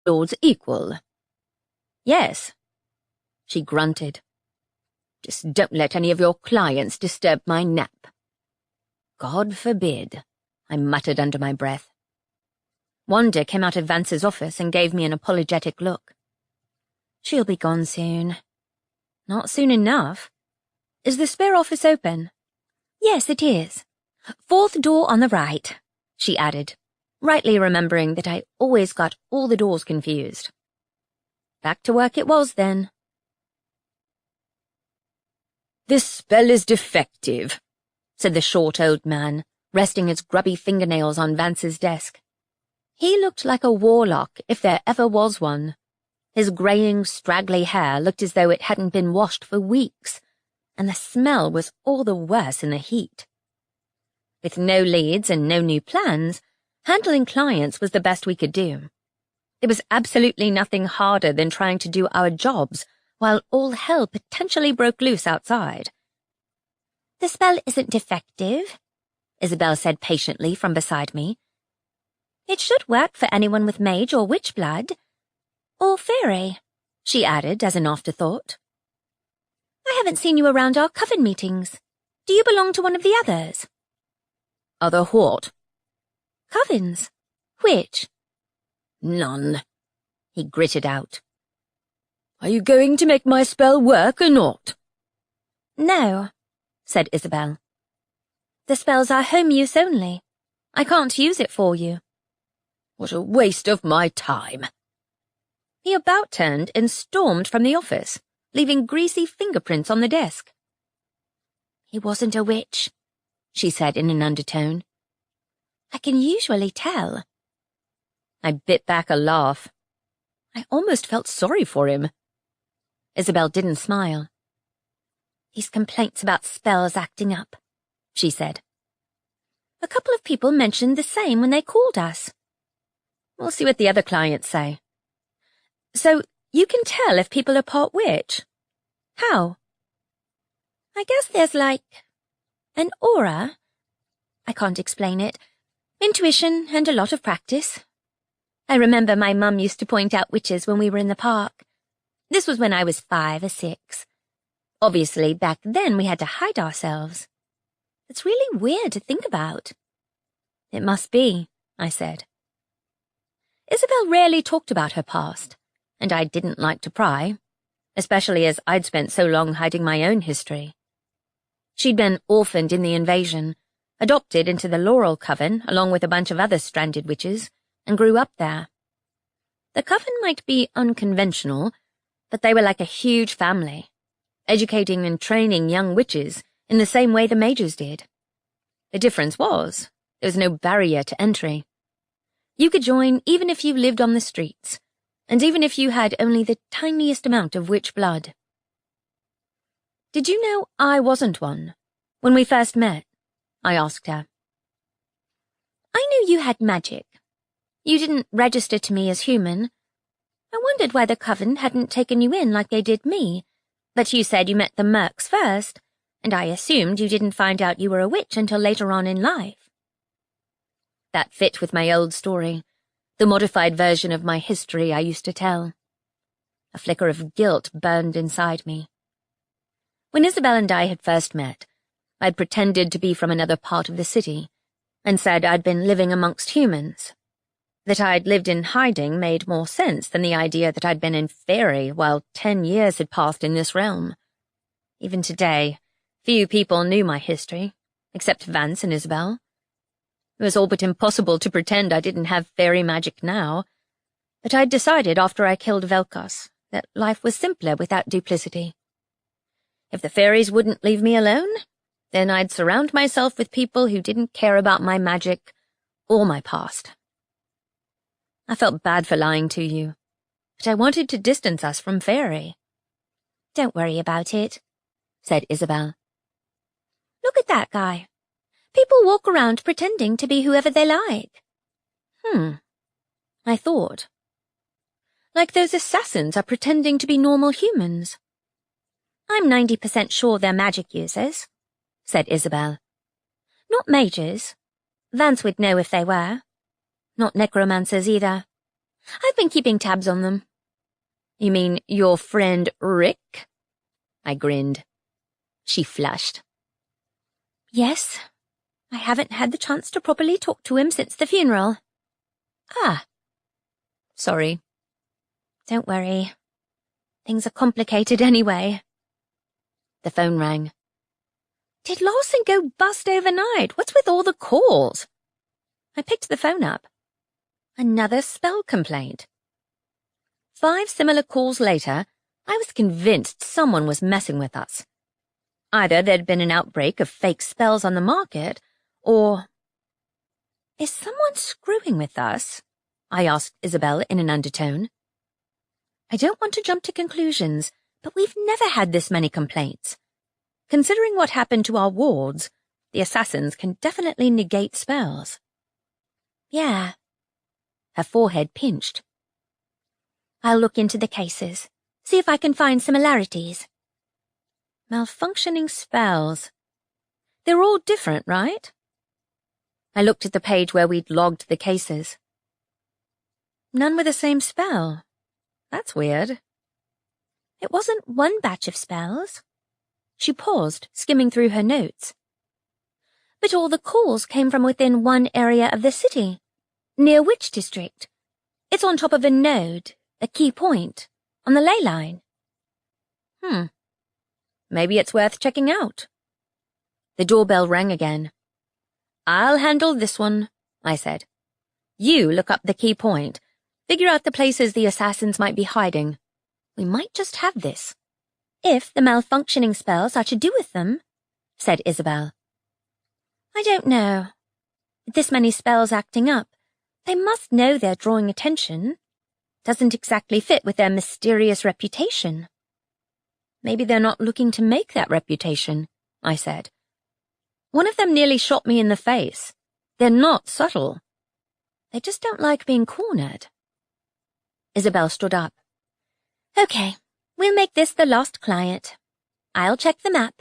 Lord's equal. Yes, she grunted. Just don't let any of your clients disturb my nap. God forbid, I muttered under my breath. Wanda came out of Vance's office and gave me an apologetic look. She'll be gone soon. Not soon enough. Is the spare office open? Yes, it is. 4th door on the right, she added, rightly remembering that I always got all the doors confused. Back to work it was then. This spell is defective, said the short old man, resting his grubby fingernails on Vance's desk. He looked like a warlock, if there ever was one. His greying, straggly hair looked as though it hadn't been washed for weeks, and the smell was all the worse in the heat. With no leads and no new plans, handling clients was the best we could do. It was absolutely nothing harder than trying to do our jobs while all hell potentially broke loose outside. The spell isn't defective, Isabel said patiently from beside me. It should work for anyone with mage or witch blood. Or Faerie, she added as an afterthought. I haven't seen you around our coven meetings. Do you belong to one of the others? Other what? Covens. Which? None, he gritted out. Are you going to make my spell work or not? No, said Isabel. The spells are home use only. I can't use it for you. What a waste of my time. He about turned and stormed from the office, leaving greasy fingerprints on the desk. He wasn't a witch, she said in an undertone. I can usually tell. I bit back a laugh. I almost felt sorry for him. Isabel didn't smile. These complaints about spells acting up, she said. A couple of people mentioned the same when they called us. We'll see what the other clients say. So, you can tell if people are part witch? How? I guess there's like an aura. I can't explain it. Intuition and a lot of practice. I remember my mum used to point out witches when we were in the park. This was when I was 5 or 6. Obviously, back then we had to hide ourselves. It's really weird to think about. It must be, I said. Isabel rarely talked about her past, and I didn't like to pry, especially as I'd spent so long hiding my own history. She'd been orphaned in the invasion, adopted into the Laurel Coven along with a bunch of other stranded witches, and grew up there. The coven might be unconventional, but they were like a huge family, educating and training young witches in the same way the mages did. The difference was, there was no barrier to entry. You could join even if you lived on the streets, and even if you had only the tiniest amount of witch blood. Did you know I wasn't one, when we first met? I asked her. I knew you had magic. You didn't register to me as human. I wondered why the coven hadn't taken you in like they did me, but you said you met the mercs first, and I assumed you didn't find out you were a witch until later on in life. That fit with my old story, the modified version of my history I used to tell. A flicker of guilt burned inside me. When Isabel and I had first met, I'd pretended to be from another part of the city, and said I'd been living amongst humans. That I'd lived in hiding made more sense than the idea that I'd been in Faerie while 10 years had passed in this realm. Even today, few people knew my history, except Vance and Isabel. It was all but impossible to pretend I didn't have fairy magic now, but I'd decided after I killed Velkos that life was simpler without duplicity. If the fairies wouldn't leave me alone, then I'd surround myself with people who didn't care about my magic or my past. I felt bad for lying to you, but I wanted to distance us from Faerie. Don't worry about it, said Isabel. Look at that guy. People walk around pretending to be whoever they like. I thought. Like those assassins are pretending to be normal humans. I'm 90% sure they're magic users, said Isabel. Not mages. Vance would know if they were. Not necromancers either. I've been keeping tabs on them. You mean your friend Rick? I grinned. She flushed. Yes, I haven't had the chance to properly talk to him since the funeral. Ah. Sorry. Don't worry. Things are complicated anyway. The phone rang. Did Lawson go bust overnight? What's with all the calls? I picked the phone up. Another spell complaint. 5 similar calls later, I was convinced someone was messing with us. Either there'd been an outbreak of fake spells on the market, or... Is someone screwing with us? I asked Isabel in an undertone. I don't want to jump to conclusions, but we've never had this many complaints. Considering what happened to our wards, the assassins can definitely negate spells. Yeah. Her forehead pinched. I'll look into the cases, see if I can find similarities. Malfunctioning spells. They're all different, right? I looked at the page where we'd logged the cases. None with the same spell. That's weird. It wasn't one batch of spells. She paused, skimming through her notes. But all the calls came from within one area of the city. Near which district? It's on top of a node, a key point, on the ley line. Maybe it's worth checking out. The doorbell rang again. I'll handle this one, I said. You look up the key point. Figure out the places the assassins might be hiding. We might just have this. If the malfunctioning spells are to do with them, said Isabel. I don't know. With this many spells acting up, they must know they're drawing attention. Doesn't exactly fit with their mysterious reputation. Maybe they're not looking to make that reputation, I said. One of them nearly shot me in the face. They're not subtle. They just don't like being cornered. Isabel stood up. Okay, we'll make this the last client. I'll check the map.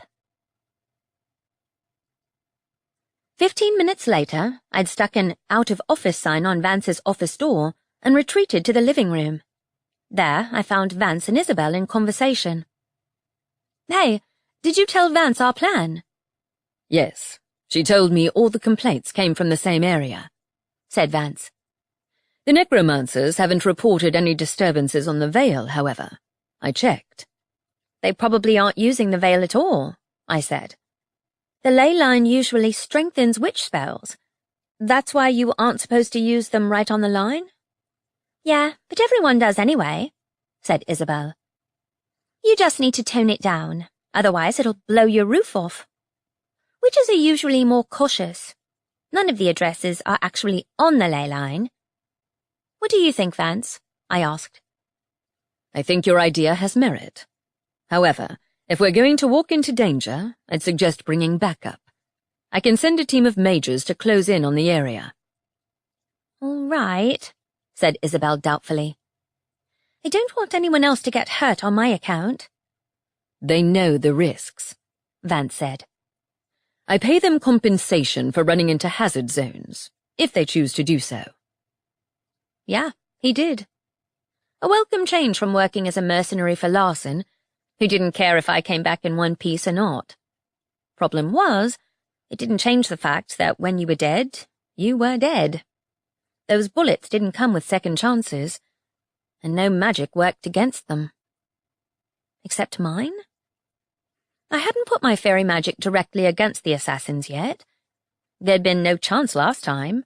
15 minutes later, I'd stuck an out-of-office sign on Vance's office door and retreated to the living room. There, I found Vance and Isabel in conversation. Hey, did you tell Vance our plan? Yes, she told me all the complaints came from the same area, said Vance. The necromancers haven't reported any disturbances on the Vale, however. I checked. They probably aren't using the Vale at all, I said. The ley line usually strengthens witch spells. That's why you aren't supposed to use them right on the line? Yeah, but everyone does anyway, said Isabel. You just need to tone it down, otherwise it'll blow your roof off. Witches are usually more cautious. None of the addresses are actually on the ley line. What do you think, Vance? I asked. I think your idea has merit. However, if we're going to walk into danger, I'd suggest bringing backup. I can send a team of mages to close in on the area. All right, said Isabel doubtfully. I don't want anyone else to get hurt on my account. They know the risks, Vance said. I pay them compensation for running into hazard zones, if they choose to do so. Yeah, he did. A welcome change from working as a mercenary for Larson, who didn't care if I came back in one piece or not. Problem was, it didn't change the fact that when you were dead, you were dead. Those bullets didn't come with second chances, and no magic worked against them. Except mine? I hadn't put my fairy magic directly against the assassins yet. There'd been no chance last time.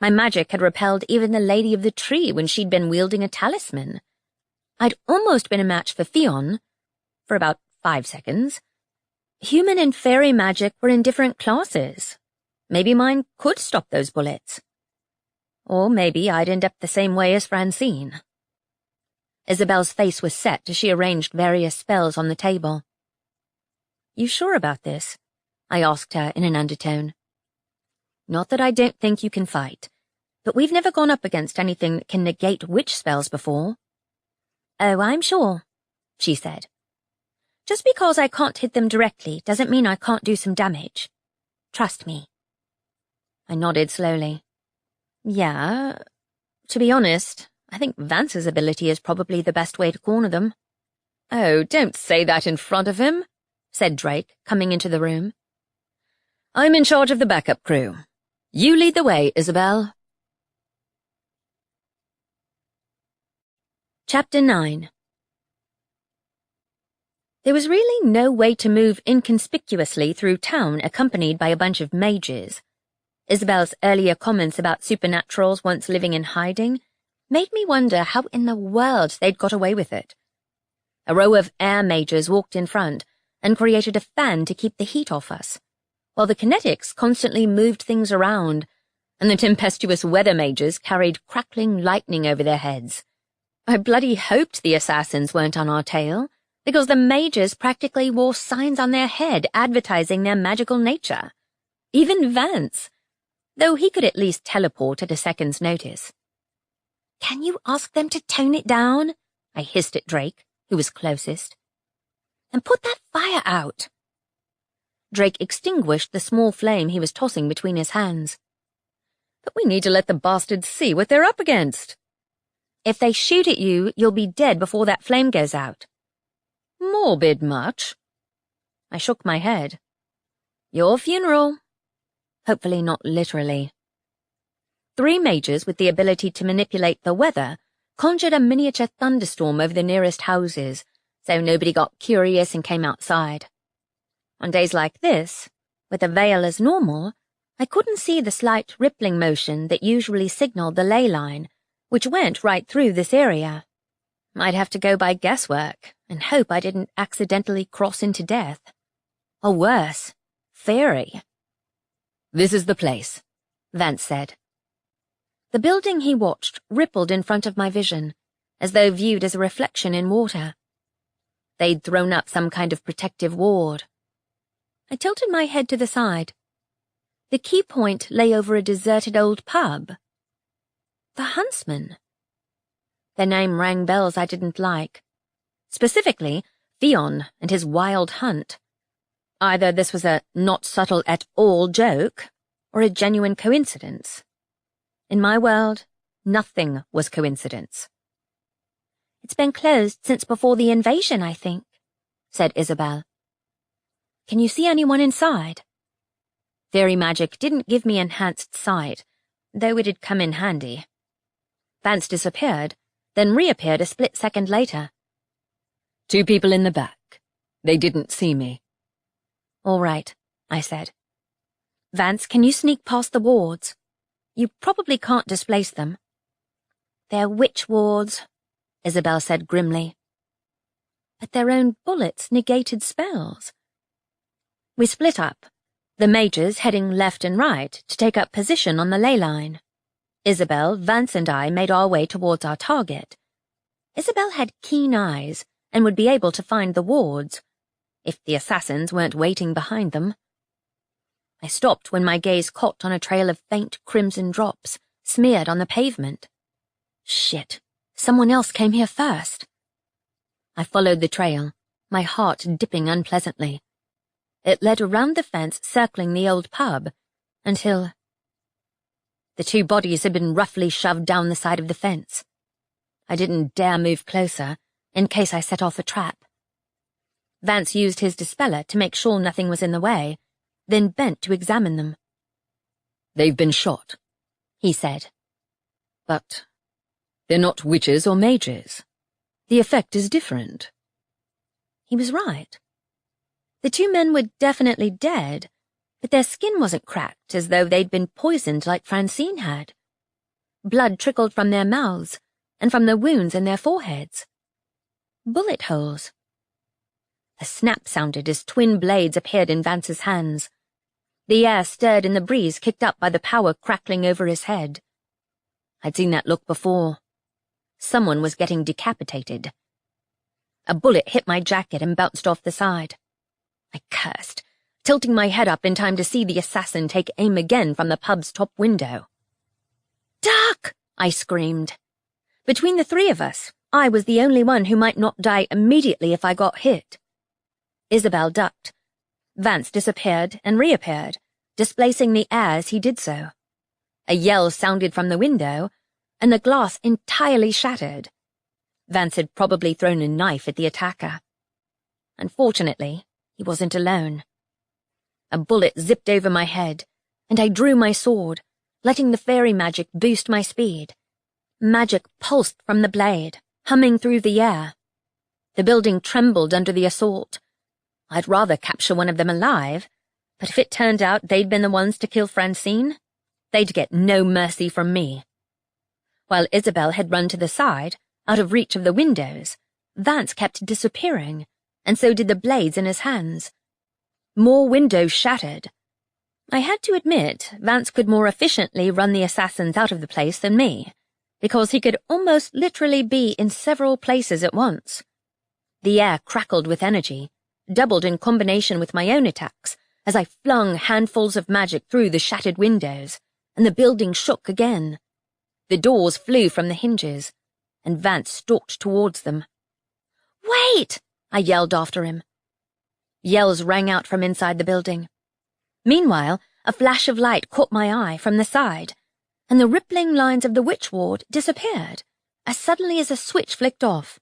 My magic had repelled even the Lady of the Tree when she'd been wielding a talisman. I'd almost been a match for Fionn, for about 5 seconds. Human and fairy magic were in different classes. Maybe mine could stop those bullets. Or maybe I'd end up the same way as Francine. Isabel's face was set as she arranged various spells on the table. You sure about this? I asked her in an undertone. Not that I don't think you can fight, but we've never gone up against anything that can negate witch spells before. Oh, I'm sure, she said. Just because I can't hit them directly doesn't mean I can't do some damage. Trust me. I nodded slowly. Yeah, to be honest, I think Vance's ability is probably the best way to corner them. Oh, don't say that in front of him, said Drake, coming into the room. I'm in charge of the backup crew. You lead the way, Isabel. Chapter 9. There was really no way to move inconspicuously through town accompanied by a bunch of mages. Isabel's earlier comments about supernaturals once living in hiding made me wonder how in the world they'd got away with it. A row of air mages walked in front and created a fan to keep the heat off us, while the kinetics constantly moved things around, and the tempestuous weather mages carried crackling lightning over their heads. I bloody hoped the assassins weren't on our tail, because the mages practically wore signs on their head advertising their magical nature. Even Vance, though he could at least teleport at a second's notice. Can you ask them to tone it down? I hissed at Drake, who was closest. And put that fire out. Drake extinguished the small flame he was tossing between his hands. But we need to let the bastards see what they're up against. If they shoot at you, you'll be dead before that flame goes out. Morbid much? I shook my head. Your funeral. Hopefully not literally. 3 mages with the ability to manipulate the weather conjured a miniature thunderstorm over the nearest houses, so nobody got curious and came outside. On days like this, with the veil as normal, I couldn't see the slight rippling motion that usually signaled the ley line, which went right through this area. I'd have to go by guesswork and hope I didn't accidentally cross into death. Or worse, Faerie. This is the place, Vance said. The building he watched rippled in front of my vision, as though viewed as a reflection in water. They'd thrown up some kind of protective ward. I tilted my head to the side. The key point lay over a deserted old pub. The Huntsman. Their name rang bells I didn't like. Specifically, Theon and his wild hunt. Either this was a not subtle at all joke, or a genuine coincidence. In my world, nothing was coincidence. It's been closed since before the invasion, I think, said Isabel. Can you see anyone inside? Fairy magic didn't give me enhanced sight, though it'd come in handy. Vance disappeared, then reappeared a split second later. 2 people in the back. They didn't see me. All right, I said. Vance, can you sneak past the wards? You probably can't displace them. They're witch wards, Isabel said grimly. But their own bullets negated spells. We split up, the mages heading left and right to take up position on the ley line. Isabel, Vance and I made our way towards our target. Isabel had keen eyes and would be able to find the wards, if the assassins weren't waiting behind them. I stopped when my gaze caught on a trail of faint crimson drops smeared on the pavement. Shit, someone else came here first. I followed the trail, my heart dipping unpleasantly. It led around the fence circling the old pub, until the 2 bodies had been roughly shoved down the side of the fence. I didn't dare move closer, in case I set off a trap. Vance used his dispeller to make sure nothing was in the way, then bent to examine them. They've been shot, he said. But they're not witches or mages. The effect is different. He was right. The 2 men were definitely dead, but their skin wasn't cracked as though they'd been poisoned like Francine had. Blood trickled from their mouths and from the wounds in their foreheads. Bullet holes. A snap sounded as twin blades appeared in Vance's hands. The air stirred in the breeze kicked up by the power crackling over his head. I'd seen that look before. Someone was getting decapitated. A bullet hit my jacket and bounced off the side. I cursed, tilting my head up in time to see the assassin take aim again from the pub's top window. "Duck!" I screamed. Between the 3 of us, I was the only one who might not die immediately if I got hit. Isabel ducked. Vance disappeared and reappeared, displacing the air as he did so. A yell sounded from the window, and the glass entirely shattered. Vance had probably thrown a knife at the attacker. Unfortunately, he wasn't alone. A bullet zipped over my head, and I drew my sword, letting the fairy magic boost my speed. Magic pulsed from the blade, humming through the air. The building trembled under the assault. I'd rather capture one of them alive, but if it turned out they'd been the ones to kill Francine, they'd get no mercy from me. While Isabel had run to the side, out of reach of the windows, Vance kept disappearing, and so did the blades in his hands. More windows shattered. I had to admit Vance could more efficiently run the assassins out of the place than me, because he could almost literally be in several places at once. The air crackled with energy, doubled in combination with my own attacks, as I flung handfuls of magic through the shattered windows, and the building shook again. The doors flew from the hinges, and Vance stalked towards them. "Wait!" I yelled after him. Yells rang out from inside the building. Meanwhile, a flash of light caught my eye from the side, and the rippling lines of the witch ward disappeared, as suddenly as a switch flicked off.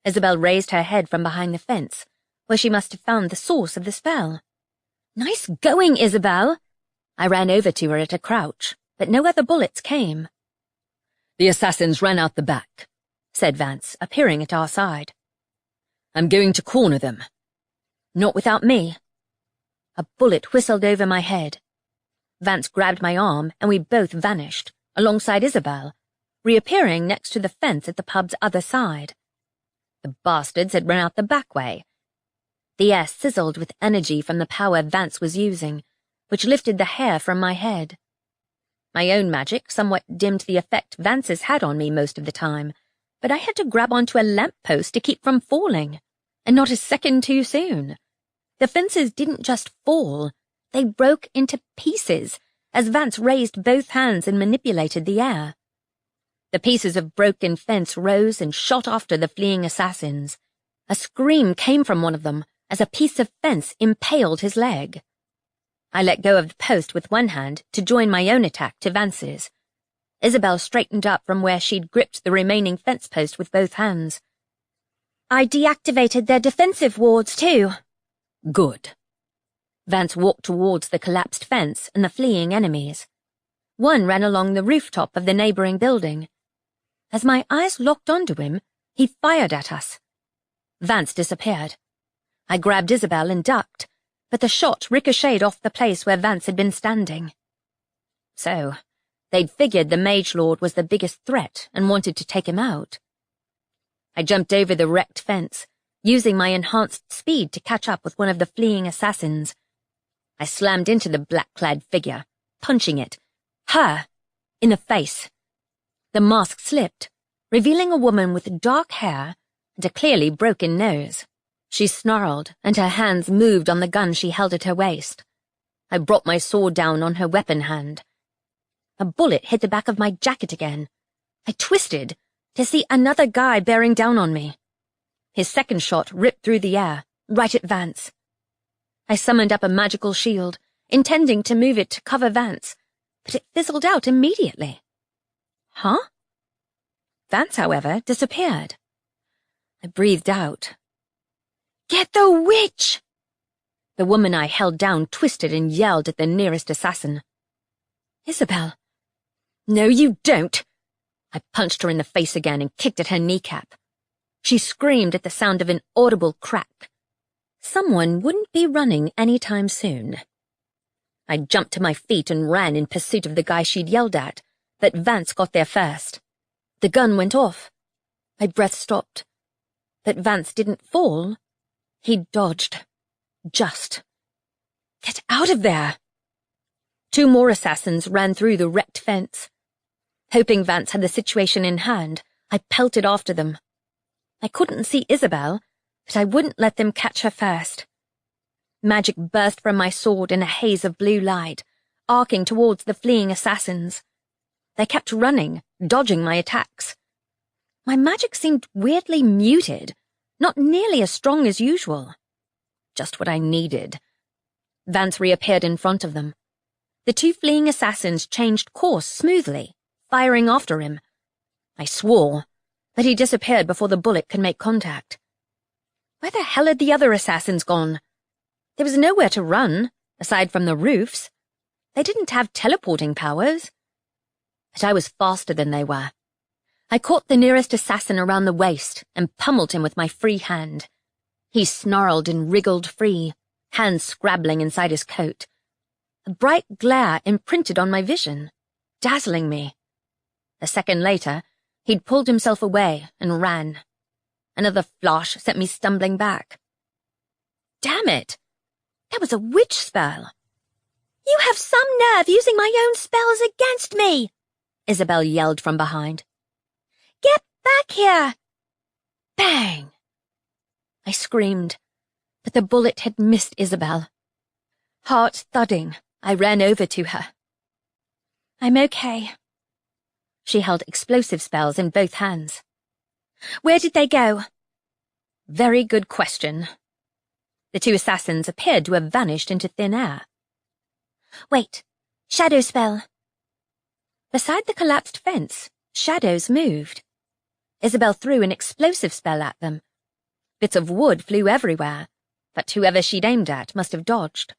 Isabel raised her head from behind the fence, where she must have found the source of the spell. "Nice going, Isabel!" I ran over to her at a crouch, but no other bullets came. "The assassins ran out the back," said Vance, appearing at our side. "I'm going to corner them." "Not without me." A bullet whistled over my head. Vance grabbed my arm, and we both vanished, alongside Isabel, reappearing next to the fence at the pub's other side. The bastards had run out the back way. The air sizzled with energy from the power Vance was using, which lifted the hair from my head. My own magic somewhat dimmed the effect Vance's had on me most of the time, but I had to grab onto a lamppost to keep from falling, and not a second too soon. The fences didn't just fall, they broke into pieces as Vance raised both hands and manipulated the air. The pieces of broken fence rose and shot after the fleeing assassins. A scream came from one of them as a piece of fence impaled his leg. I let go of the post with one hand to join my own attack to Vance's. Isabel straightened up from where she'd gripped the remaining fence post with both hands. "I deactivated their defensive wards too." "Good." Vance walked towards the collapsed fence and the fleeing enemies. One ran along the rooftop of the neighboring building. As my eyes locked onto him, he fired at us. Vance disappeared. I grabbed Isabel and ducked, but the shot ricocheted off the place where Vance had been standing. So, they'd figured the Mage Lord was the biggest threat and wanted to take him out. I jumped over the wrecked fence, using my enhanced speed to catch up with one of the fleeing assassins. I slammed into the black-clad figure, punching it, her, in the face. The mask slipped, revealing a woman with dark hair and a clearly broken nose. She snarled, and her hands moved on the gun she held at her waist. I brought my sword down on her weapon hand. A bullet hit the back of my jacket again. I twisted to see another guy bearing down on me. His second shot ripped through the air, right at Vance. I summoned up a magical shield, intending to move it to cover Vance, but it fizzled out immediately. Huh? Vance, however, disappeared. I breathed out. "Get the witch!" The woman I held down twisted and yelled at the nearest assassin. "Isabel." "No, you don't." I punched her in the face again and kicked at her kneecap. She screamed at the sound of an audible crack. Someone wouldn't be running any time soon. I jumped to my feet and ran in pursuit of the guy she'd yelled at, but Vance got there first. The gun went off. My breath stopped. But Vance didn't fall. He dodged. Just. "Get out of there!" Two more assassins ran through the wrecked fence. Hoping Vance had the situation in hand, I pelted after them. I couldn't see Isabel, but I wouldn't let them catch her first. Magic burst from my sword in a haze of blue light, arcing towards the fleeing assassins. They kept running, dodging my attacks. My magic seemed weirdly muted, not nearly as strong as usual. Just what I needed. Vance reappeared in front of them. The two fleeing assassins changed course smoothly, firing after him. I swore, but he disappeared before the bullet could make contact. Where the hell had the other assassins gone? There was nowhere to run, aside from the roofs. They didn't have teleporting powers. But I was faster than they were. I caught the nearest assassin around the waist and pummeled him with my free hand. He snarled and wriggled free, hands scrabbling inside his coat. A bright glare imprinted on my vision, dazzling me. A second later, he'd pulled himself away and ran. Another flash sent me stumbling back. Damn it! That was a witch spell. You have some nerve using my own spells against me! Isabel yelled from behind. Get back here! Bang! I screamed, but the bullet had missed Isabel. Heart thudding, I ran over to her. I'm okay. She held explosive spells in both hands. Where did they go? Very good question. The two assassins appeared to have vanished into thin air. Wait, shadow spell. Beside the collapsed fence, shadows moved. Isabel threw an explosive spell at them. Bits of wood flew everywhere, but whoever she'd aimed at must have dodged.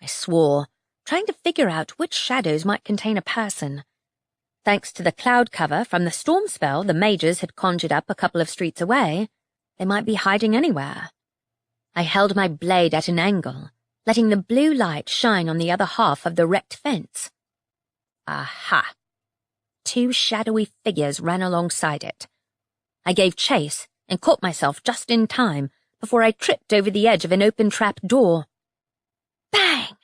I swore, trying to figure out which shadows might contain a person. Thanks to the cloud cover from the storm spell the mages had conjured up a couple of streets away, they might be hiding anywhere. I held my blade at an angle, letting the blue light shine on the other half of the wrecked fence. Aha! Two shadowy figures ran alongside it. I gave chase and caught myself just in time before I tripped over the edge of an open trap door. Bang!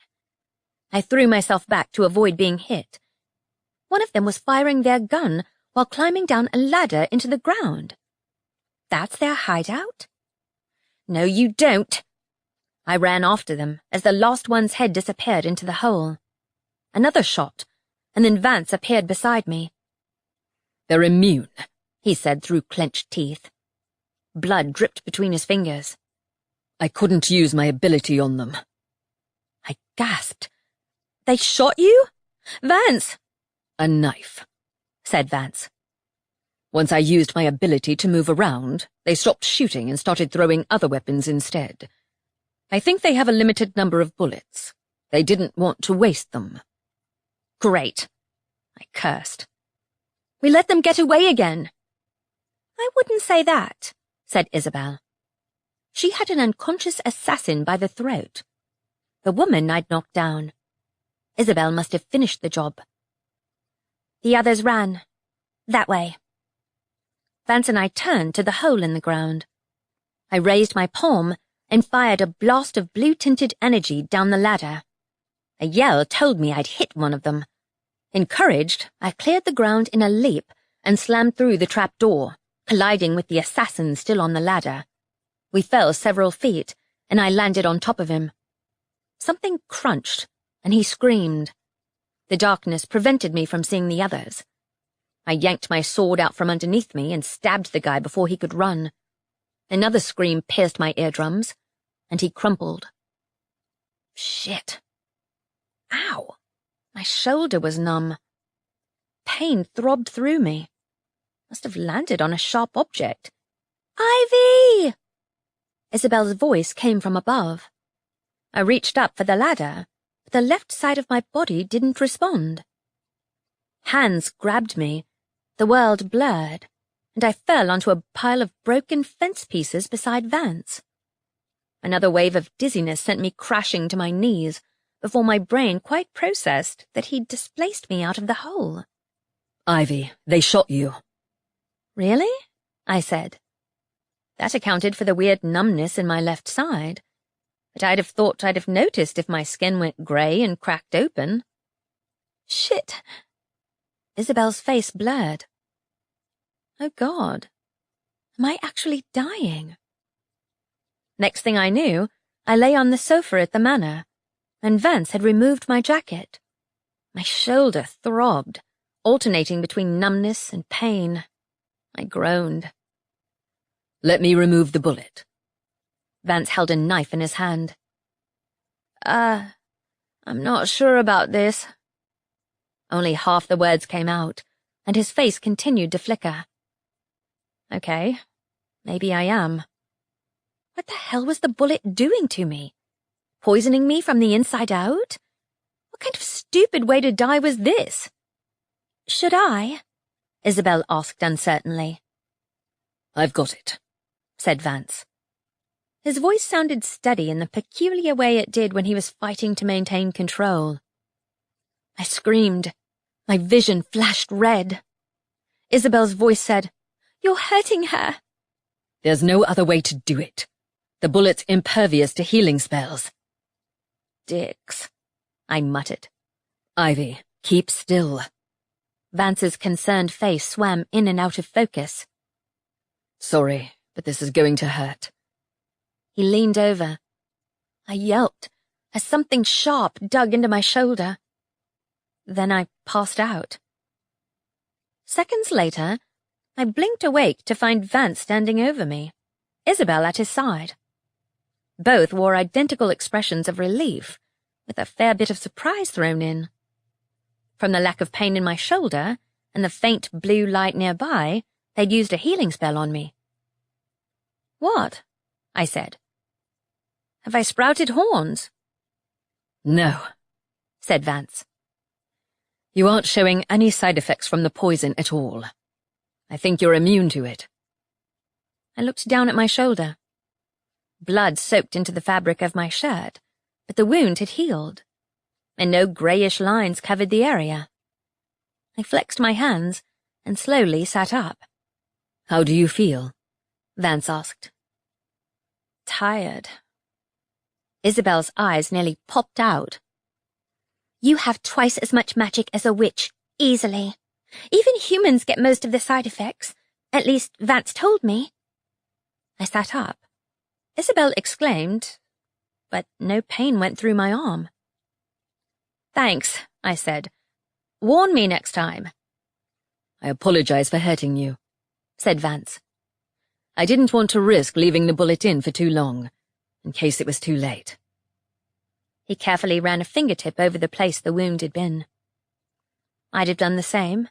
I threw myself back to avoid being hit. One of them was firing their gun while climbing down a ladder into the ground. That's their hideout? No, you don't. I ran after them as the last one's head disappeared into the hole. Another shot, and then Vance appeared beside me. They're immune, he said through clenched teeth. Blood dripped between his fingers. I couldn't use my ability on them. I gasped. They shot you? Vance! A knife, said Vance. Once I used my ability to move around, they stopped shooting and started throwing other weapons instead. I think they have a limited number of bullets. They didn't want to waste them. Great, I cursed. We let them get away again. I wouldn't say that, said Isabel. She had an unconscious assassin by the throat. The woman I'd knocked down. Isabel must have finished the job. The others ran. That way. Vance and I turned to the hole in the ground. I raised my palm and fired a blast of blue-tinted energy down the ladder. A yell told me I'd hit one of them. Encouraged, I cleared the ground in a leap and slammed through the trap door, colliding with the assassin still on the ladder. We fell several feet, and I landed on top of him. Something crunched, and he screamed. The darkness prevented me from seeing the others. I yanked my sword out from underneath me and stabbed the guy before he could run. Another scream pierced my eardrums, and he crumpled. Shit. Ow. My shoulder was numb. Pain throbbed through me. Must have landed on a sharp object. Ivy! Isabel's voice came from above. I reached up for the ladder, but the left side of my body didn't respond. Hands grabbed me, the world blurred, and I fell onto a pile of broken fence pieces beside Vance. Another wave of dizziness sent me crashing to my knees before my brain quite processed that he'd displaced me out of the hole. Ivy, they shot you. Really? I said. That accounted for the weird numbness in my left side, but I'd have thought I'd have noticed if my skin went grey and cracked open. Shit. Isabel's face blurred. Oh God. Am I actually dying? Next thing I knew, I lay on the sofa at the manor, and Vance had removed my jacket. My shoulder throbbed, alternating between numbness and pain. I groaned. Let me remove the bullet. Vance held a knife in his hand. I'm not sure about this. Only half the words came out, and his face continued to flicker. Okay, maybe I am. What the hell was the bullet doing to me? Poisoning me from the inside out? What kind of stupid way to die was this? Should I? Isabel asked uncertainly. I've got it, said Vance. His voice sounded steady in the peculiar way it did when he was fighting to maintain control. I screamed. My vision flashed red. Isabel's voice said, "You're hurting her." There's no other way to do it. The bullet's impervious to healing spells. Dicks, I muttered. Ivy, keep still. Vance's concerned face swam in and out of focus. Sorry, but this is going to hurt. He leaned over. I yelped as something sharp dug into my shoulder. Then I passed out. Seconds later, I blinked awake to find Vance standing over me, Isabel at his side. Both wore identical expressions of relief, with a fair bit of surprise thrown in. From the lack of pain in my shoulder and the faint blue light nearby, they'd used a healing spell on me. "What?" I said. "Have I sprouted horns?" No, said Vance. You aren't showing any side effects from the poison at all. I think you're immune to it. I looked down at my shoulder. Blood soaked into the fabric of my shirt, but the wound had healed, and no greyish lines covered the area. I flexed my hands and slowly sat up. How do you feel? Vance asked. Tired. Isabel's eyes nearly popped out. You have twice as much magic as a witch, easily. Even humans get most of the side effects. At least, Vance told me. I sat up. Isabel exclaimed, but no pain went through my arm. Thanks, I said. Warn me next time. I apologize for hurting you, said Vance. I didn't want to risk leaving the bullet in for too long, in case it was too late. He carefully ran a fingertip over the place the wound had been. I'd have done the same.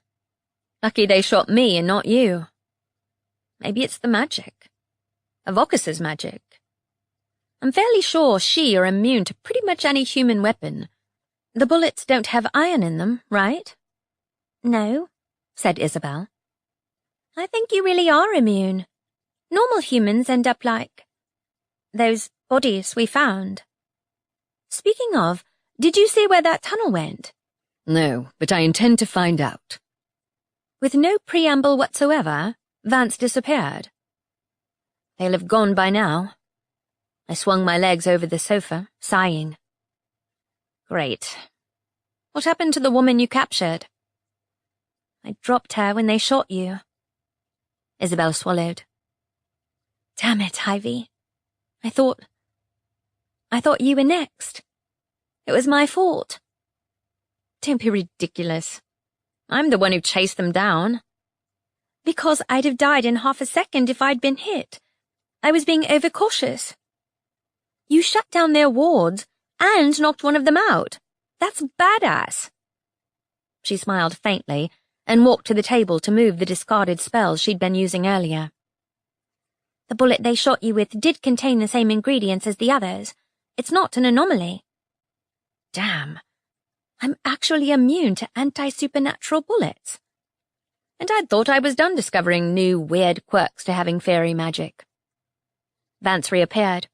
Lucky they shot me and not you. Maybe it's the magic. Avocus's magic. I'm fairly sure she are immune to pretty much any human weapon. The bullets don't have iron in them, right? No, said Isabel. I think you really are immune. Normal humans end up like those bodies we found. Speaking of, did you see where that tunnel went? No, but I intend to find out. With no preamble whatsoever, Vance disappeared. They'll have gone by now. I swung my legs over the sofa, sighing. Great. What happened to the woman you captured? I dropped her when they shot you. Isabel swallowed. Damn it, Ivy. I thought you were next. It was my fault. Don't be ridiculous. I'm the one who chased them down. Because I'd have died in half a second if I'd been hit. I was being overcautious. You shut down their wards and knocked one of them out. That's badass. She smiled faintly and walked to the table to move the discarded spells she'd been using earlier. The bullet they shot you with did contain the same ingredients as the others. It's not an anomaly. Damn. I'm actually immune to anti-supernatural bullets. And I'd thought I was done discovering new weird quirks to having fairy magic. Vance reappeared.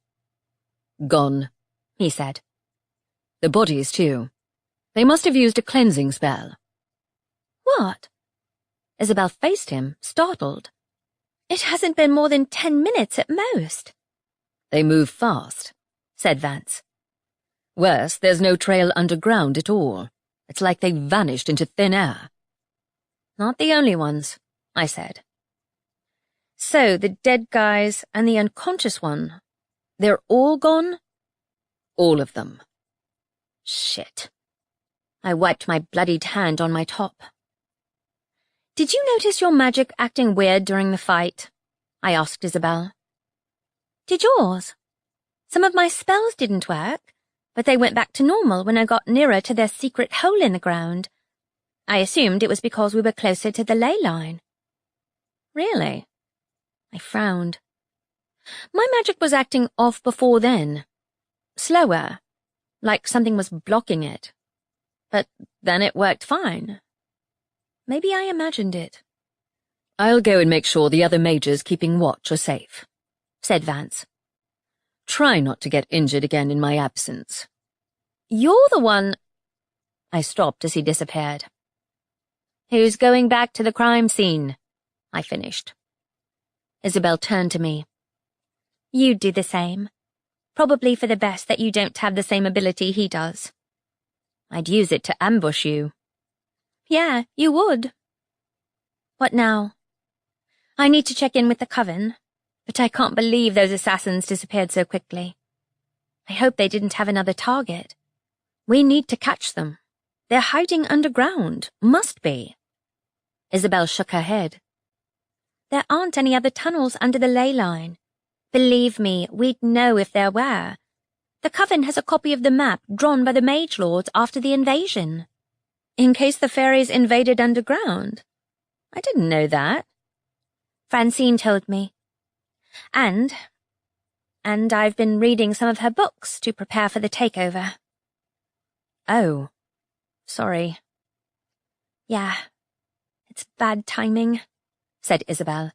Gone, he said. The bodies, too. They must have used a cleansing spell. What? Isabel faced him, startled. It hasn't been more than 10 minutes at most. They move fast, said Vance. Worse, there's no trail underground at all. It's like they vanished into thin air. Not the only ones, I said. So the dead guys and the unconscious one, they're all gone? All of them. Shit. I wiped my bloodied hand on my top. Did you notice your magic acting weird during the fight? I asked Isabel. Did yours? Some of my spells didn't work, but they went back to normal when I got nearer to their secret hole in the ground. I assumed it was because we were closer to the ley line. Really? I frowned. My magic was acting off before then. Slower, like something was blocking it. But then it worked fine. Maybe I imagined it. I'll go and make sure the other mages keeping watch are safe, said Vance. Try not to get injured again in my absence. You're the one— I stopped as he disappeared. Who's going back to the crime scene? I finished. Isabel turned to me. You'd do the same. Probably for the best that you don't have the same ability he does. I'd use it to ambush you. Yeah, you would. What now? I need to check in with the coven, but I can't believe those assassins disappeared so quickly. I hope they didn't have another target. We need to catch them. They're hiding underground. Must be. Isabel shook her head. There aren't any other tunnels under the ley line. Believe me, we'd know if there were. The coven has a copy of the map drawn by the mage lords after the invasion. In case the fairies invaded underground? I didn't know that. Francine told me. And I've been reading some of her books to prepare for the takeover. Oh, sorry. Yeah, it's bad timing, said Isabel.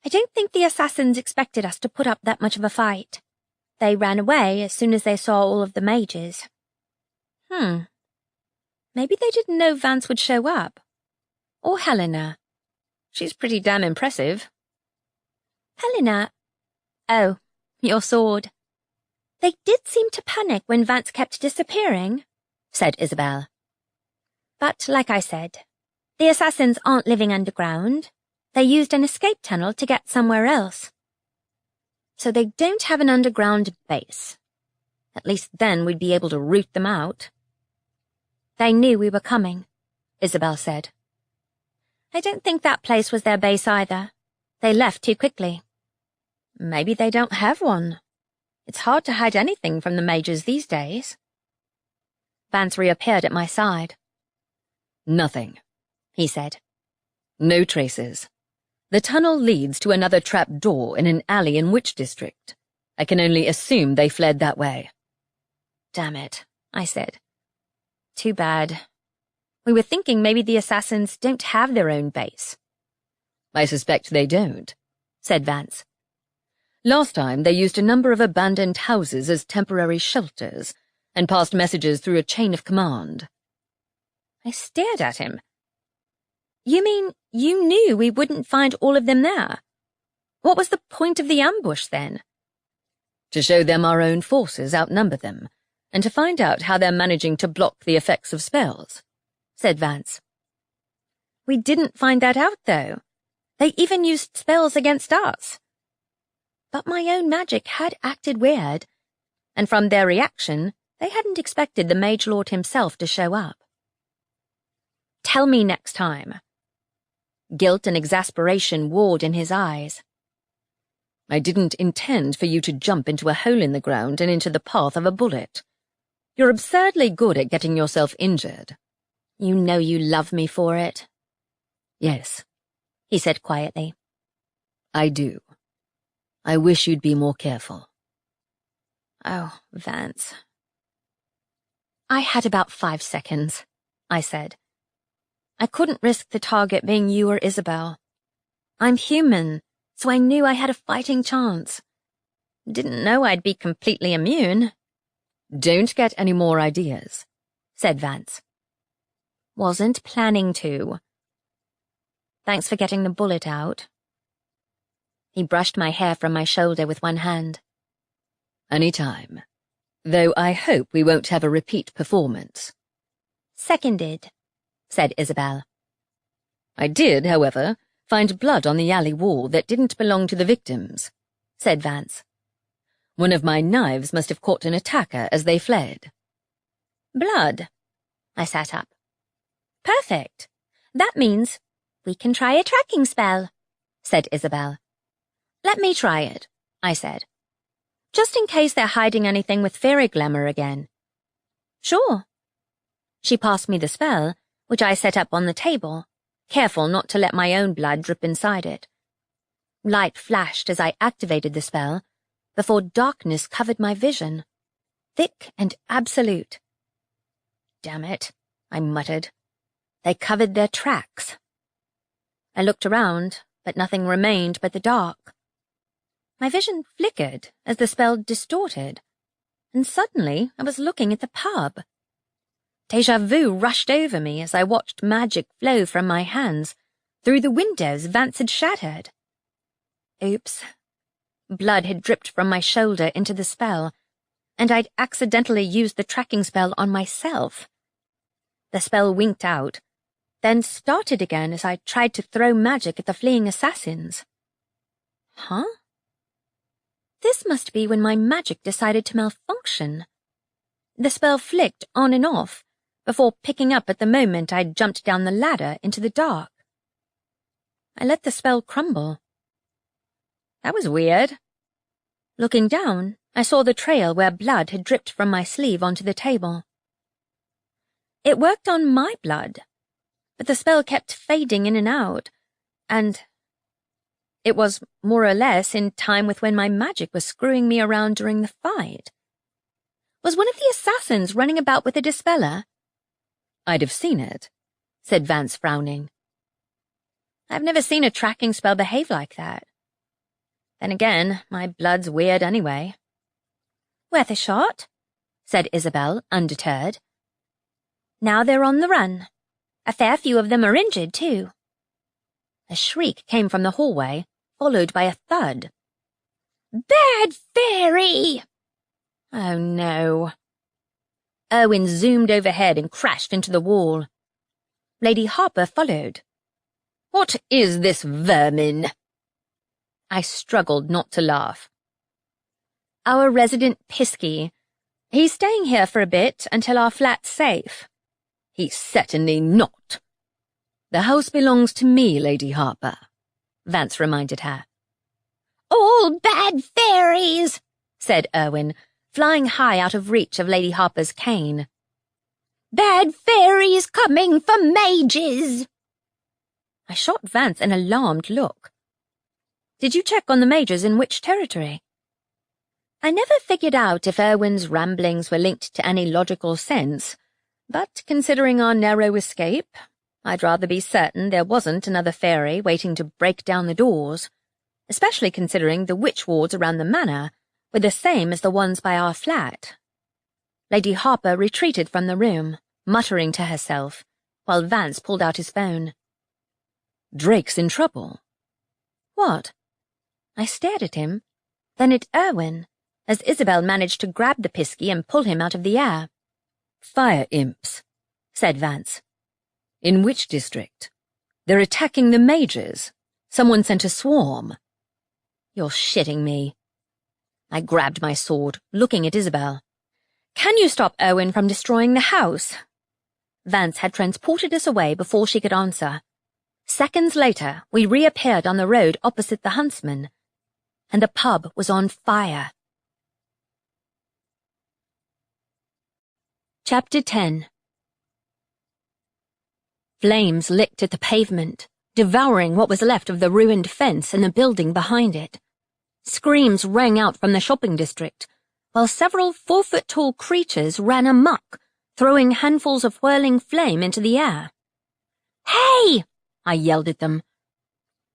I don't think the assassins expected us to put up that much of a fight. They ran away as soon as they saw all of the mages. Maybe they didn't know Vance would show up. Or Helena. She's pretty damn impressive. Helena? Oh, your sword. They did seem to panic when Vance kept disappearing, said Isabel. But like I said, the assassins aren't living underground. They used an escape tunnel to get somewhere else. So they don't have an underground base. At least then we'd be able to root them out. They knew we were coming, Isabel said. I don't think that place was their base either. They left too quickly. Maybe they don't have one. It's hard to hide anything from the mages these days. Vance reappeared at my side. Nothing, he said. No traces. The tunnel leads to another trap door in an alley in Witch District. I can only assume they fled that way. Damn it, I said. Too bad. We were thinking maybe the assassins don't have their own base. I suspect they don't, said Vance. Last time they used a number of abandoned houses as temporary shelters and passed messages through a chain of command. I stared at him. You mean you knew we wouldn't find all of them there? What was the point of the ambush then? To show them our own forces outnumber them, and to find out how they're managing to block the effects of spells, said Vance. We didn't find that out, though. They even used spells against us. But my own magic had acted weird, and from their reaction, they hadn't expected the Mage Lord himself to show up. Tell me next time. Guilt and exasperation warred in his eyes. I didn't intend for you to jump into a hole in the ground and into the path of a bullet. You're absurdly good at getting yourself injured. You know you love me for it. Yes, he said quietly. I do. I wish you'd be more careful. Oh, Vance. I had about 5 seconds, I said. I couldn't risk the target being you or Isabel. I'm human, so I knew I had a fighting chance. Didn't know I'd be completely immune. Don't get any more ideas, said Vance. Wasn't planning to. Thanks for getting the bullet out. He brushed my hair from my shoulder with one hand. Any time. Though I hope we won't have a repeat performance. Seconded, said Isabel. I did, however, find blood on the alley wall that didn't belong to the victims, said Vance. One of my knives must have caught an attacker as they fled. Blood. I sat up. Perfect. That means we can try a tracking spell, said Isabel. Let me try it, I said. Just in case they're hiding anything with fairy glamour again. Sure. She passed me the spell, which I set up on the table, careful not to let my own blood drip inside it. Light flashed as I activated the spell, before darkness covered my vision, thick and absolute. Damn it, I muttered. They covered their tracks. I looked around, but nothing remained but the dark. My vision flickered as the spell distorted, and suddenly I was looking at the pub. Déjà vu rushed over me as I watched magic flow from my hands through the windows Vance had shattered. Oops. Blood had dripped from my shoulder into the spell, and I'd accidentally used the tracking spell on myself. The spell winked out, then started again as I tried to throw magic at the fleeing assassins. Huh? This must be when my magic decided to malfunction. The spell flicked on and off, before picking up at the moment I'd jumped down the ladder into the dark. I let the spell crumble. That was weird. Looking down, I saw the trail where blood had dripped from my sleeve onto the table. It worked on my blood, but the spell kept fading in and out, and it was more or less in time with when my magic was screwing me around during the fight. Was one of the assassins running about with a dispeller? I'd have seen it, said Vance, frowning. I've never seen a tracking spell behave like that. Then again, my blood's weird anyway. Worth a shot, said Isabel, undeterred. Now they're on the run. A fair few of them are injured, too. A shriek came from the hallway, followed by a thud. Bad Faerie! Oh, no. Erwin zoomed overhead and crashed into the wall. Lady Harper followed. What is this vermin? I struggled not to laugh. Our resident Pisky. He's staying here for a bit until our flat's safe. He's certainly not. The house belongs to me, Lady Harper, Vance reminded her. All bad fairies, said Erwin, flying high out of reach of Lady Harper's cane. Bad fairies coming for mages. I shot Vance an alarmed look. Did you check on the mages in which territory? I never figured out if Erwin's ramblings were linked to any logical sense, but considering our narrow escape, I'd rather be certain there wasn't another fairy waiting to break down the doors, especially considering the witch wards around the manor were the same as the ones by our flat. Lady Harper retreated from the room, muttering to herself, while Vance pulled out his phone. Drake's in trouble. What? I stared at him, then at Erwin, as Isabel managed to grab the Pisky and pull him out of the air. Fire imps, said Vance. In which district? They're attacking the mages. Someone sent a swarm. You're shitting me. I grabbed my sword, looking at Isabel. Can you stop Erwin from destroying the house? Vance had transported us away before she could answer. Seconds later, we reappeared on the road opposite the Huntsman, and the pub was on fire. Chapter 10. Flames licked at the pavement, devouring what was left of the ruined fence and the building behind it. Screams rang out from the shopping district, while several 4-foot-tall creatures ran amok, throwing handfuls of whirling flame into the air. "Hey!" I yelled at them.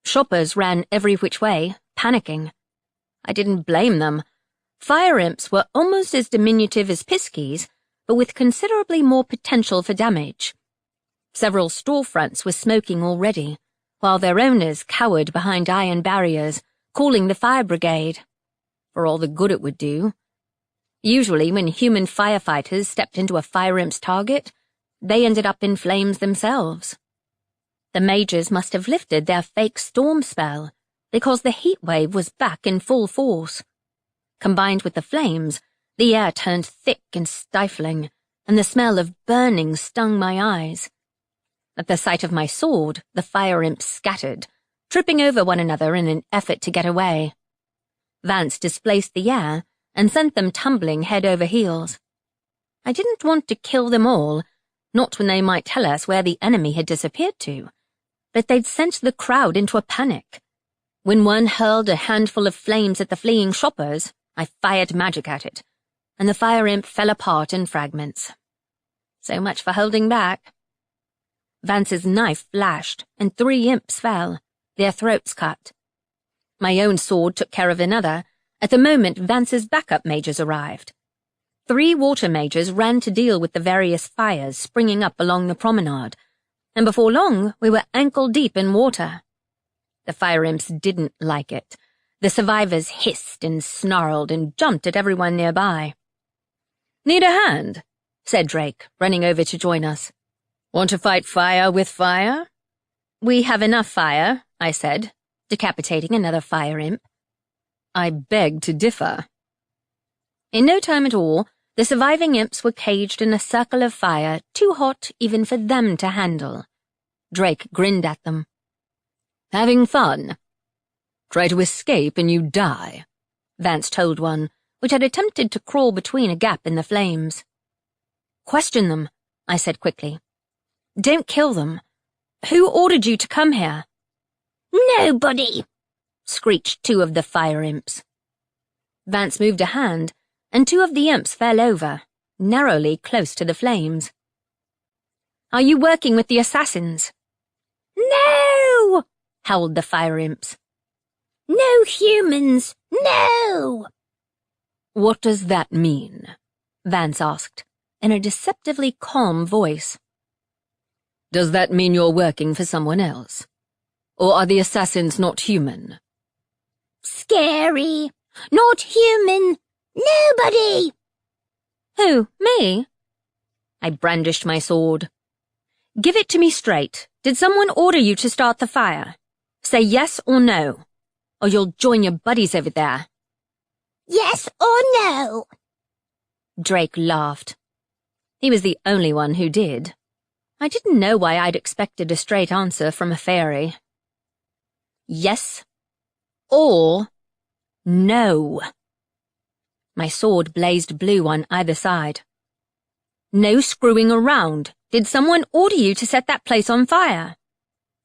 Shoppers ran every which way, panicking. I didn't blame them. Fire imps were almost as diminutive as piskies, but with considerably more potential for damage. Several storefronts were smoking already, while their owners cowered behind iron barriers, calling the fire brigade. For all the good it would do. Usually when human firefighters stepped into a fire imp's target, they ended up in flames themselves. The mages must have lifted their fake storm spell, because the heat wave was back in full force. Combined with the flames, the air turned thick and stifling, and the smell of burning stung my eyes. At the sight of my sword, the fire imps scattered, tripping over one another in an effort to get away. Vance displaced the air and sent them tumbling head over heels. I didn't want to kill them all, not when they might tell us where the enemy had disappeared to, but they'd sent the crowd into a panic. When one hurled a handful of flames at the fleeing shoppers, I fired magic at it, and the fire imp fell apart in fragments. So much for holding back. Vance's knife flashed, and 3 imps fell, their throats cut. My own sword took care of another. At the moment, Vance's backup mages arrived. 3 water mages ran to deal with the various fires springing up along the promenade, and before long we were ankle-deep in water. The fire imps didn't like it. The survivors hissed and snarled and jumped at everyone nearby. "Need a hand?" said Drake, running over to join us. "Want to fight fire with fire?" "We have enough fire," I said, decapitating another fire imp. "I beg to differ." In no time at all, the surviving imps were caged in a circle of fire too hot even for them to handle. Drake grinned at them. "Having fun? Try to escape and you die," Vance told one, which had attempted to crawl between a gap in the flames. "Question them," I said quickly. "Don't kill them. Who ordered you to come here?" "Nobody," screeched 2 of the fire imps. Vance moved a hand, and 2 of the imps fell over, narrowly close to the flames. "Are you working with the assassins?" "No!" howled the fire imps. "No humans, no!" "What does that mean?" Vance asked, in a deceptively calm voice. "Does that mean you're working for someone else? Or are the assassins not human?" "Scary. Not human. Nobody." "Who, me?" I brandished my sword. "Give it to me straight. Did someone order you to start the fire? Say yes or no, or you'll join your buddies over there." "Yes or no?" Drake laughed. He was the only one who did. I didn't know why I'd expected a straight answer from a fairy. "Yes or no." My sword blazed blue on either side. "No screwing around. Did someone order you to set that place on fire?"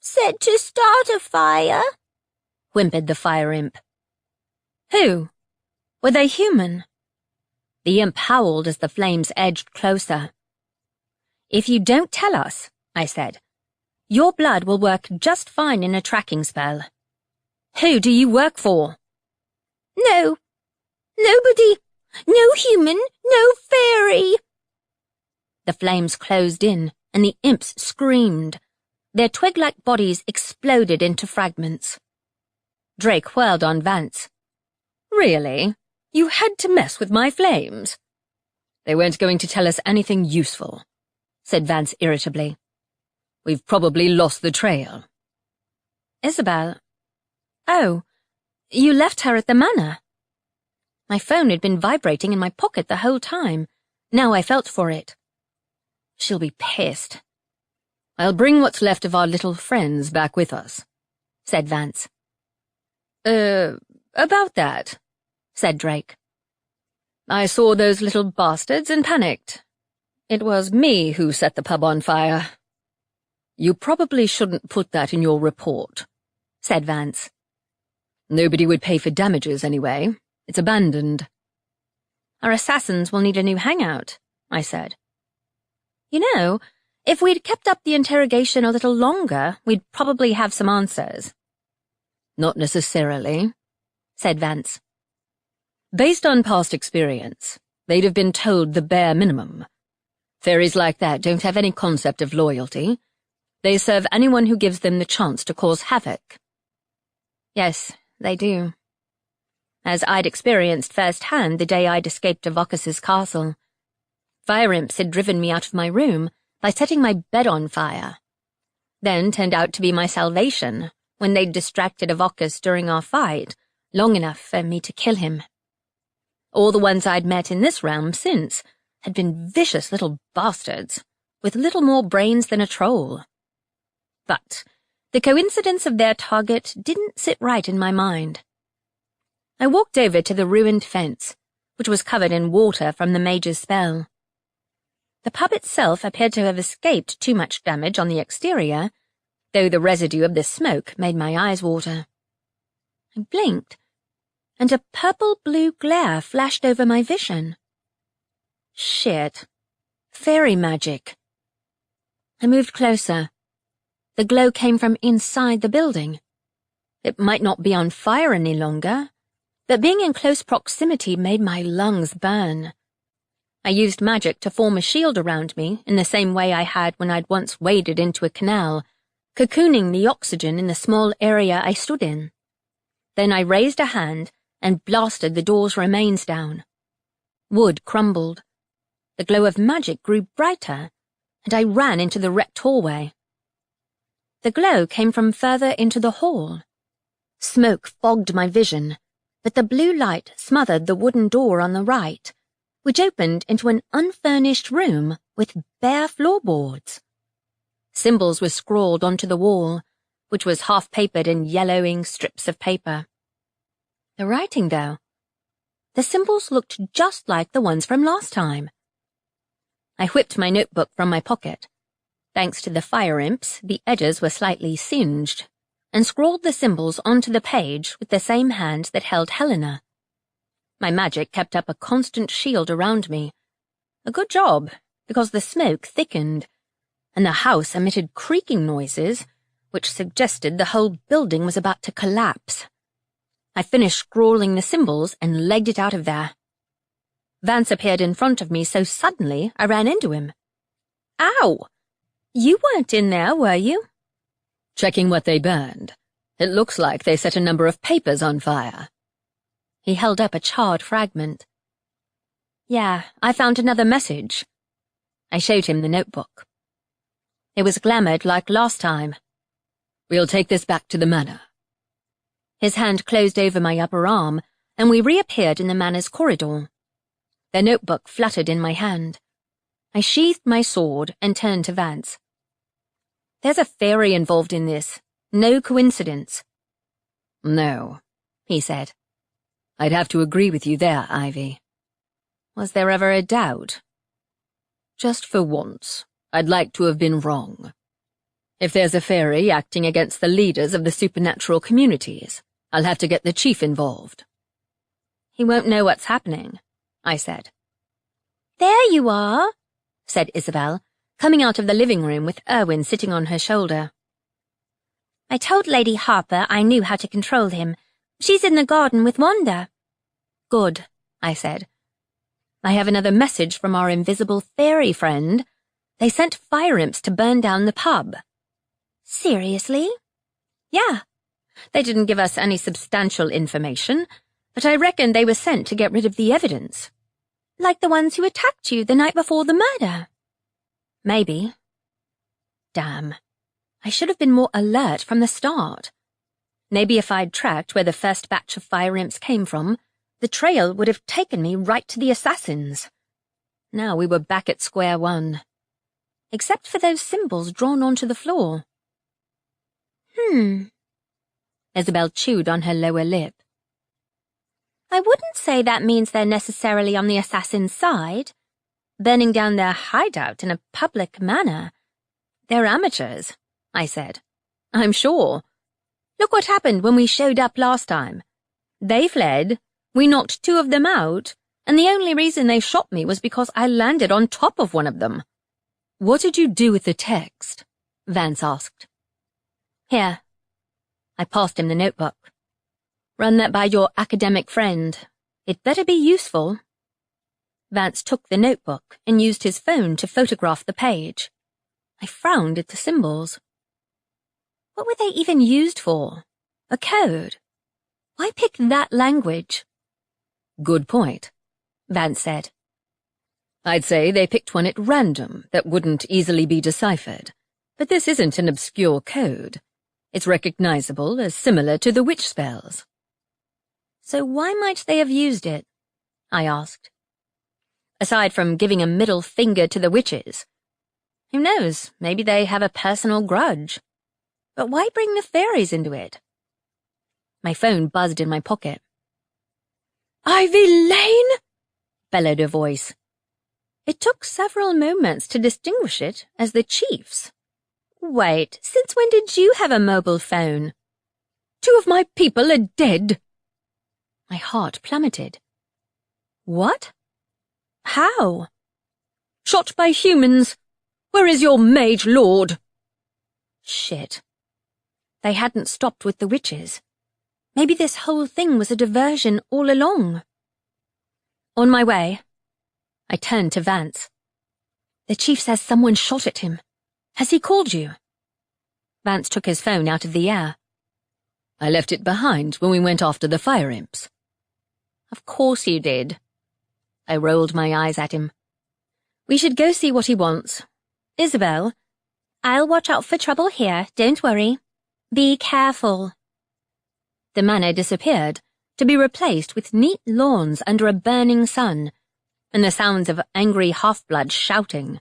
"Said to start a fire," whimpered the fire imp. "Who? Were they human?" The imp howled as the flames edged closer. "If you don't tell us," I said, "your blood will work just fine in a tracking spell. Who do you work for?" "No. Nobody. No human. No fairy." The flames closed in, and the imps screamed. Their twig-like bodies exploded into fragments. Drake whirled on Vance. "Really? You had to mess with my flames?" "They weren't going to tell us anything useful," said Vance irritably. "We've probably lost the trail." "Isabel? Oh, you left her at the manor." My phone had been vibrating in my pocket the whole time. Now I felt for it. She'll be pissed. "I'll bring what's left of our little friends back with us," said Vance. About that," said Drake. "I saw those little bastards and panicked. It was me who set the pub on fire." "You probably shouldn't put that in your report," said Vance. "Nobody would pay for damages anyway. It's abandoned." "Our assassins will need a new hangout," I said. "You know, if we'd kept up the interrogation a little longer, we'd probably have some answers." "Not necessarily," said Vance. "Based on past experience, they'd have been told the bare minimum. Fairies like that don't have any concept of loyalty. They serve anyone who gives them the chance to cause havoc." "Yes, they do. As I'd experienced firsthand the day I'd escaped to Vocus's castle. Fire imps had driven me out of my room by setting my bed on fire. Then turned out to be my salvation when they'd distracted Vocus during our fight, long enough for me to kill him. All the ones I'd met in this realm since had been vicious little bastards, with little more brains than a troll. But the coincidence of their target didn't sit right in my mind. I walked over to the ruined fence, which was covered in water from the mage's spell. The pub itself appeared to have escaped too much damage on the exterior, though the residue of the smoke made my eyes water. I blinked, and a purple-blue glare flashed over my vision. Shit. Fairy magic. I moved closer. The glow came from inside the building. It might not be on fire any longer, but being in close proximity made my lungs burn. I used magic to form a shield around me in the same way I had when I'd once waded into a canal, cocooning the oxygen in the small area I stood in. Then I raised a hand and blasted the door's remains down. Wood crumbled. The glow of magic grew brighter, and I ran into the wrecked hallway. The glow came from further into the hall. Smoke fogged my vision, but the blue light smothered the wooden door on the right, which opened into an unfurnished room with bare floorboards. Symbols were scrawled onto the wall, which was half-papered in yellowing strips of paper. The writing, though, the symbols looked just like the ones from last time. I whipped my notebook from my pocket. Thanks to the fire imps, the edges were slightly singed, and scrawled the symbols onto the page with the same hand that held Helena. My magic kept up a constant shield around me. A good job, because the smoke thickened, and the house emitted creaking noises, which suggested the whole building was about to collapse. I finished scrawling the symbols and legged it out of there. Vance appeared in front of me so suddenly I ran into him. Ow! You weren't in there, were you? Checking what they burned. It looks like they set a number of papers on fire. He held up a charred fragment. Yeah, I found another message. I showed him the notebook. It was glamoured like last time. We'll take this back to the manor. His hand closed over my upper arm, and we reappeared in the manor's corridor. The notebook fluttered in my hand. I sheathed my sword and turned to Vance. There's a fairy involved in this. No coincidence. No, he said. I'd have to agree with you there, Ivy. Was there ever a doubt? Just for once, I'd like to have been wrong. If there's a fairy acting against the leaders of the supernatural communities, I'll have to get the chief involved. He won't know what's happening, I said. There you are, said Isabel, coming out of the living room with Erwin sitting on her shoulder. I told Lady Harper I knew how to control him. She's in the garden with Wanda. Good, I said. I have another message from our invisible fairy friend. They sent fire imps to burn down the pub. Seriously? Yeah. They didn't give us any substantial information, but I reckon they were sent to get rid of the evidence. Like the ones who attacked you the night before the murder? Maybe. Damn. I should have been more alert from the start. Maybe if I'd tracked where the first batch of fire imps came from, the trail would have taken me right to the assassins. Now we were back at square one. Except for those symbols drawn onto the floor. Isabel chewed on her lower lip. I wouldn't say that means they're necessarily on the assassin's side. Burning down their hideout in a public manner. They're amateurs, I said. I'm sure. Look what happened when we showed up last time. They fled, we knocked 2 of them out, and the only reason they shot me was because I landed on top of one of them. What did you do with the text? Vance asked. Here. I passed him the notebook. Run that by your academic friend. It better be useful. Vance took the notebook and used his phone to photograph the page. I frowned at the symbols. What were they even used for? A code? Why pick that language? Good point, Vance said. I'd say they picked one at random that wouldn't easily be deciphered. But this isn't an obscure code. It's recognizable as similar to the witch spells. So why might they have used it? I asked. Aside from giving a middle finger to the witches. Who knows, maybe they have a personal grudge. But why bring the fairies into it? My phone buzzed in my pocket. Ivy Lane? Bellowed a voice. It took several moments to distinguish it as the chief's. Wait, since when did you have a mobile phone? 2 of my people are dead. My heart plummeted. What? How? Shot by humans. Where is your mage lord? Shit. They hadn't stopped with the witches. Maybe this whole thing was a diversion all along. On my way. I turned to Vance. The chief says someone shot at him. Has he called you? Vance took his phone out of the air. I left it behind when we went after the fire imps. Of course you did. I rolled my eyes at him. We should go see what he wants. Isabel, I'll watch out for trouble here, don't worry. Be careful. The manor disappeared, to be replaced with neat lawns under a burning sun, and the sounds of angry half-bloods shouting.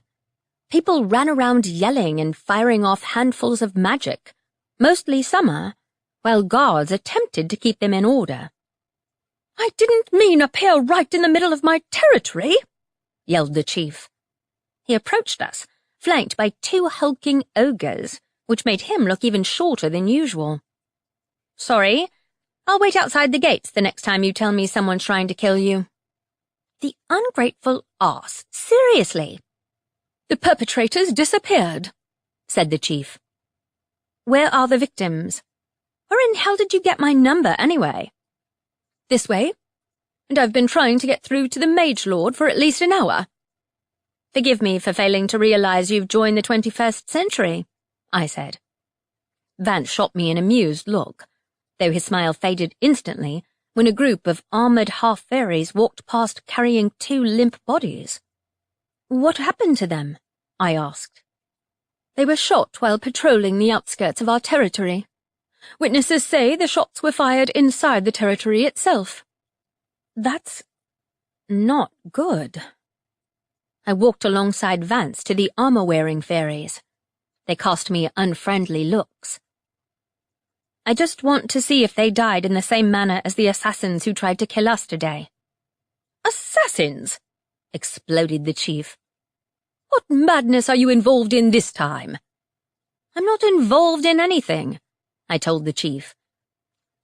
People ran around yelling and firing off handfuls of magic, mostly summer, while guards attempted to keep them in order. I didn't mean appear right in the middle of my territory, yelled the chief. He approached us, flanked by 2 hulking ogres, which made him look even shorter than usual. Sorry, I'll wait outside the gates the next time you tell me someone's trying to kill you. The ungrateful arse, seriously. The perpetrators disappeared, said the chief. Where are the victims? Where in hell did you get my number anyway? This way, and I've been trying to get through to the mage lord for at least an hour. Forgive me for failing to realize you've joined the 21st century, I said. Vance shot me an amused look, though his smile faded instantly when a group of armored half-fairies walked past carrying 2 limp bodies. What happened to them? I asked. They were shot while patrolling the outskirts of our territory. Witnesses say the shots were fired inside the territory itself. That's not good. I walked alongside Vance to the armor-wearing fairies. They cast me unfriendly looks. I just want to see if they died in the same manner as the assassins who tried to kill us today. Assassins? Exploded the chief. What madness are you involved in this time? I'm not involved in anything, I told the chief.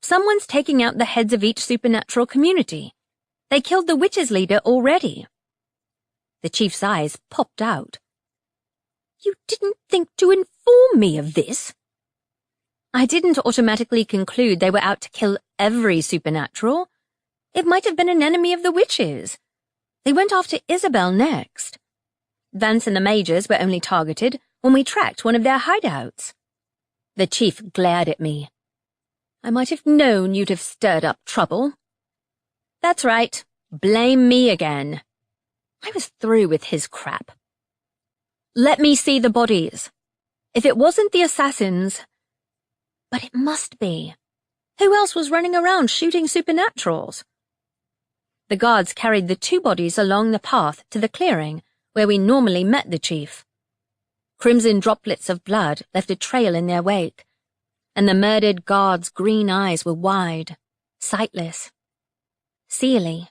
Someone's taking out the heads of each supernatural community. They killed the witches' leader already. The chief's eyes popped out. You didn't think to inform me of this? I didn't automatically conclude they were out to kill every supernatural. It might have been an enemy of the witches. They went after Isabel next. Vance and the mages were only targeted when we tracked one of their hideouts. The chief glared at me. I might have known you'd have stirred up trouble. That's right. Blame me again. I was through with his crap. Let me see the bodies. If it wasn't the assassins... But it must be. Who else was running around shooting supernaturals? The guards carried the 2 bodies along the path to the clearing where we normally met the chief. Crimson droplets of blood left a trail in their wake, and the murdered guards' green eyes were wide, sightless. Seely.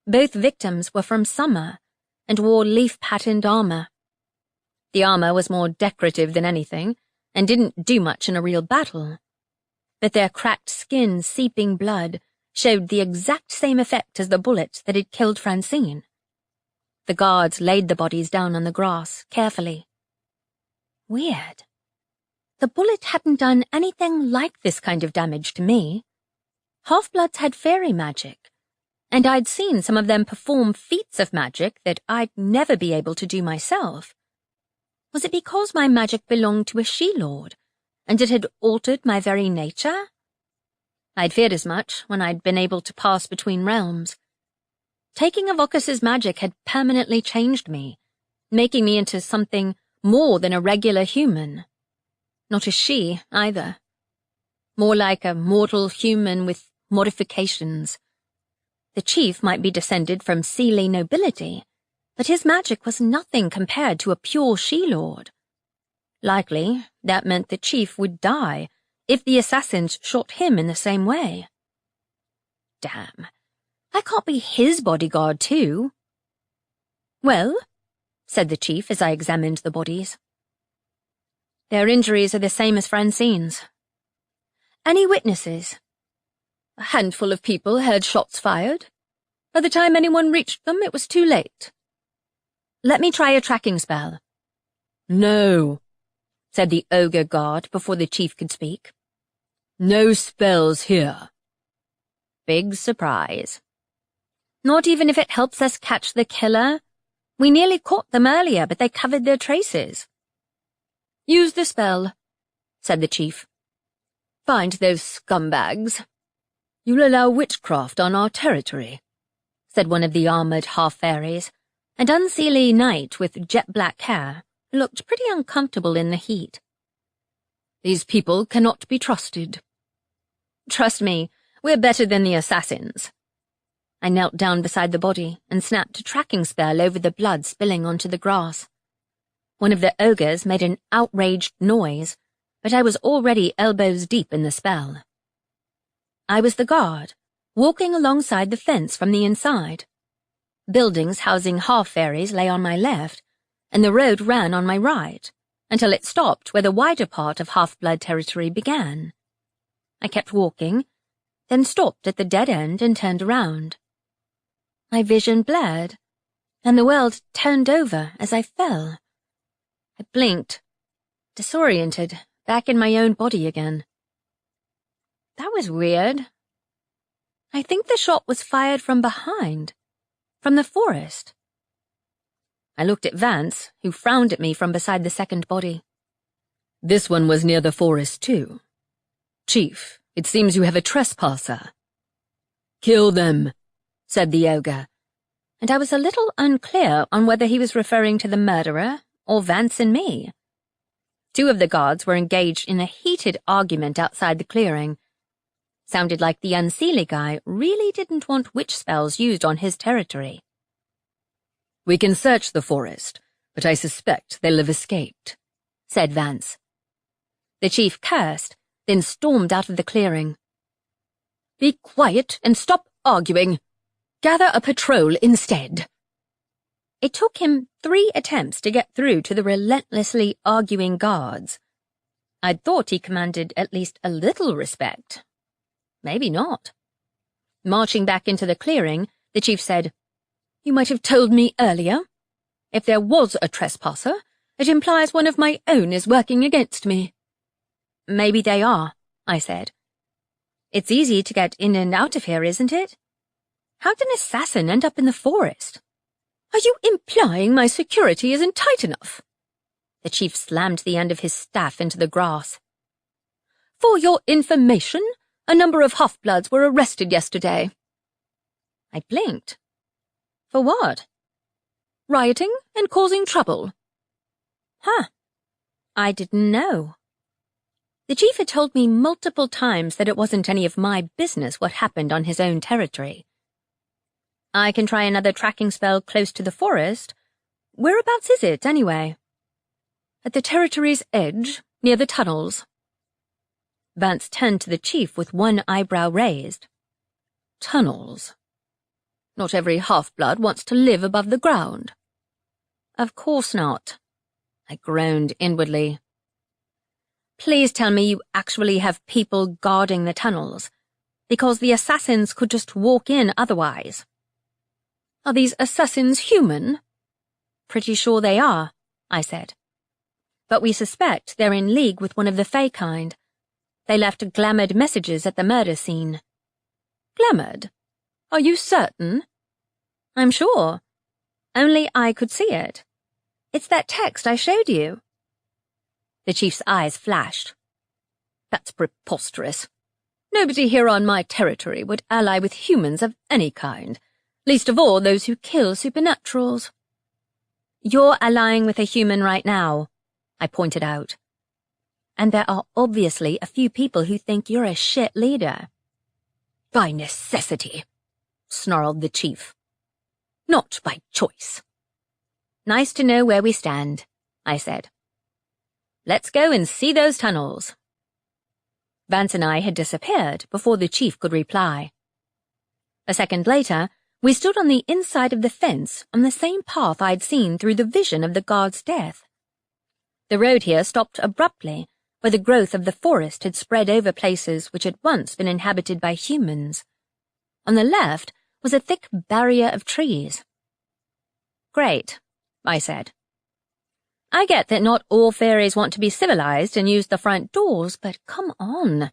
Both victims were from summer and wore leaf-patterned armor. The armor was more decorative than anything and didn't do much in a real battle, but their cracked skin seeping blood showed the exact same effect as the bullet that had killed Francine. The guards laid the bodies down on the grass, carefully. Weird. The bullet hadn't done anything like this kind of damage to me. Half-bloods had fairy magic, and I'd seen some of them perform feats of magic that I'd never be able to do myself. Was it because my magic belonged to a she-lord, and it had altered my very nature? I'd feared as much when I'd been able to pass between realms. Taking Avocus's magic had permanently changed me, making me into something more than a regular human. Not a she, either. More like a mortal human with modifications. The chief might be descended from Seelie nobility, but his magic was nothing compared to a pure she-lord. Likely, that meant the chief would die if the assassins shot him in the same way. Damn, I can't be his bodyguard too. Well, said the chief as I examined the bodies. Their injuries are the same as Francine's. Any witnesses? A handful of people heard shots fired. By the time anyone reached them, it was too late. Let me try a tracking spell. No, said the ogre guard before the chief could speak. No spells here. Big surprise. Not even if it helps us catch the killer? We nearly caught them earlier, but they covered their traces. Use the spell, said the chief. Find those scumbags. You'll allow witchcraft on our territory, said one of the armoured half-fairies, an unseelie knight with jet-black hair, who looked pretty uncomfortable in the heat. These people cannot be trusted. Trust me, we're better than the assassins. I knelt down beside the body and snapped a tracking spell over the blood spilling onto the grass. One of the ogres made an outraged noise, but I was already elbows deep in the spell. I was the guard, walking alongside the fence from the inside. Buildings housing half-fairies lay on my left, and the road ran on my right, until it stopped where the wider part of half-blood territory began. I kept walking, then stopped at the dead end and turned around. My vision blurred, and the world turned over as I fell. I blinked, disoriented, back in my own body again. That was weird. I think the shot was fired from behind, from the forest. I looked at Vance, who frowned at me from beside the second body. This one was near the forest too. Chief, it seems you have a trespasser. Kill them, said the ogre, and I was a little unclear on whether he was referring to the murderer or Vance and me. Two of the guards were engaged in a heated argument outside the clearing. Sounded like the unseelie guy really didn't want witch spells used on his territory. We can search the forest, but I suspect they'll have escaped, said Vance. The chief cursed, then stormed out of the clearing. Be quiet and stop arguing. Gather a patrol instead. It took him 3 attempts to get through to the relentlessly arguing guards. I'd thought he commanded at least a little respect. Maybe not. Marching back into the clearing, the chief said, You might have told me earlier. If there was a trespasser, it implies one of my own is working against me. Maybe they are, I said. It's easy to get in and out of here, isn't it? How'd an assassin end up in the forest? Are you implying my security isn't tight enough? The chief slammed the end of his staff into the grass. For your information, a number of half-bloods were arrested yesterday. I blinked. For what? Rioting and causing trouble. Huh. I didn't know. The chief had told me multiple times that it wasn't any of my business what happened on his own territory. I can try another tracking spell close to the forest. Whereabouts is it, anyway? At the territory's edge, near the tunnels. Vance turned to the chief with one eyebrow raised. Tunnels. Not every half-blood wants to live above the ground. Of course not. I groaned inwardly. Please tell me you actually have people guarding the tunnels, because the assassins could just walk in otherwise. Are these assassins human? Pretty sure they are, I said. But we suspect they're in league with one of the Fae kind. They left glamoured messages at the murder scene. Glamoured? Are you certain? I'm sure. Only I could see it. It's that text I showed you. The chief's eyes flashed. That's preposterous. Nobody here on my territory would ally with humans of any kind, least of all those who kill supernaturals. You're allying with a human right now, I pointed out. And there are obviously a few people who think you're a shit leader. By necessity, snarled the chief. Not by choice. Nice to know where we stand, I said. Let's go and see those tunnels. Vance and I had disappeared before the chief could reply. A second later, We stood on the inside of the fence on the same path I'd seen through the vision of the guard's death. The road here stopped abruptly, where the growth of the forest had spread over places which had once been inhabited by humans. On the left was a thick barrier of trees. "Great," I said. "I get that not all fairies want to be civilized and use the front doors, but come on."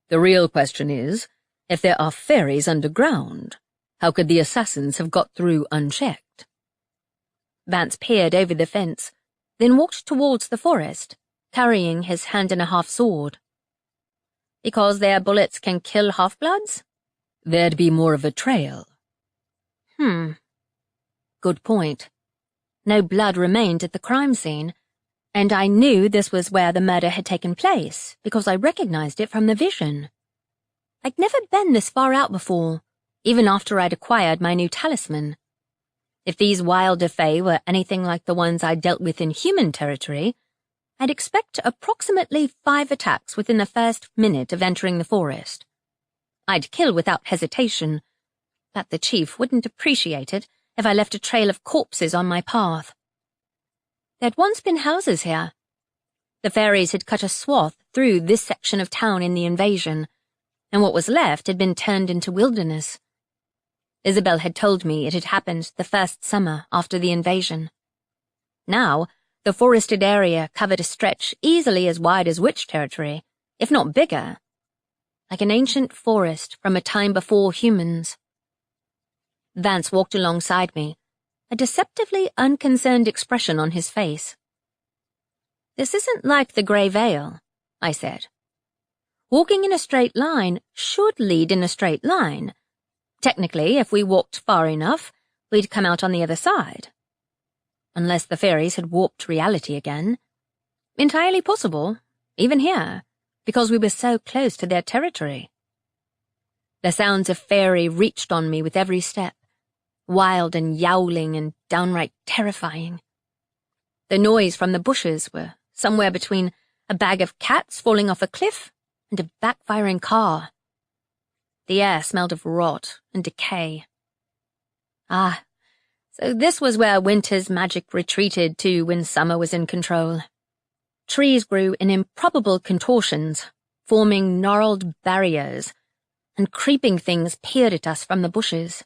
The real question is, if there are fairies underground, how could the assassins have got through unchecked? Vance peered over the fence, then walked towards the forest, carrying his hand-and-a-half sword. "Because their bullets can kill half-bloods?" There'd be more of a trail. Good point. No blood remained at the crime scene, and I knew this was where the murder had taken place because I recognized it from the vision. I'd never been this far out before, even after I'd acquired my new talisman. If these wilder fae were anything like the ones I'd dealt with in human territory, I'd expect approximately 5 attacks within the first minute of entering the forest. I'd kill without hesitation, but the chief wouldn't appreciate it if I left a trail of corpses on my path. There'd once been houses here. The fairies had cut a swath through this section of town in the invasion, and what was left had been turned into wilderness. Isabel had told me it had happened the first summer after the invasion. Now, the forested area covered a stretch easily as wide as Witch territory, if not bigger, like an ancient forest from a time before humans. Vance walked alongside me, a deceptively unconcerned expression on his face. "This isn't like the Grey Vale," I said. "Walking in a straight line should lead in a straight line. Technically, if we walked far enough, we'd come out on the other side. Unless the fairies had warped reality again. Entirely possible, even here, because we were so close to their territory." The sounds of Faerie reached on me with every step, wild and yowling and downright terrifying. The noise from the bushes were somewhere between a bag of cats falling off a cliff and a backfiring car. The air smelled of rot and decay. Ah, so this was where winter's magic retreated to when summer was in control. Trees grew in improbable contortions, forming gnarled barriers, and creeping things peered at us from the bushes.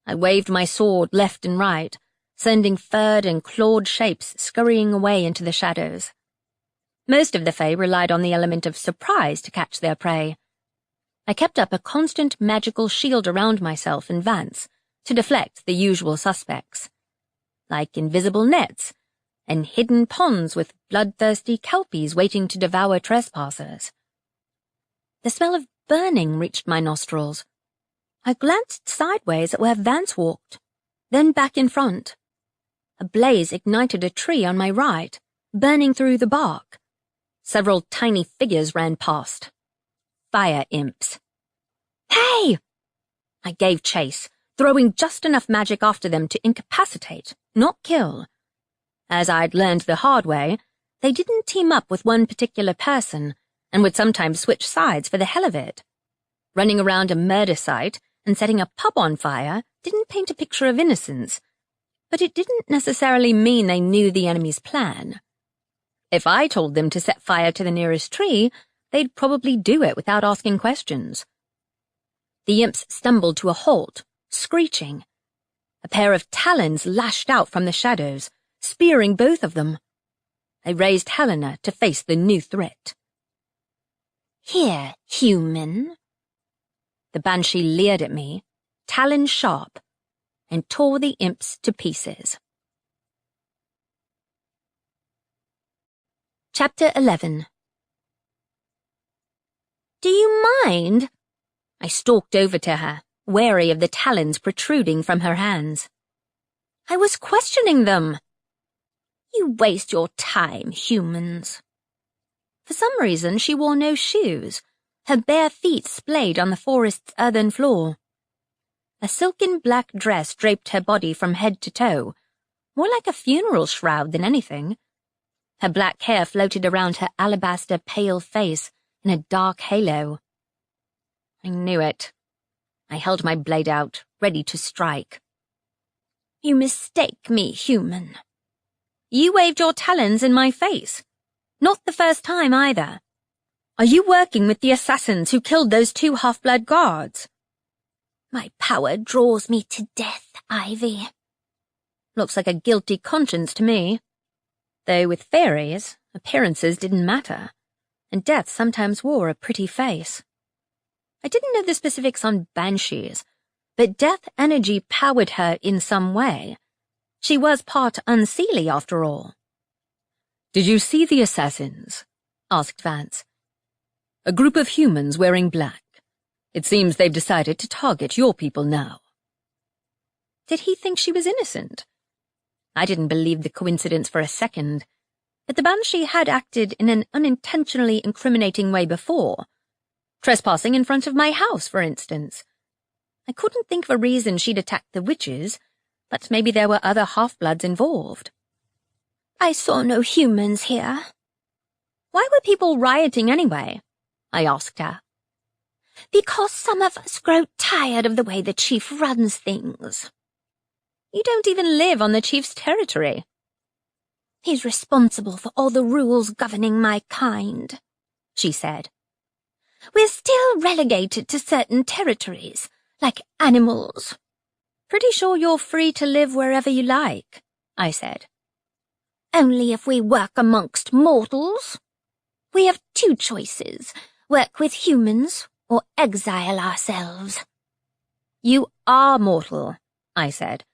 I waved my sword left and right, sending furred and clawed shapes scurrying away into the shadows. Most of the fae relied on the element of surprise to catch their prey. I kept up a constant magical shield around myself and Vance to deflect the usual suspects, like invisible nets and hidden ponds with bloodthirsty kelpies waiting to devour trespassers. The smell of burning reached my nostrils. I glanced sideways at where Vance walked, then back in front. A blaze ignited a tree on my right, burning through the bark. Several tiny figures ran past. Fire imps. "Hey!" I gave chase, throwing just enough magic after them to incapacitate, not kill. As I'd learned the hard way, they didn't team up with one particular person, and would sometimes switch sides for the hell of it. Running around a murder site and setting a pub on fire didn't paint a picture of innocence, but it didn't necessarily mean they knew the enemy's plan. If I told them to set fire to the nearest tree, they'd probably do it without asking questions. The imps stumbled to a halt, screeching. A pair of talons lashed out from the shadows, spearing both of them. I raised Helena to face the new threat. "Here, human." The banshee leered at me, talons sharp, and tore the imps to pieces. Chapter 11. "Do you mind?" I stalked over to her, wary of the talons protruding from her hands. "I was questioning them." "You waste your time, humans." For some reason, she wore no shoes, her bare feet splayed on the forest's earthen floor. A silken black dress draped her body from head to toe, more like a funeral shroud than anything. Her black hair floated around her alabaster pale face in a dark halo. I knew it. I held my blade out, ready to strike. You mistake me, human. You waved your talons in my face. Not the first time either. Are you working with the assassins who killed those 2 half-blood guards? My power draws me to death, Ivy. Looks like a guilty conscience to me. Though with fairies, appearances didn't matter, and death sometimes wore a pretty face. I didn't know the specifics on banshees, but death energy powered her in some way. She was part unseelie after all. Did you see the assassins? Asked Vance. A group of humans wearing black. It seems they've decided to target your people now. Did he think she was innocent? I didn't believe the coincidence for a second, but the banshee had acted in an unintentionally incriminating way before. Trespassing in front of my house, for instance. I couldn't think of a reason she'd attacked the witches, but maybe there were other half-bloods involved. I saw no humans here. Why were people rioting anyway? I asked her. Because some of us grow tired of the way the chief runs things. You don't even live on the chief's territory. He's responsible for all the rules governing my kind, she said. We're still relegated to certain territories, like animals. Pretty sure you're free to live wherever you like, I said. Only if we work amongst mortals. We have 2 choices, work with humans or exile ourselves. You are mortal, I said.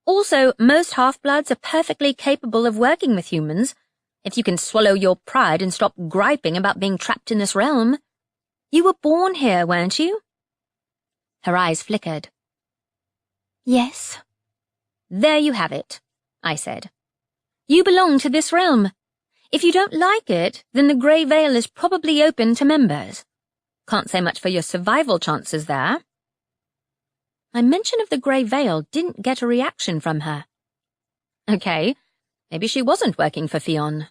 Also, most half-bloods are perfectly capable of working with humans, if you can swallow your pride and stop griping about being trapped in this realm. You were born here, weren't you? Her eyes flickered. Yes. There you have it, I said. You belong to this realm. If you don't like it, then the Grey Veil is probably open to members. Can't say much for your survival chances there. My mention of the Grey Veil didn't get a reaction from her. Okay, maybe she wasn't working for Fionn.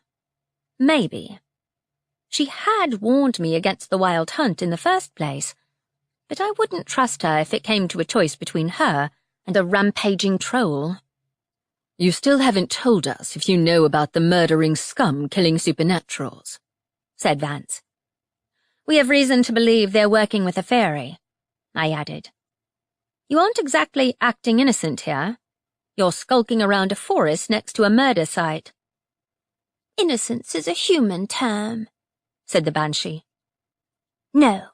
Maybe. She had warned me against the Wild Hunt in the first place, but I wouldn't trust her if it came to a choice between her and a rampaging troll. You still haven't told us if you know about the murdering scum killing supernaturals, said Vance. We have reason to believe they're working with a Faerie, I added. You aren't exactly acting innocent here. You're skulking around a forest next to a murder site. Innocence is a human term, said the banshee. No,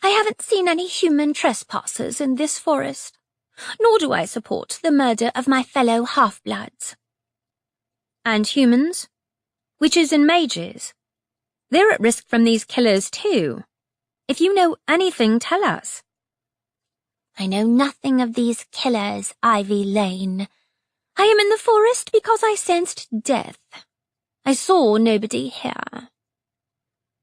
I haven't seen any human trespassers in this forest, nor do I support the murder of my fellow half-bloods. And humans? Witches and mages? They're at risk from these killers too. If you know anything, tell us. I know nothing of these killers, Ivy Lane. I am in the forest because I sensed death. I saw nobody here.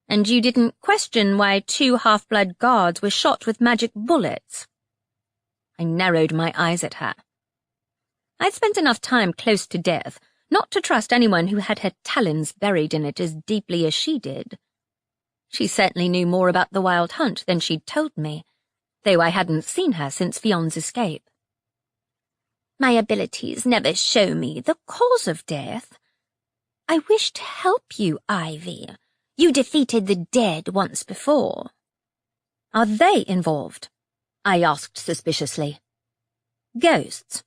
And you didn't question why 2 half-blood guards were shot with magic bullets? I narrowed my eyes at her. I'd spent enough time close to death not to trust anyone who had her talons buried in it as deeply as she did. She certainly knew more about the Wild Hunt than she'd told me, though I hadn't seen her since Fionn's escape. My abilities never show me the cause of death. I wish to help you, Ivy. You defeated the dead once before. Are they involved? I asked suspiciously. Ghosts?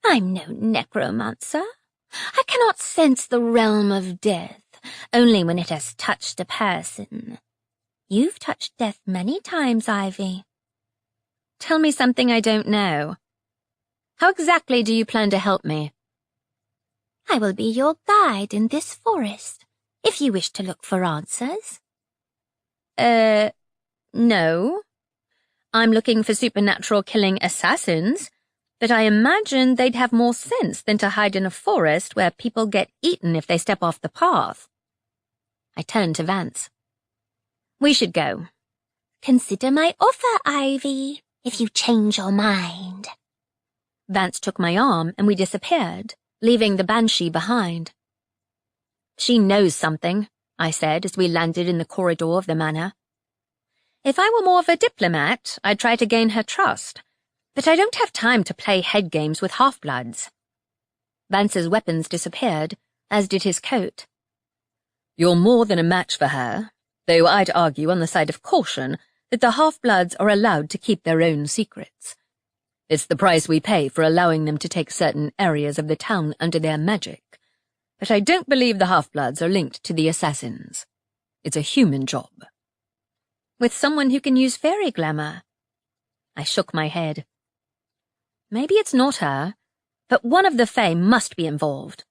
I'm no necromancer. I cannot sense the realm of death, only when it has touched a person. You've touched death many times, Ivy. Tell me something I don't know. How exactly do you plan to help me? I will be your guide in this forest, if you wish to look for answers. No. I'm looking for supernatural killing assassins, but I imagine they'd have more sense than to hide in a forest where people get eaten if they step off the path. I turned to Vance. We should go. Consider my offer, Ivy, if you change your mind. Vance took my arm and we disappeared, leaving the banshee behind. She knows something, I said as we landed in the corridor of the manor. If I were more of a diplomat, I'd try to gain her trust. But I don't have time to play head games with half-bloods. Vance's weapons disappeared, as did his coat. You're more than a match for her, though I'd argue on the side of caution that the half-bloods are allowed to keep their own secrets. It's the price we pay for allowing them to take certain areas of the town under their magic. But I don't believe the half-bloods are linked to the assassins. It's a human job. With someone who can use fairy glamour. I shook my head. Maybe it's not her, but one of the Fae must be involved.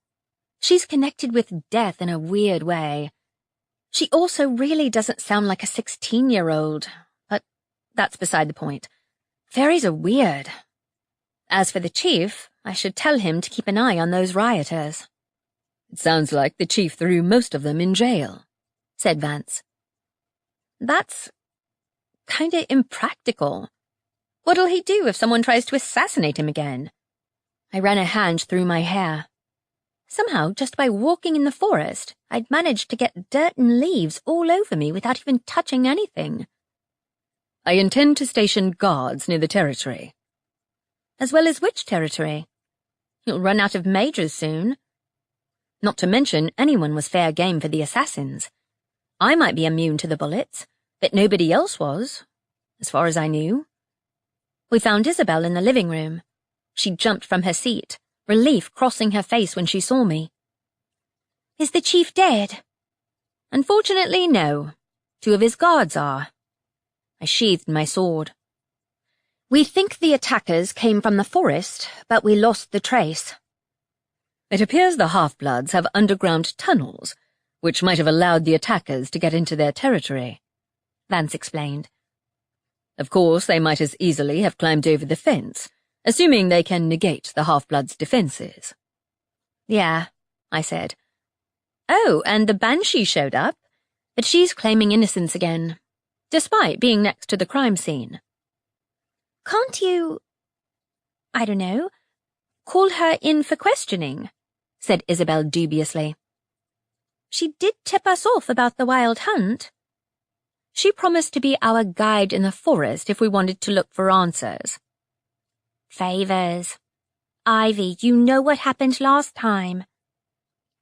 She's connected with death in a weird way. She also really doesn't sound like a 16-year-old, but that's beside the point. Fairies are weird. As for the chief, I should tell him to keep an eye on those rioters. It sounds like the chief threw most of them in jail, said Vance. That's kinda impractical. What'll he do if someone tries to assassinate him again? I ran a hand through my hair. Somehow, just by walking in the forest, I'd managed to get dirt and leaves all over me without even touching anything. I intend to station guards near the territory. As well as which territory? You'll run out of mages soon. Not to mention anyone was fair game for the assassins. I might be immune to the bullets, but nobody else was, as far as I knew. We found Isabel in the living room. She jumped from her seat, relief crossing her face when she saw me. Is the chief dead? Unfortunately, no. 2 of his guards are. I sheathed my sword. We think the attackers came from the forest, but we lost the trace. It appears the half-bloods have underground tunnels, which might have allowed the attackers to get into their territory, Vance explained. Of course, they might as easily have climbed over the fence, assuming they can negate the half-bloods' defenses. Yeah, I said. Oh, and the Banshee showed up, but she's claiming innocence again, despite being next to the crime scene. Can't you, I don't know, call her in for questioning, said Isabel dubiously. She did tip us off about the wild hunt. She promised to be our guide in the forest if we wanted to look for answers. Favors. Ivy, you know what happened last time.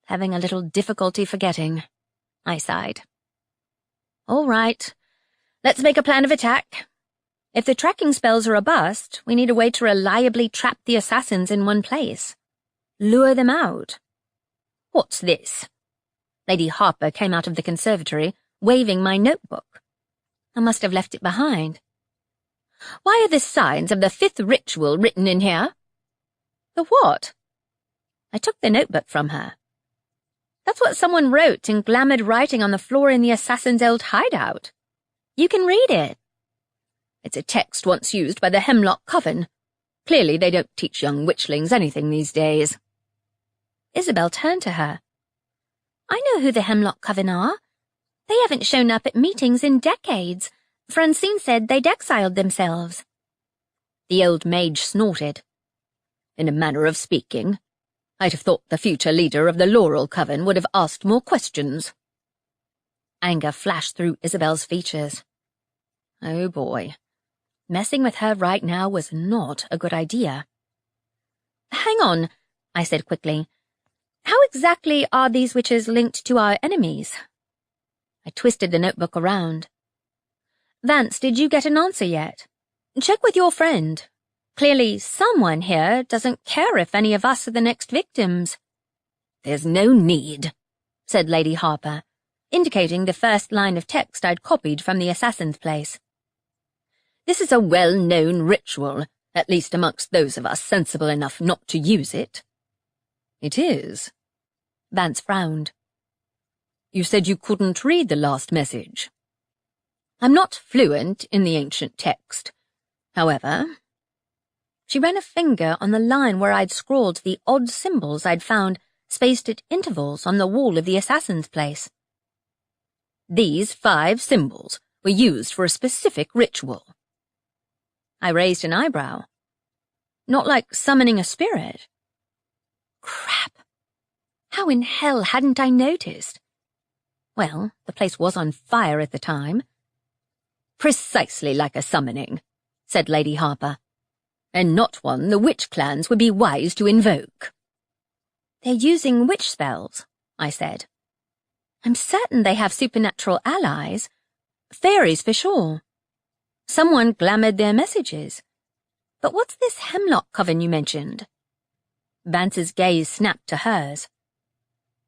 Having a little difficulty forgetting, I sighed. All right, let's make a plan of attack. If the tracking spells are a bust, we need a way to reliably trap the assassins in one place. Lure them out. What's this? Lady Harper came out of the conservatory, waving my notebook. I must have left it behind. Why are the signs of the 5th ritual written in here? The what? I took the notebook from her. That's what someone wrote in glamoured writing on the floor in the assassin's old hideout. You can read it. It's a text once used by the Hemlock Coven. Clearly they don't teach young witchlings anything these days. Isabel turned to her. I know who the Hemlock Coven are. They haven't shown up at meetings in decades. Francine said they'd exiled themselves. The old mage snorted. In a manner of speaking, I'd have thought the future leader of the Laurel Coven would have asked more questions. Anger flashed through Isabel's features. Oh boy. Messing with her right now was not a good idea. Hang on, I said quickly. How exactly are these witches linked to our enemies? I twisted the notebook around. Vance, did you get an answer yet? Check with your friend. Clearly, someone here doesn't care if any of us are the next victims. There's no need, said Lady Harper, indicating the first line of text I'd copied from the assassin's place. This is a well-known ritual, at least amongst those of us sensible enough not to use it. It is. Vance frowned. You said you couldn't read the last message. I'm not fluent in the ancient text. However, she ran a finger on the line where I'd scrawled the odd symbols I'd found spaced at intervals on the wall of the assassin's place. These 5 symbols were used for a specific ritual. I raised an eyebrow. Not like summoning a spirit. Crap. How in hell hadn't I noticed? Well, the place was on fire at the time. Precisely like a summoning, said Lady Harper. and not one the witch clans would be wise to invoke. They're using witch spells, I said. I'm certain they have supernatural allies. Fairies for sure. Someone glamoured their messages. But what's this hemlock coven you mentioned? Vance's gaze snapped to hers.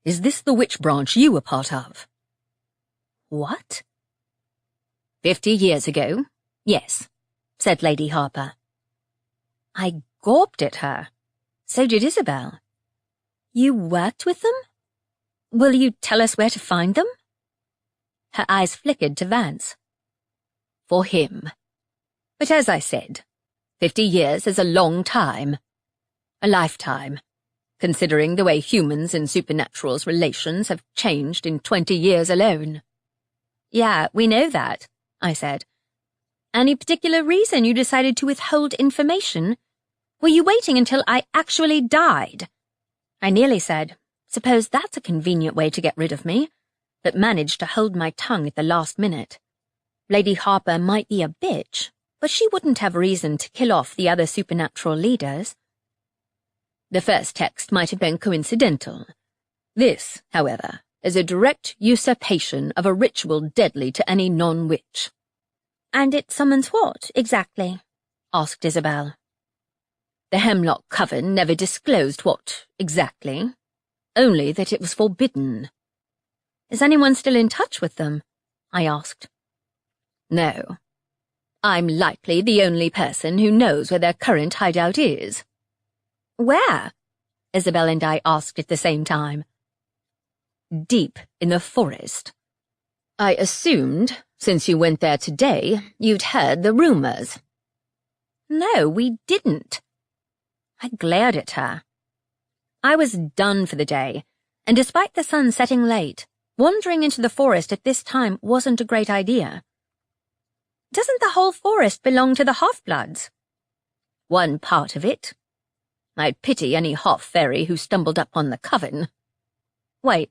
Is this the witch branch you were part of? What? 50 years ago, yes, said Lady Harper. I gawped at her. So did Isabel. You worked with them? Will you tell us where to find them? Her eyes flickered to Vance. For him. But as I said, 50 years is a long time. A lifetime, considering the way humans and supernatural's relations have changed in 20 years alone. Yeah, we know that, I said. Any particular reason you decided to withhold information? Were you waiting until I actually died? I nearly said, suppose that's a convenient way to get rid of me, but managed to hold my tongue at the last minute. Lady Harper might be a bitch, but she wouldn't have reason to kill off the other supernatural leaders. The first text might have been coincidental. This, however, is a direct usurpation of a ritual deadly to any non-witch. And it summons what, exactly? Asked Isabel. The Hemlock Coven never disclosed what, exactly, only that it was forbidden. Is anyone still in touch with them? I asked. No. I'm likely the only person who knows where their current hideout is. Where? Isabel and I asked at the same time. Deep in the forest. I assumed, since you went there today, you'd heard the rumours. No, we didn't. I glared at her. I was done for the day, and despite the sun setting late, wandering into the forest at this time wasn't a great idea. Doesn't the whole forest belong to the half-bloods? One part of it. I'd pity any half-fairy who stumbled up on the coven. Wait,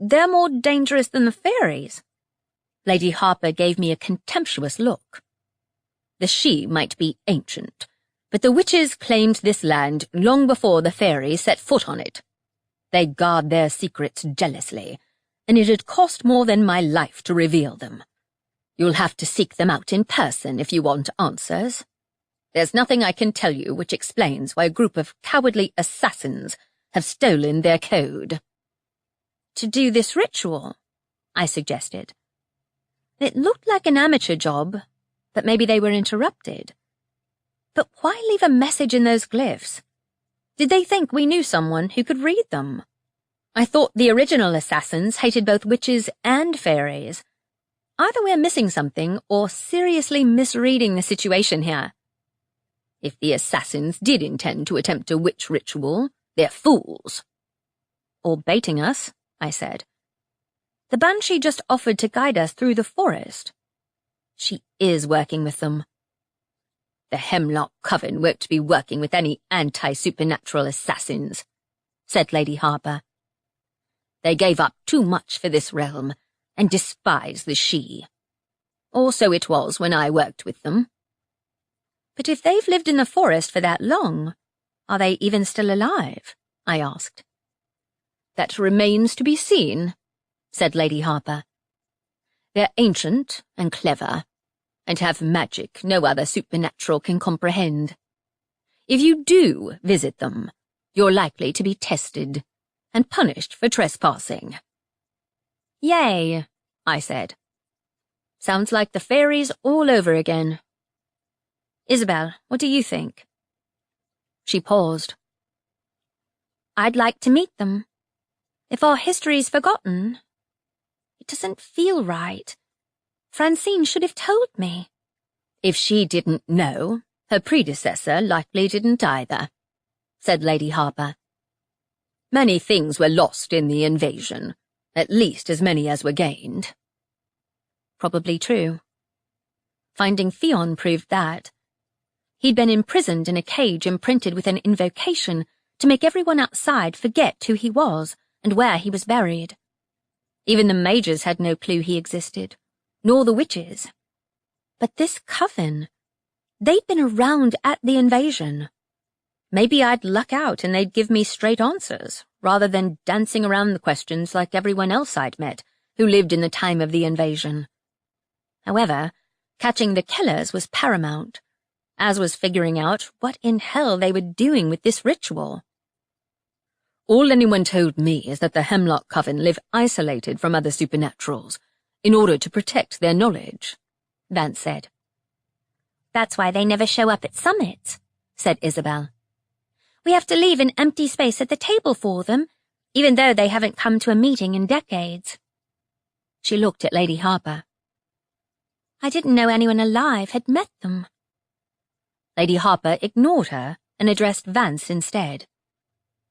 they're more dangerous than the fairies. Lady Harper gave me a contemptuous look. The she might be ancient, but the witches claimed this land long before the fairies set foot on it. They guard their secrets jealously, and it'd cost more than my life to reveal them. You'll have to seek them out in person if you want answers. There's nothing I can tell you which explains why a group of cowardly assassins have stolen their code. To do this ritual, I suggested. It looked like an amateur job, but maybe they were interrupted. But why leave a message in those glyphs? Did they think we knew someone who could read them? I thought the original assassins hated both witches and fairies. Either we're missing something or seriously misreading the situation here. If the assassins did intend to attempt a witch ritual, they're fools. Or baiting us, I said. The Banshee just offered to guide us through the forest. She is working with them. The Hemlock Coven won't be working with any anti-supernatural assassins, said Lady Harper. They gave up too much for this realm and despise the she. Or so it was when I worked with them. But if they've lived in the forest for that long, are they even still alive? I asked. That remains to be seen, said Lady Harper. They're ancient and clever, and have magic no other supernatural can comprehend. If you do visit them, you're likely to be tested and punished for trespassing. Yay, I said. Sounds like the fairies all over again. Isabel, what do you think? She paused. I'd like to meet them. If our history's forgotten, it doesn't feel right. Francine should have told me. If she didn't know, her predecessor likely didn't either, said Lady Harper. Many things were lost in the invasion, at least as many as were gained. Probably true. Finding Theon proved that. He'd been imprisoned in a cage imprinted with an invocation to make everyone outside forget who he was and where he was buried. Even the mages had no clue he existed, nor the witches. But this coven, They'd been around at the invasion. Maybe I'd luck out and they'd give me straight answers, rather than dancing around the questions like everyone else I'd met who lived in the time of the invasion. However, catching the killers was paramount, as was figuring out what in hell they were doing with this ritual. All anyone told me is that the Hemlock Coven live isolated from other supernaturals, in order to protect their knowledge, Vance said. That's why they never show up at summits, said Isabel. We have to leave an empty space at the table for them, even though they haven't come to a meeting in decades. She looked at Lady Harper. I didn't know anyone alive had met them. Lady Harper ignored her and addressed Vance instead.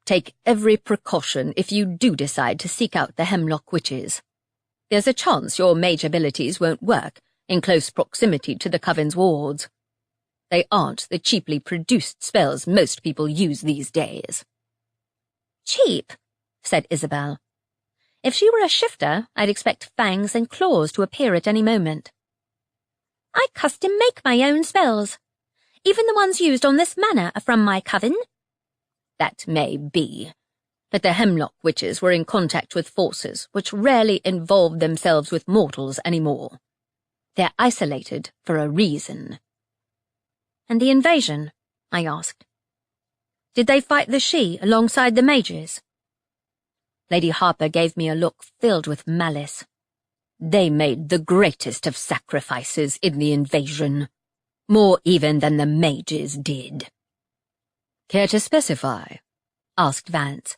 Take every precaution if you do decide to seek out the Hemlock Witches. There's a chance your mage abilities won't work in close proximity to the Coven's wards. They aren't the cheaply produced spells most people use these days. Cheap, said Isabel. If she were a shifter, I'd expect fangs and claws to appear at any moment. I custom make my own spells. Even the ones used on this manor are from my coven. That may be, but the Hemlock Witches were in contact with forces which rarely involve themselves with mortals anymore. They're isolated for a reason. And the invasion? I asked. Did they fight the Sidhe alongside the mages? Lady Harper gave me a look filled with malice. They made the greatest of sacrifices in the invasion, more even than the mages did. Care to specify? Asked Vance.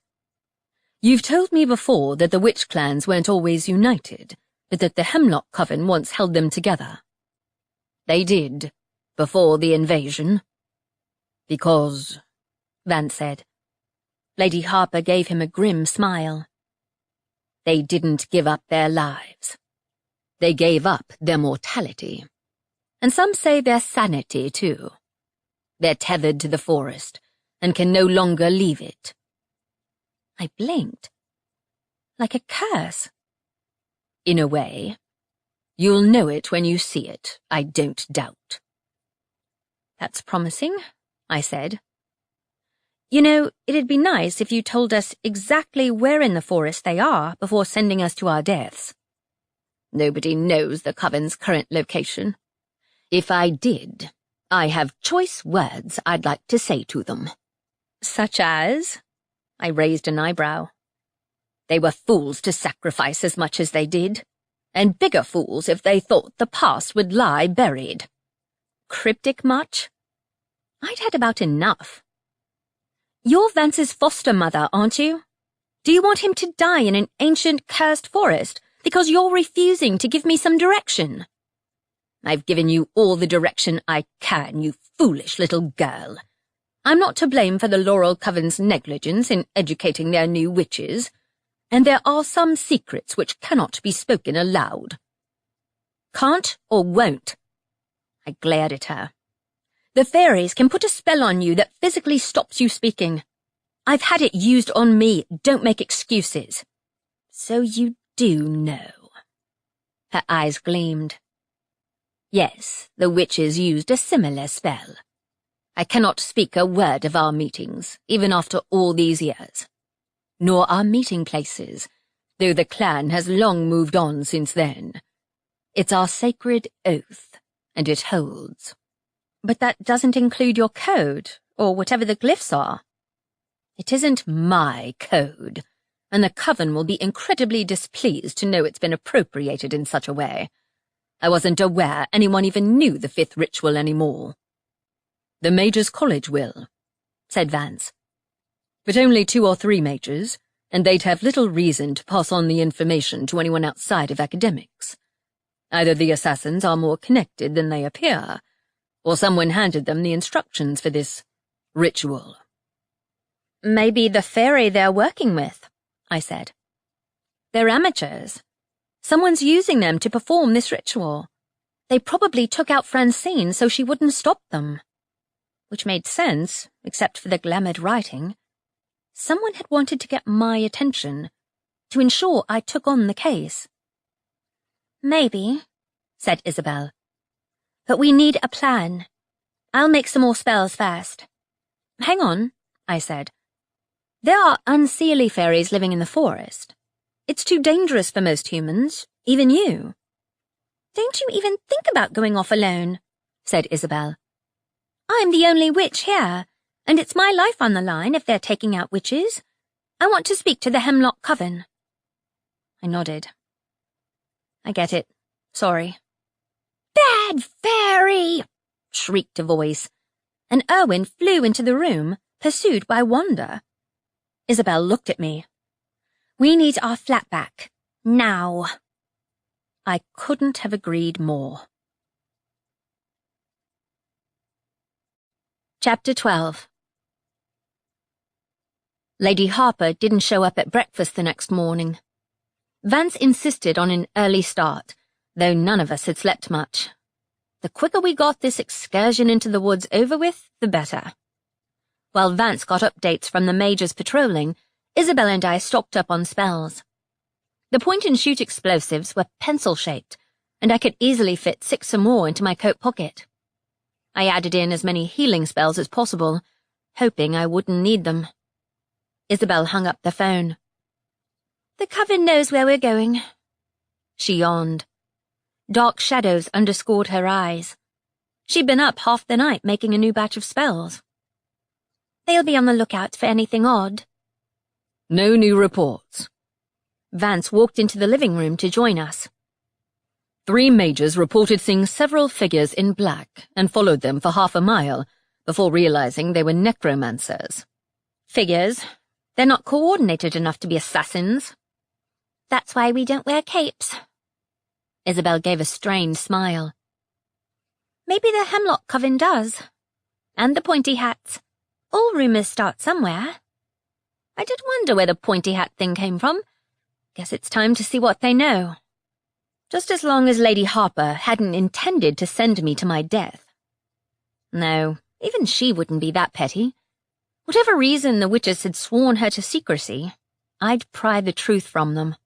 You've told me before that the witch clans weren't always united, but that the Hemlock Coven once held them together. They did, before the invasion. Because, Vance said. Lady Harper gave him a grim smile. They didn't give up their lives. They gave up their mortality. And some say their sanity, too. They're tethered to the forest, and can no longer leave it. I blinked. Like a curse. In a way. You'll know it when you see it, I don't doubt. That's promising, I said. You know, it'd be nice if you told us exactly where in the forest they are before sending us to our deaths. Nobody knows the Coven's current location. If I did, I have choice words I'd like to say to them. Such as? I raised an eyebrow. They were fools to sacrifice as much as they did, and bigger fools if they thought the past would lie buried. Cryptic much? I'd had about enough. You're Vance's foster mother, aren't you? Do you want him to die in an ancient, cursed forest because you're refusing to give me some direction? I've given you all the direction I can, you foolish little girl. I'm not to blame for the Laurel Coven's negligence in educating their new witches, and there are some secrets which cannot be spoken aloud. Can't or won't? I glared at her. The fairies can put a spell on you that physically stops you speaking. I've had it used on me, don't make excuses. So you do know. Her eyes gleamed. Yes, the witches used a similar spell. I cannot speak a word of our meetings, even after all these years. Nor our meeting places, though the clan has long moved on since then. It's our sacred oath, and it holds. But that doesn't include your code, or whatever the glyphs are. It isn't my code, and the Coven will be incredibly displeased to know it's been appropriated in such a way. I wasn't aware anyone even knew the fifth ritual anymore. The Mages' College will, said Vance. But only 2 or 3 mages, and they'd have little reason to pass on the information to anyone outside of academics. Either the assassins are more connected than they appear, or someone handed them the instructions for this ritual. Maybe the Faerie they're working with, I said. They're amateurs. Someone's using them to perform this ritual. They probably took out Francine so she wouldn't stop them. Which made sense, except for the glamoured writing. Someone had wanted to get my attention, to ensure I took on the case. Maybe, said Isabel. But we need a plan. I'll make some more spells first. Hang on, I said. There are unseelie fairies living in the forest. It's too dangerous for most humans, even you. Don't you even think about going off alone, said Isabel. I'm the only witch here, and it's my life on the line if they're taking out witches. I want to speak to the Hemlock Coven. I nodded. I get it. Sorry. Bad fairy! Shrieked a voice, and Erwin flew into the room, pursued by Wanda. Isabel looked at me. We need our flat back. Now. I couldn't have agreed more. Chapter 12. Lady Harper didn't show up at breakfast the next morning. Vance insisted on an early start, though none of us had slept much. The quicker we got this excursion into the woods over with, the better. While Vance got updates from the Major's patrolling, Isabel and I stocked up on spells. The point-and-shoot explosives were pencil-shaped, and I could easily fit 6 or more into my coat pocket. I added in as many healing spells as possible, hoping I wouldn't need them. Isabel hung up the phone. The Coven knows where we're going. She yawned. Dark shadows underscored her eyes. She'd been up half the night making a new batch of spells. They'll be on the lookout for anything odd. No new reports. Vance walked into the living room to join us. 3 majors reported seeing several figures in black and followed them for half a mile before realizing they were necromancers. Figures? They're not coordinated enough to be assassins. That's why we don't wear capes. Isabel gave a strained smile. Maybe the Hemlock Coven does. And the pointy hats. All rumors start somewhere. I did wonder where the pointy hat thing came from. Guess it's time to see what they know. Just as long as Lady Harper hadn't intended to send me to my death. No, even she wouldn't be that petty. Whatever reason the witches had sworn her to secrecy, I'd pry the truth from them.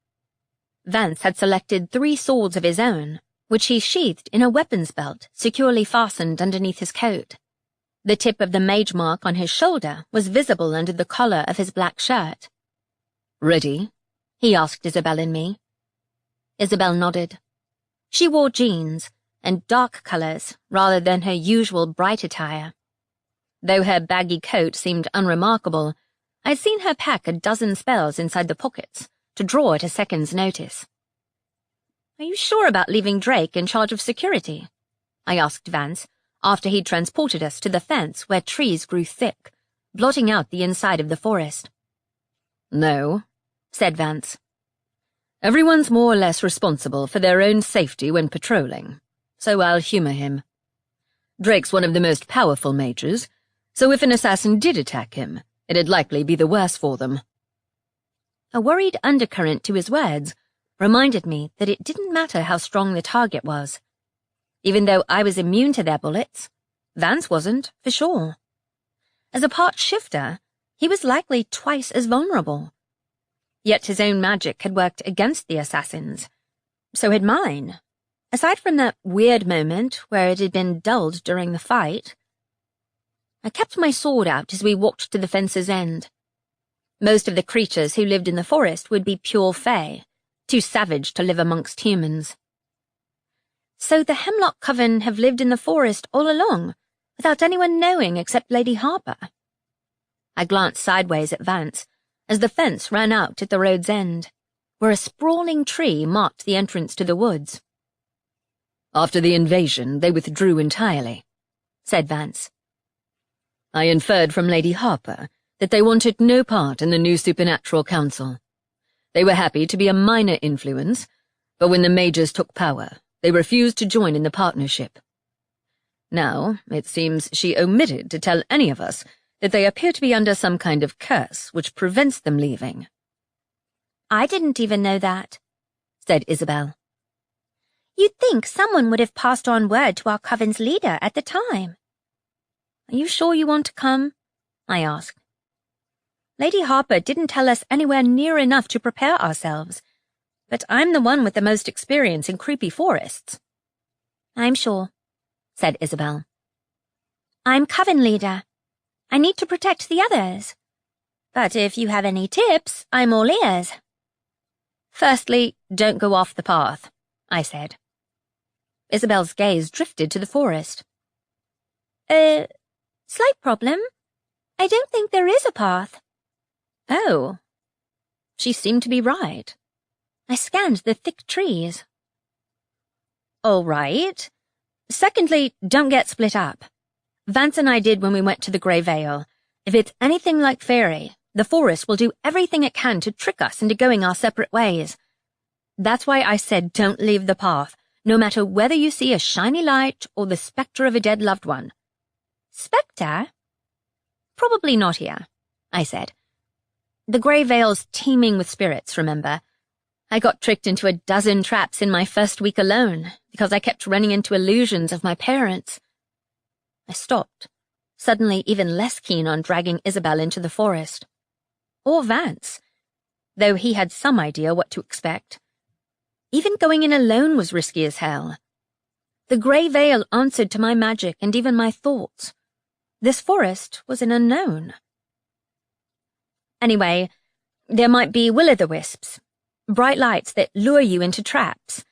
Vance had selected 3 swords of his own, which he sheathed in a weapons belt securely fastened underneath his coat. The tip of the mage mark on his shoulder was visible under the collar of his black shirt. Ready? He asked Isabel and me. Isabel nodded. She wore jeans and dark colors rather than her usual bright attire. Though her baggy coat seemed unremarkable, I'd seen her pack a dozen spells inside the pockets to draw at a second's notice. Are you sure about leaving Drake in charge of security? I asked Vance, after he'd transported us to the fence where trees grew thick, blotting out the inside of the forest. No, said Vance. Everyone's more or less responsible for their own safety when patrolling, so I'll humor him. Drake's one of the most powerful mages, so if an assassin did attack him, it'd likely be the worse for them. A worried undercurrent to his words reminded me that it didn't matter how strong the target was. Even though I was immune to their bullets, Vance wasn't, for sure. As a part shifter, he was likely twice as vulnerable. Yet his own magic had worked against the assassins. So had mine. Aside from that weird moment where it had been dulled during the fight, I kept my sword out as we walked to the fence's end. Most of the creatures who lived in the forest would be pure fae, too savage to live amongst humans. So the Hemlock Coven have lived in the forest all along, without anyone knowing except Lady Harper. I glanced sideways at Vance as the fence ran out at the road's end, where a sprawling tree marked the entrance to the woods. After the invasion, they withdrew entirely, said Vance. I inferred from Lady Harper that they wanted no part in the new supernatural council. They were happy to be a minor influence, but when the majors took power, they refused to join in the partnership. Now, it seems she omitted to tell any of us that they appear to be under some kind of curse which prevents them leaving. I didn't even know that, said Isabel. You'd think someone would have passed on word to our coven's leader at the time. Are you sure you want to come? I asked. Lady Harper didn't tell us anywhere near enough to prepare ourselves, but I'm the one with the most experience in creepy forests. I'm sure, said Isabel. I'm coven leader. I need to protect the others. But if you have any tips, I'm all ears. Firstly, don't go off the path, I said. Isabel's gaze drifted to the forest. Slight problem. I don't think there is a path. Oh. She seemed to be right. I scanned the thick trees. All right. Secondly, don't get split up. Vance and I did when we went to the Grey Vale. If it's anything like Faerie, the forest will do everything it can to trick us into going our separate ways. That's why I said don't leave the path, no matter whether you see a shiny light or the spectre of a dead loved one. Spectre? Probably not here, I said. The Grey Vale's teeming with spirits, remember? I got tricked into a dozen traps in my first week alone because I kept running into illusions of my parents. I stopped, suddenly even less keen on dragging Isabel into the forest. Or Vance, though he had some idea what to expect. Even going in alone was risky as hell. The Grey Vale answered to my magic and even my thoughts. This forest was an unknown. Anyway, there might be will-o'-the-wisps, bright lights that lure you into traps,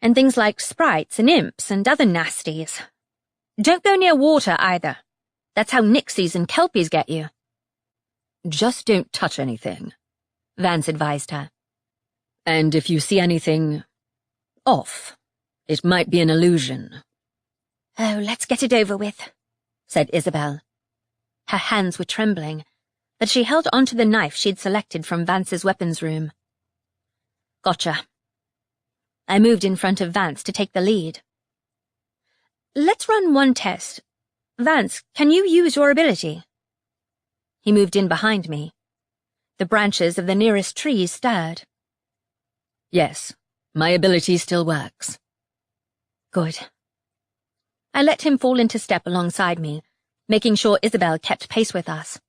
and things like sprites and imps and other nasties. Don't go near water either. That's how nixies and kelpies get you. Just don't touch anything, Vance advised her. And if you see anything off, it might be an illusion. Oh, let's get it over with, said Isabel. Her hands were trembling, but she held onto the knife she'd selected from Vance's weapons room. Gotcha. I moved in front of Vance to take the lead. Let's run one test. Vance, can you use your ability? He moved in behind me. The branches of the nearest trees stirred. Yes, my ability still works. Good. I let him fall into step alongside me, making sure Isabel kept pace with us.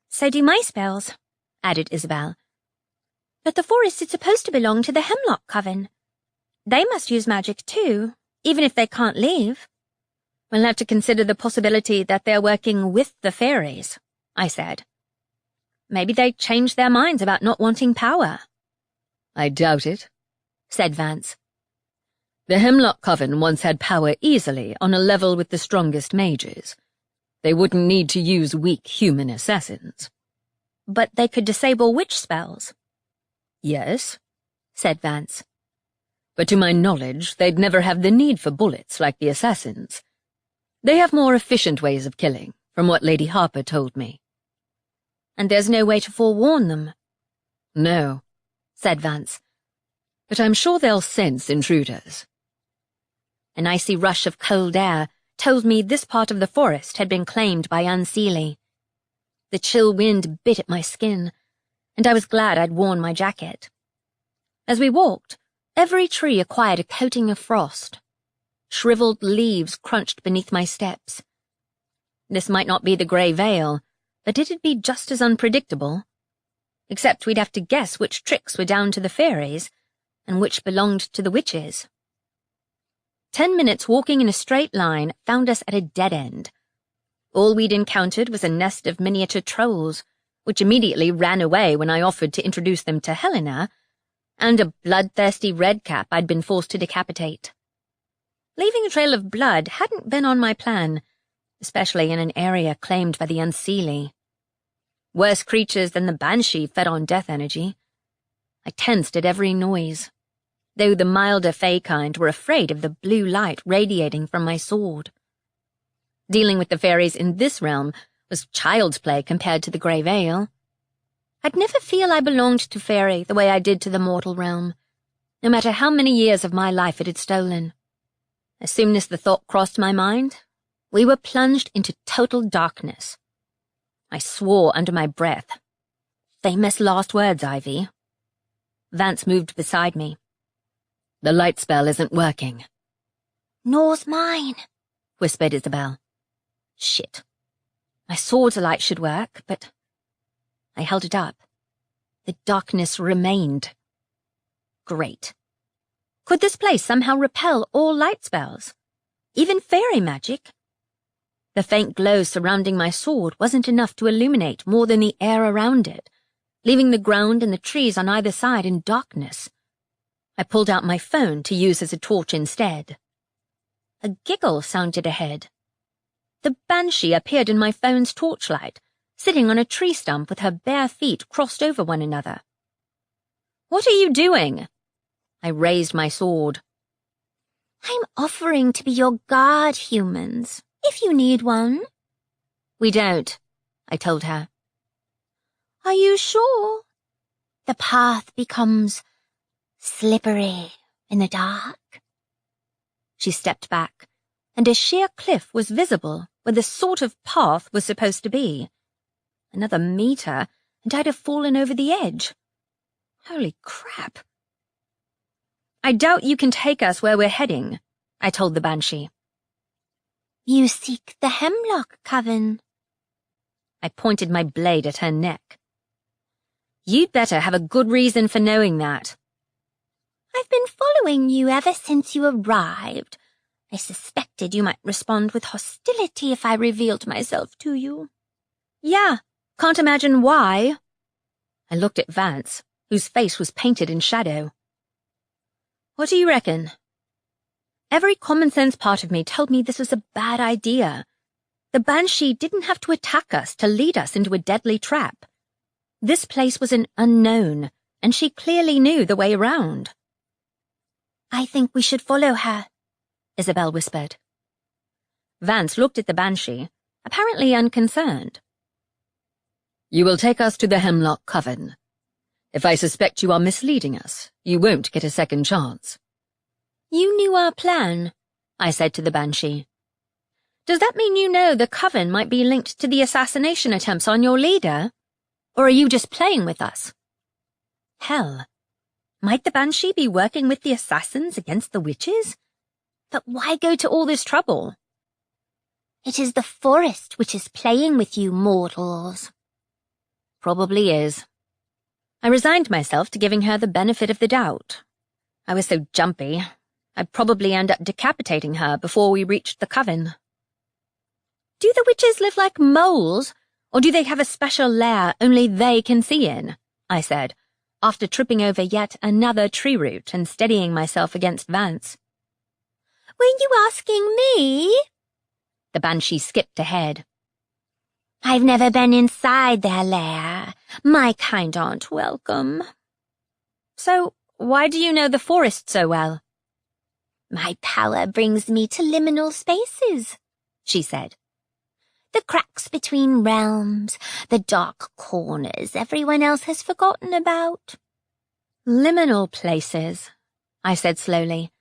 So do my spells, added Isabel. But the forest is supposed to belong to the Hemlock Coven. They must use magic too, even if they can't leave. We'll have to consider the possibility that they're working with the fairies, I said. Maybe they changed their minds about not wanting power. I doubt it, said Vance. The Hemlock Coven once had power easily on a level with the strongest mages. They wouldn't need to use weak human assassins. But they could disable witch spells. Yes, said Vance. But to my knowledge, they'd never have the need for bullets like the assassins. They have more efficient ways of killing, from what Lady Harper told me. And there's no way to forewarn them? No, said Vance. But I'm sure they'll sense intruders. An icy rush of cold air told me this part of the forest had been claimed by Unseelie. The chill wind bit at my skin, and I was glad I'd worn my jacket. As we walked, every tree acquired a coating of frost. Shriveled leaves crunched beneath my steps. This might not be the Grey Vale, but it'd be just as unpredictable. Except we'd have to guess which tricks were down to the fairies, and which belonged to the witches. 10 minutes walking in a straight line found us at a dead end. All we'd encountered was a nest of miniature trolls, which immediately ran away when I offered to introduce them to Helena, and a bloodthirsty redcap I'd been forced to decapitate. Leaving a trail of blood hadn't been on my plan, especially in an area claimed by the Unseelie. Worse creatures than the banshee fed on death energy. I tensed at every noise, though the milder fae kind were afraid of the blue light radiating from my sword. Dealing with the fairies in this realm was child's play compared to the Grey Vale. I'd never feel I belonged to Faerie the way I did to the mortal realm, no matter how many years of my life it had stolen. As soon as the thought crossed my mind, we were plunged into total darkness. I swore under my breath. Famous last words, Ivy. Vance moved beside me. The light spell isn't working. Nor's mine, whispered Isabel. Shit. My sword's light should work, but I held it up. The darkness remained. Great. Could this place somehow repel all light spells? Even fairy magic? The faint glow surrounding my sword wasn't enough to illuminate more than the air around it, leaving the ground and the trees on either side in darkness. I pulled out my phone to use as a torch instead. A giggle sounded ahead. The banshee appeared in my phone's torchlight, sitting on a tree stump with her bare feet crossed over one another. "What are you doing?" I raised my sword. I'm offering to be your guard, humans, if you need one. "We don't," I told her. Are you sure? The path becomes slippery in the dark. She stepped back, and a sheer cliff was visible where the sort of path was supposed to be. Another meter, and I'd have fallen over the edge. Holy crap. "I doubt you can take us where we're heading," I told the banshee. You seek the Hemlock Coven. I pointed my blade at her neck. "You'd better have a good reason for knowing that." I've been following you ever since you arrived. I suspected you might respond with hostility if I revealed myself to you. "Yeah, can't imagine why." I looked at Vance, whose face was painted in shadow. "What do you reckon?" Every common-sense part of me told me this was a bad idea. The banshee didn't have to attack us to lead us into a deadly trap. This place was an unknown, and she clearly knew the way around. I think we should follow her, Isabel whispered. Vance looked at the banshee, apparently unconcerned. "You will take us to the Hemlock Coven. If I suspect you are misleading us, you won't get a second chance." You knew our plan, I said to the banshee. "Does that mean you know the Coven might be linked to the assassination attempts on your leader? Or are you just playing with us?" Hell, might the banshee be working with the assassins against the witches? But why go to all this trouble? It is the forest which is playing with you mortals. Probably is. I resigned myself to giving her the benefit of the doubt. I was so jumpy, I'd probably end up decapitating her before we reached the Coven. "Do the witches live like moles, or do they have a special lair only they can see in?" I said, after tripping over yet another tree root and steadying myself against Vance. Were you asking me? The banshee skipped ahead. I've never been inside their lair. My kind aren't welcome. So, why do you know the forest so well? My power brings me to liminal spaces, she said. The cracks between realms, the dark corners everyone else has forgotten about. Liminal places, I said slowly,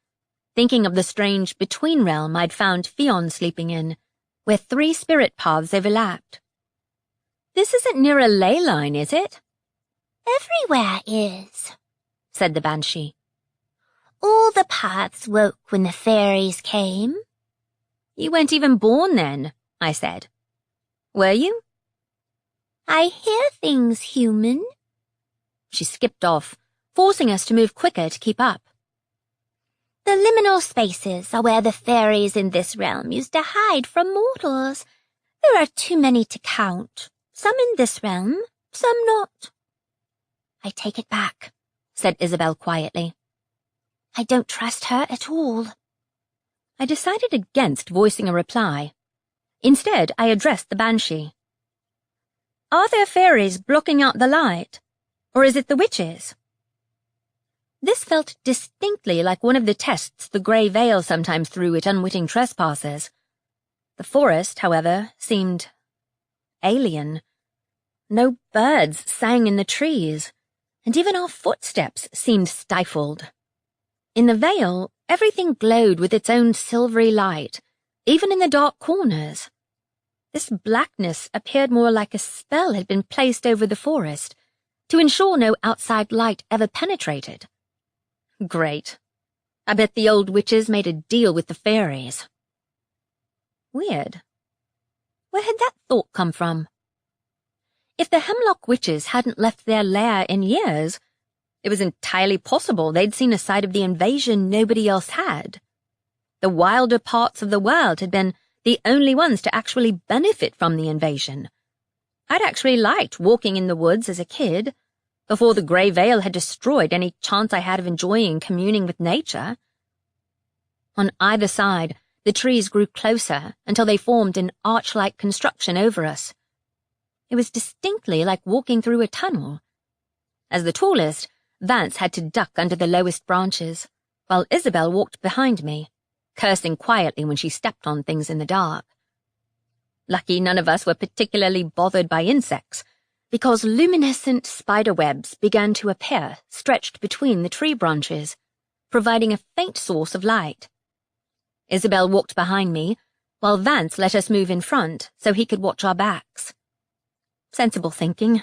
thinking of the strange between realm I'd found Fionn sleeping in, where 3 spirit paths overlapped. This isn't near a ley line, is it? Everywhere is, said the banshee. All the paths woke when the fairies came. You weren't even born then, I said. Were you? I hear things, human. She skipped off, forcing us to move quicker to keep up. The liminal spaces are where the fairies in this realm used to hide from mortals. There are too many to count. Some in this realm, some not. I take it back, said Isabel quietly. I don't trust her at all. I decided against voicing a reply. Instead, I addressed the banshee. Are there fairies blocking out the light? Or is it the witches? This felt distinctly like one of the tests the grey veil sometimes threw at unwitting trespassers. The forest, however, seemed alien. No birds sang in the trees, and even our footsteps seemed stifled. In the veil, everything glowed with its own silvery light, even in the dark corners. This blackness appeared more like a spell had been placed over the forest, to ensure no outside light ever penetrated. Great. I bet the old witches made a deal with the fairies. Weird. Where had that thought come from? If the Hemlock witches hadn't left their lair in years, it was entirely possible they'd seen a side of the invasion nobody else had. The wilder parts of the world had been the only ones to actually benefit from the invasion. I'd actually liked walking in the woods as a kid, before the grey veil had destroyed any chance I had of enjoying communing with nature. On either side, the trees grew closer until they formed an arch-like construction over us. It was distinctly like walking through a tunnel. As the tallest, Vance had to duck under the lowest branches, while Isabel walked behind me, cursing quietly when she stepped on things in the dark. Lucky none of us were particularly bothered by insects, because luminescent spider webs began to appear stretched between the tree branches, providing a faint source of light. Isabel walked behind me, while Vance let us move in front so he could watch our backs. Sensible thinking.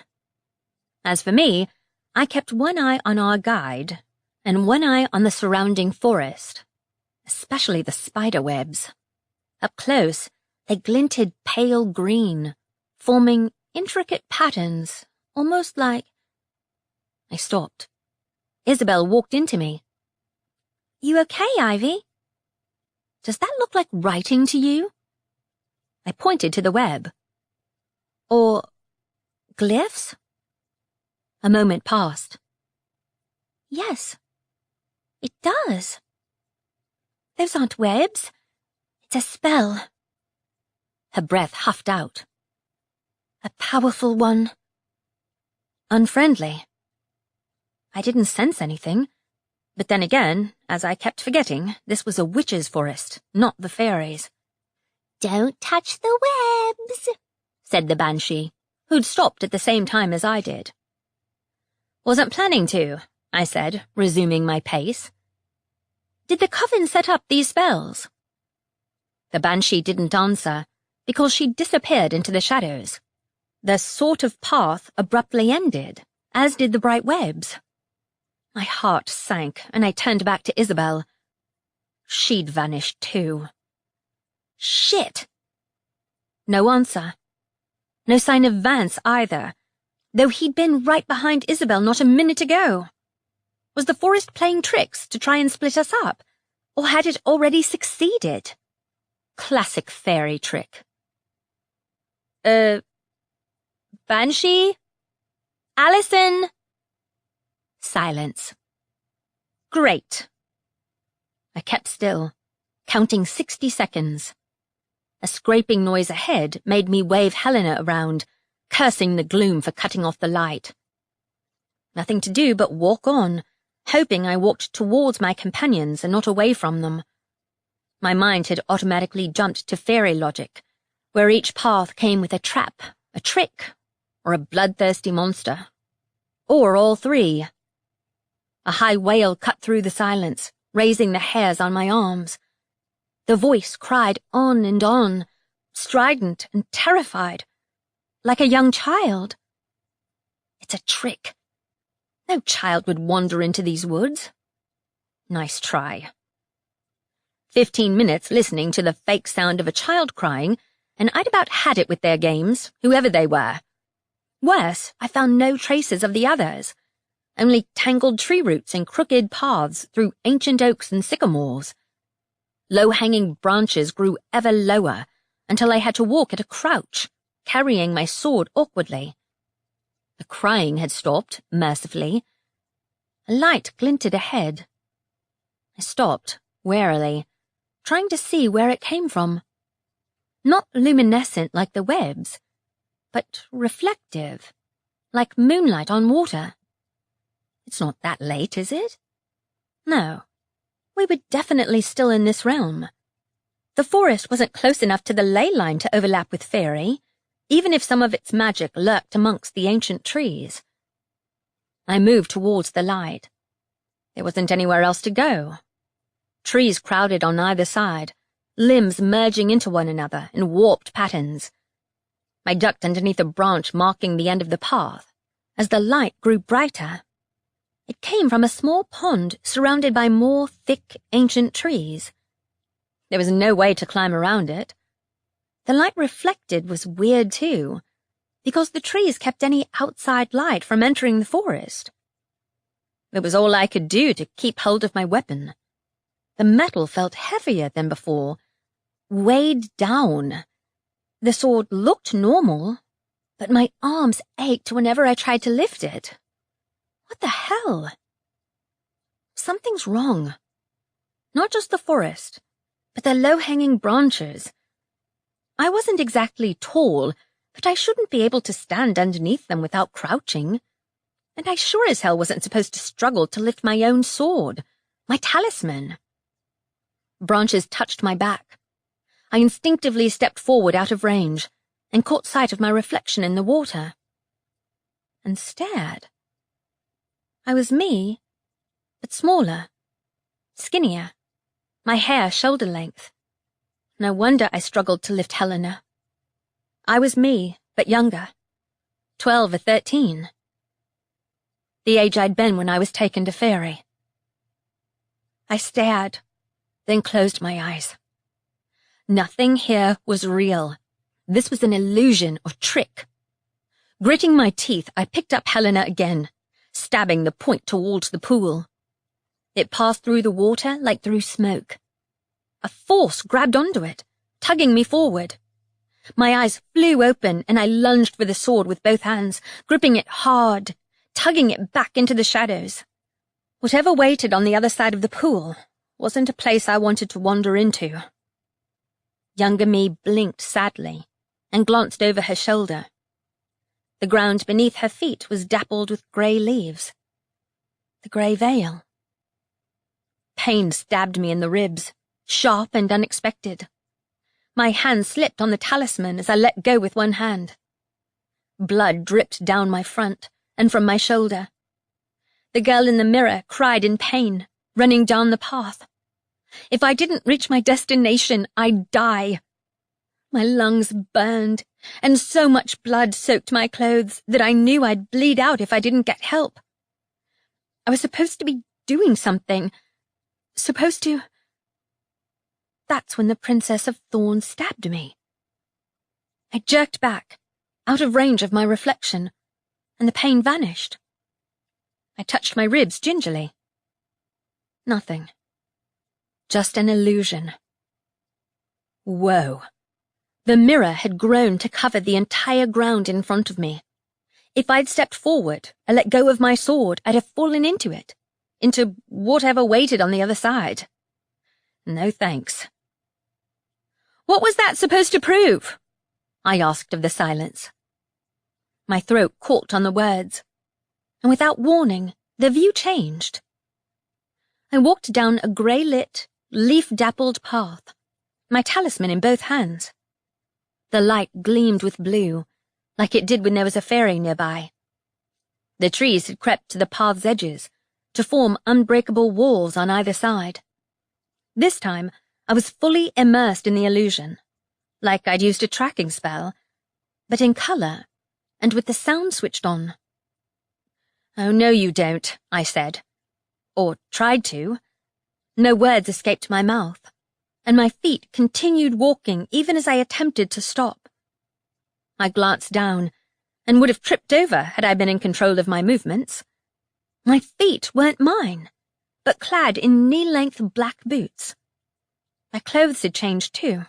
As for me, I kept one eye on our guide and one eye on the surrounding forest, especially the spider webs. Up close, they glinted pale green, forming intricate patterns, almost like... I stopped. Isabel walked into me. "You okay, Ivy? Does that look like writing to you?" I pointed to the web. "Or glyphs?" A moment passed. "Yes, it does. Those aren't webs. It's a spell." Her breath huffed out. "A powerful one." "Unfriendly." I didn't sense anything, but then again, as I kept forgetting, this was a witch's forest, not the fairies. "Don't touch the webs," said the banshee, who'd stopped at the same time as I did. "Wasn't planning to," I said, resuming my pace. "Did the coven set up these spells?" The banshee didn't answer, because she disappeared into the shadows. The sort of path abruptly ended, as did the bright webs. My heart sank, and I turned back to Isabel. She'd vanished too. Shit! No answer. No sign of Vance either, though he'd been right behind Isabel not a minute ago. Was the forest playing tricks to try and split us up, or had it already succeeded? Classic fairy trick. Banshee? Allison? Silence. Great. I kept still, counting 60 seconds. A scraping noise ahead made me wave Helena around, cursing the gloom for cutting off the light. Nothing to do but walk on, hoping I walked towards my companions and not away from them. My mind had automatically jumped to fairy logic, where each path came with a trap, a trick, or a bloodthirsty monster. Or all three. A high wail cut through the silence, raising the hairs on my arms. The voice cried on, strident and terrified, like a young child. It's a trick. No child would wander into these woods. Nice try. 15 minutes listening to the fake sound of a child crying, and I'd about had it with their games, whoever they were. Worse, I found no traces of the others, only tangled tree roots and crooked paths through ancient oaks and sycamores. Low-hanging branches grew ever lower until I had to walk at a crouch, carrying my sword awkwardly. The crying had stopped, mercifully. A light glinted ahead. I stopped, warily, trying to see where it came from. Not luminescent like the webs, but reflective, like moonlight on water. It's not that late, is it? No. We were definitely still in this realm. The forest wasn't close enough to the ley line to overlap with Faerie, even if some of its magic lurked amongst the ancient trees. I moved towards the light. There wasn't anywhere else to go. Trees crowded on either side, limbs merging into one another in warped patterns. I ducked underneath a branch marking the end of the path, as the light grew brighter. It came from a small pond surrounded by more thick, ancient trees. There was no way to climb around it. The light reflected was weird too, because the trees kept any outside light from entering the forest. It was all I could do to keep hold of my weapon. The metal felt heavier than before, weighed down. The sword looked normal, but my arms ached whenever I tried to lift it. What the hell? Something's wrong. Not just the forest, but the low-hanging branches. I wasn't exactly tall, but I shouldn't be able to stand underneath them without crouching. And I sure as hell wasn't supposed to struggle to lift my own sword, my talisman. Branches touched my back. I instinctively stepped forward out of range and caught sight of my reflection in the water. And stared. I was me, but smaller, skinnier, my hair shoulder length. No wonder I struggled to lift Helena. I was me, but younger, 12 or 13. The age I'd been when I was taken to Faerie. I stared, then closed my eyes. Nothing here was real. This was an illusion or trick. Gritting my teeth, I picked up Helena again, stabbing the point towards the pool. It passed through the water like through smoke. A force grabbed onto it, tugging me forward. My eyes flew open and I lunged for the sword with both hands, gripping it hard, tugging it back into the shadows. Whatever waited on the other side of the pool wasn't a place I wanted to wander into. Younger me blinked sadly and glanced over her shoulder. The ground beneath her feet was dappled with grey leaves. The grey veil. Pain stabbed me in the ribs, sharp and unexpected. My hand slipped on the talisman as I let go with one hand. Blood dripped down my front and from my shoulder. The girl in the mirror cried in pain, running down the path. If I didn't reach my destination, I'd die. My lungs burned, and so much blood soaked my clothes that I knew I'd bleed out if I didn't get help. I was supposed to be doing something. That's when the Princess of Thorns stabbed me. I jerked back, out of range of my reflection, and the pain vanished. I touched my ribs gingerly. Nothing. Just an illusion. Whoa. The mirror had grown to cover the entire ground in front of me. If I'd stepped forward and let go of my sword, I'd have fallen into it, into whatever waited on the other side. No thanks. What was that supposed to prove? I asked of the silence. My throat caught on the words, and without warning, the view changed. I walked down a grey-lit, leaf-dappled path, my talisman in both hands. The light gleamed with blue, like it did when there was a fairy nearby. The trees had crept to the path's edges, to form unbreakable walls on either side. This time, I was fully immersed in the illusion, like I'd used a tracking spell, but in colour, and with the sound switched on. Oh, no you don't, I said. Or tried to. No words escaped my mouth, and my feet continued walking even as I attempted to stop. I glanced down, and would have tripped over had I been in control of my movements. My feet weren't mine, but clad in knee-length black boots. My clothes had changed too,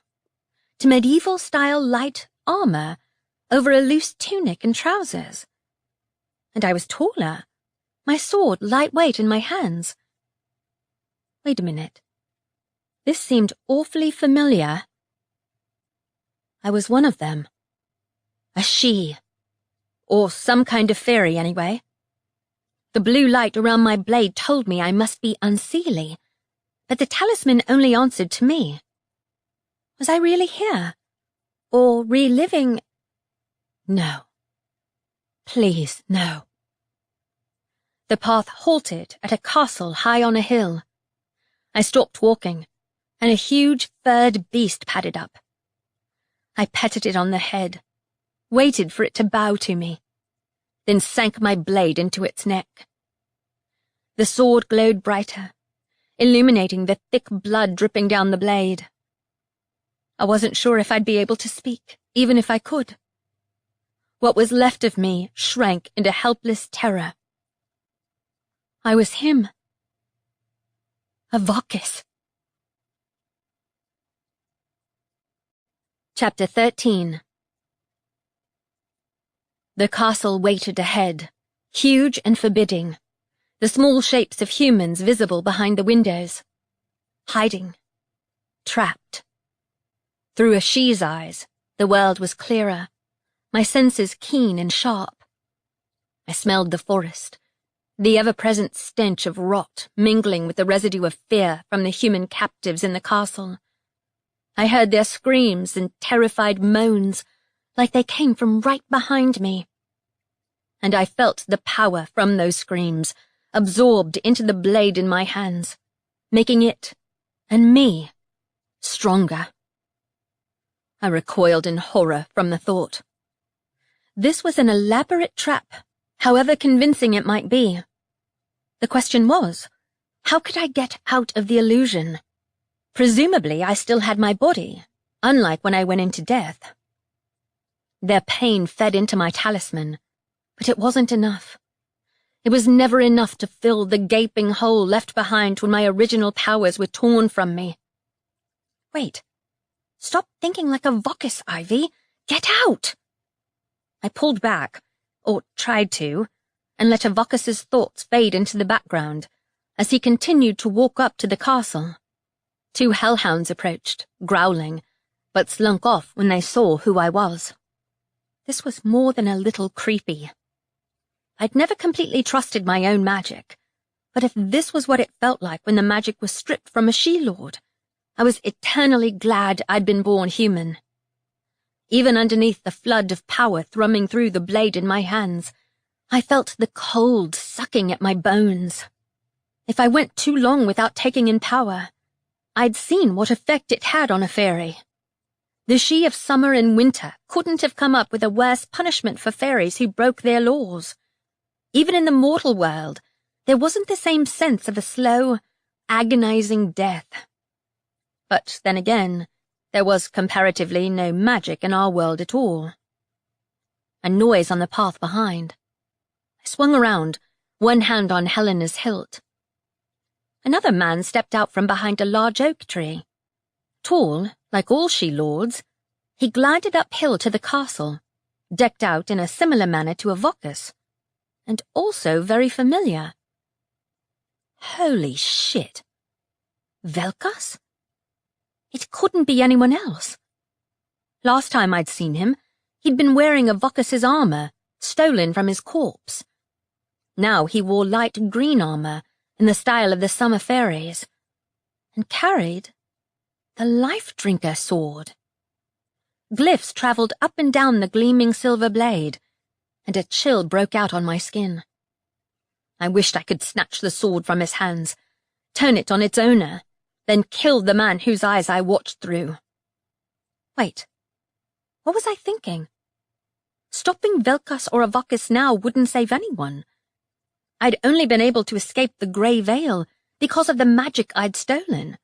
to medieval-style light armour over a loose tunic and trousers. And I was taller, my sword lightweight in my hands. Wait a minute. This seemed awfully familiar. I was one of them. A she. Or some kind of fairy, anyway. The blue light around my blade told me I must be unseelie, but the talisman only answered to me. Was I really here? Or reliving? No. Please, no. The path halted at a castle high on a hill. I stopped walking, and a huge furred beast padded up. I petted it on the head, waited for it to bow to me, then sank my blade into its neck. The sword glowed brighter, illuminating the thick blood dripping down the blade. I wasn't sure if I'd be able to speak, even if I could. What was left of me shrank into helpless terror. I was him. A Vokis. Chapter 13. The castle waited ahead, huge and forbidding, the small shapes of humans visible behind the windows. Hiding. Trapped. Through a she's eyes, the world was clearer, my senses keen and sharp. I smelled the forest, the ever-present stench of rot mingling with the residue of fear from the human captives in the castle. I heard their screams and terrified moans, like they came from right behind me. And I felt the power from those screams, absorbed into the blade in my hands, making it, and me, stronger. I recoiled in horror from the thought. This was an elaborate trap, however convincing it might be. The question was, how could I get out of the illusion? Presumably, I still had my body, unlike when I went into death. Their pain fed into my talisman, but it wasn't enough. It was never enough to fill the gaping hole left behind when my original powers were torn from me. Wait. Stop thinking like a Vocus, Ivy. Get out! I pulled back, or tried to, and let Avocus's thoughts fade into the background as he continued to walk up to the castle. 2 hellhounds approached, growling, but slunk off when they saw who I was. This was more than a little creepy. I'd never completely trusted my own magic, but if this was what it felt like when the magic was stripped from a she-lord, I was eternally glad I'd been born human. Even underneath the flood of power thrumming through the blade in my hands, I felt the cold sucking at my bones. If I went too long without taking in power, I'd seen what effect it had on a fairy. The she of summer and winter couldn't have come up with a worse punishment for fairies who broke their laws. Even in the mortal world, there wasn't the same sense of a slow, agonizing death. But then again, there was comparatively no magic in our world at all. A noise on the path behind. I swung around, one hand on Helena's hilt. Another man stepped out from behind a large oak tree. Tall, like all she-lords, he glided uphill to the castle, decked out in a similar manner to a Vocus, and also very familiar. Holy shit. Velkas? It couldn't be anyone else. Last time I'd seen him, he'd been wearing a Vocus's armor, stolen from his corpse. Now he wore light green armor, in the style of the summer fairies, and carried the life-drinker sword. Glyphs travelled up and down the gleaming silver blade, and a chill broke out on my skin. I wished I could snatch the sword from his hands, turn it on its owner, then kill the man whose eyes I watched through. Wait, what was I thinking? Stopping Velkas or a Vocus now wouldn't save anyone. I'd only been able to escape the Grey Veil because of the magic I'd stolen.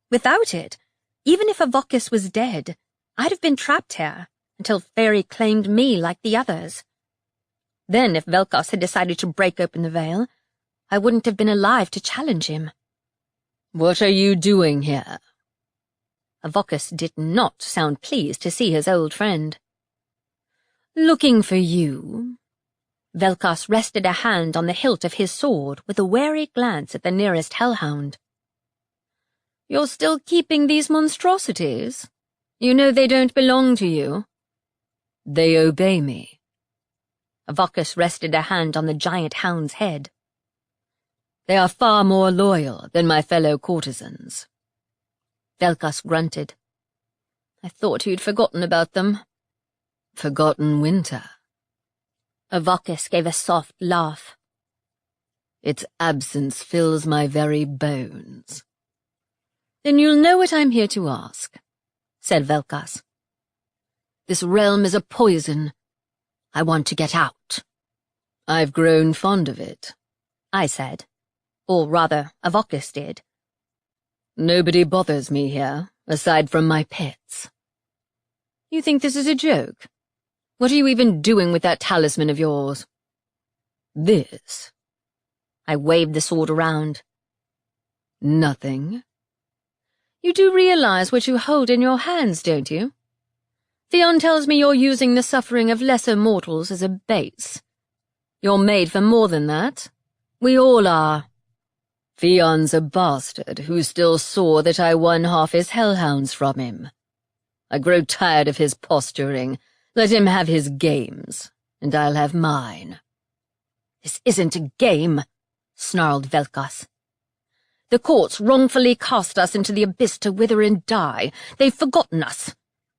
Without it, even if a Vocus was dead, I'd have been trapped here until Faerie claimed me like the others. Then if Velkas had decided to break open the veil, I wouldn't have been alive to challenge him. What are you doing here? A Vocus did not sound pleased to see his old friend. Looking for you. Velkas rested a hand on the hilt of his sword with a wary glance at the nearest hellhound. You're still keeping these monstrosities? You know they don't belong to you. They obey me. A Vocus rested a hand on the giant hound's head. They are far more loyal than my fellow courtesans. Velkas grunted. I thought you'd forgotten about them. Forgotten winter. A Vocus gave a soft laugh. Its absence fills my very bones. Then you'll know what I'm here to ask, said Velkas. This realm is a poison. I want to get out. I've grown fond of it, I said. Or rather, a Vocus did. Nobody bothers me here, aside from my pets. You think this is a joke? What are you even doing with that talisman of yours? This. I waved the sword around. Nothing. You do realize what you hold in your hands, don't you? Theon tells me you're using the suffering of lesser mortals as a base. You're made for more than that. We all are. Theon's a bastard who still saw that I won half his hellhounds from him. I grow tired of his posturing. Let him have his games, and I'll have mine. This isn't a game, snarled Velkas. The courts wrongfully cast us into the abyss to wither and die. They've forgotten us.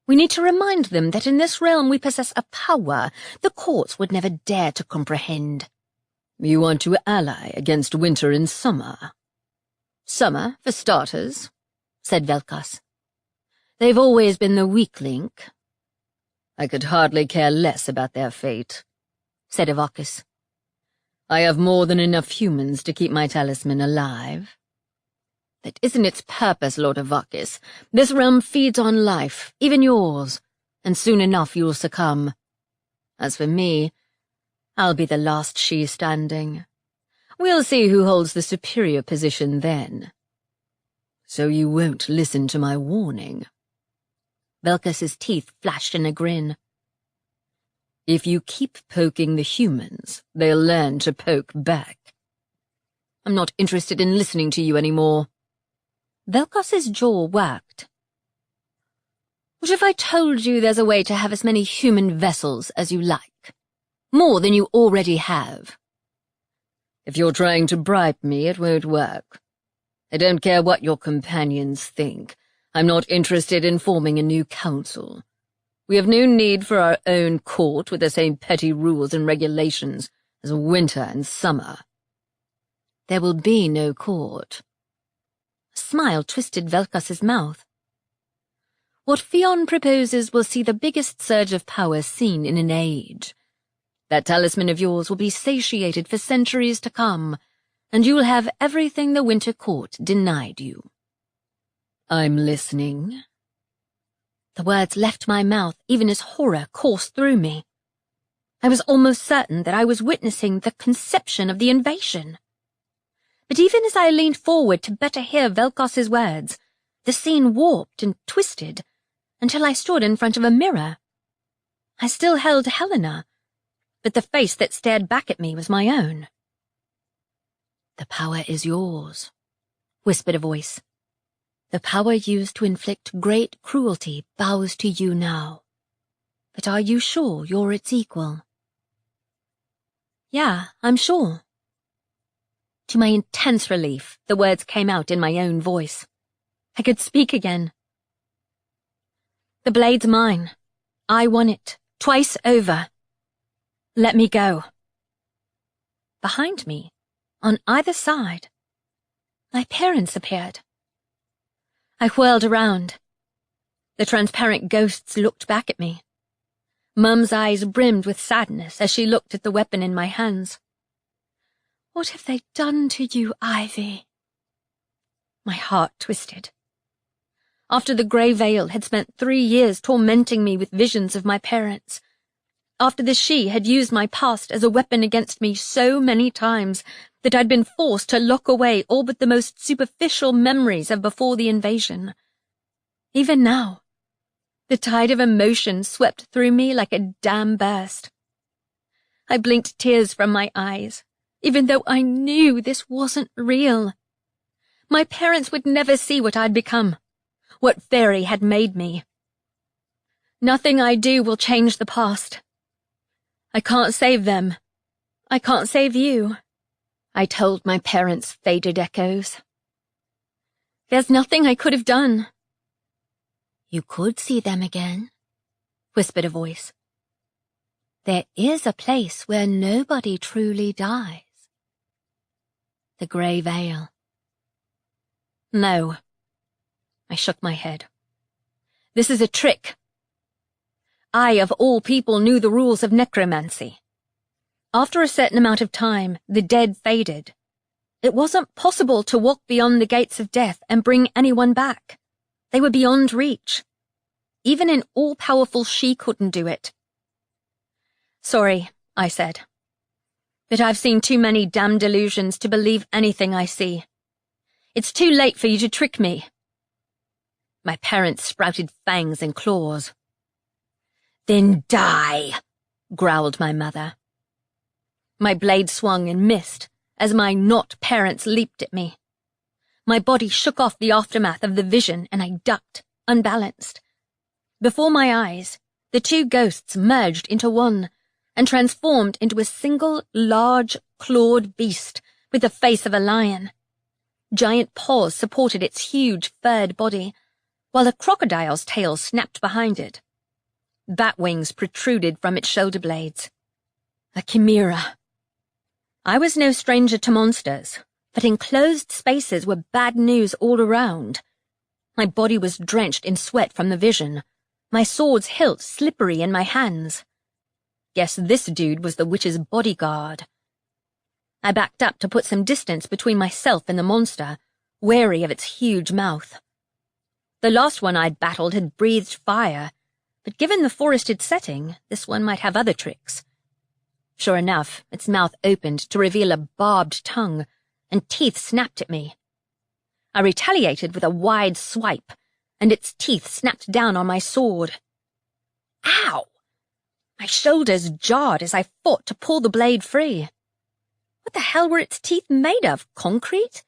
We need to remind them that in this realm we possess a power the courts would never dare to comprehend. You want to ally against winter and summer? Summer, for starters, said Velkas. They've always been the weak link. I could hardly care less about their fate, said Avakis. I have more than enough humans to keep my talisman alive. That isn't its purpose, Lord Avakis. This realm feeds on life, even yours, and soon enough you'll succumb. As for me, I'll be the last she standing. We'll see who holds the superior position then. So you won't listen to my warning? Velkas's teeth flashed in a grin. If you keep poking the humans, they'll learn to poke back. I'm not interested in listening to you anymore. Velkas's jaw worked. What if I told you there's a way to have as many human vessels as you like? More than you already have. If you're trying to bribe me, it won't work. I don't care what your companions think. I'm not interested in forming a new council. We have no need for our own court with the same petty rules and regulations as winter and summer. There will be no court. A smile twisted Velkas's mouth. What Theon proposes will see the biggest surge of power seen in an age. That talisman of yours will be satiated for centuries to come, and you'll have everything the Winter Court denied you. I'm listening. The words left my mouth even as horror coursed through me. I was almost certain that I was witnessing the conception of the invasion. But even as I leaned forward to better hear Velkas's words, the scene warped and twisted until I stood in front of a mirror. I still held Helena, but the face that stared back at me was my own. "The power is yours," whispered a voice. "The power used to inflict great cruelty bows to you now. But are you sure you're its equal?" "Yeah, I'm sure." To my intense relief, the words came out in my own voice. I could speak again. "The blade's mine. I won it, twice over. Let me go." Behind me, on either side, my parents appeared. I whirled around. The transparent ghosts looked back at me. Mum's eyes brimmed with sadness as she looked at the weapon in my hands. "What have they done to you, Ivy?" My heart twisted. After the grey veil had spent 3 years tormenting me with visions of my parents, after the she had used my past as a weapon against me so many times that I'd been forced to lock away all but the most superficial memories of before the invasion. Even now, the tide of emotion swept through me like a dam burst. I blinked tears from my eyes, even though I knew this wasn't real. My parents would never see what I'd become, what Faerie had made me. Nothing I do will change the past. I can't save them. I can't save you, I told my parents' faded echoes. There's nothing I could have done. "You could see them again," whispered a voice. "There is a place where nobody truly dies. The grey veil." "No." I shook my head. "This is a trick. I, of all people, knew the rules of necromancy. After a certain amount of time, the dead faded. It wasn't possible to walk beyond the gates of death and bring anyone back. They were beyond reach. Even an all-powerful she couldn't do it." "Sorry," I said, "but I've seen too many damned delusions to believe anything I see. It's too late for you to trick me." My parents sprouted fangs and claws. Then die, growled my mother. My blade swung and missed as my not-parents leaped at me. My body shook off the aftermath of the vision and I ducked, unbalanced. Before my eyes, the two ghosts merged into one and transformed into a single, large, clawed beast with the face of a lion. Giant paws supported its huge, furred body, while a crocodile's tail snapped behind it. Bat wings protruded from its shoulder blades. A chimera. I was no stranger to monsters, but enclosed spaces were bad news all around. My body was drenched in sweat from the vision, my sword's hilt slippery in my hands. Guess this dude was the witch's bodyguard. I backed up to put some distance between myself and the monster, wary of its huge mouth. The last one I'd battled had breathed fire, but given the forested setting, this one might have other tricks. Sure enough, its mouth opened to reveal a barbed tongue, and teeth snapped at me. I retaliated with a wide swipe, and its teeth snapped down on my sword. Ow! My shoulders jarred as I fought to pull the blade free. What the hell were its teeth made of? Concrete?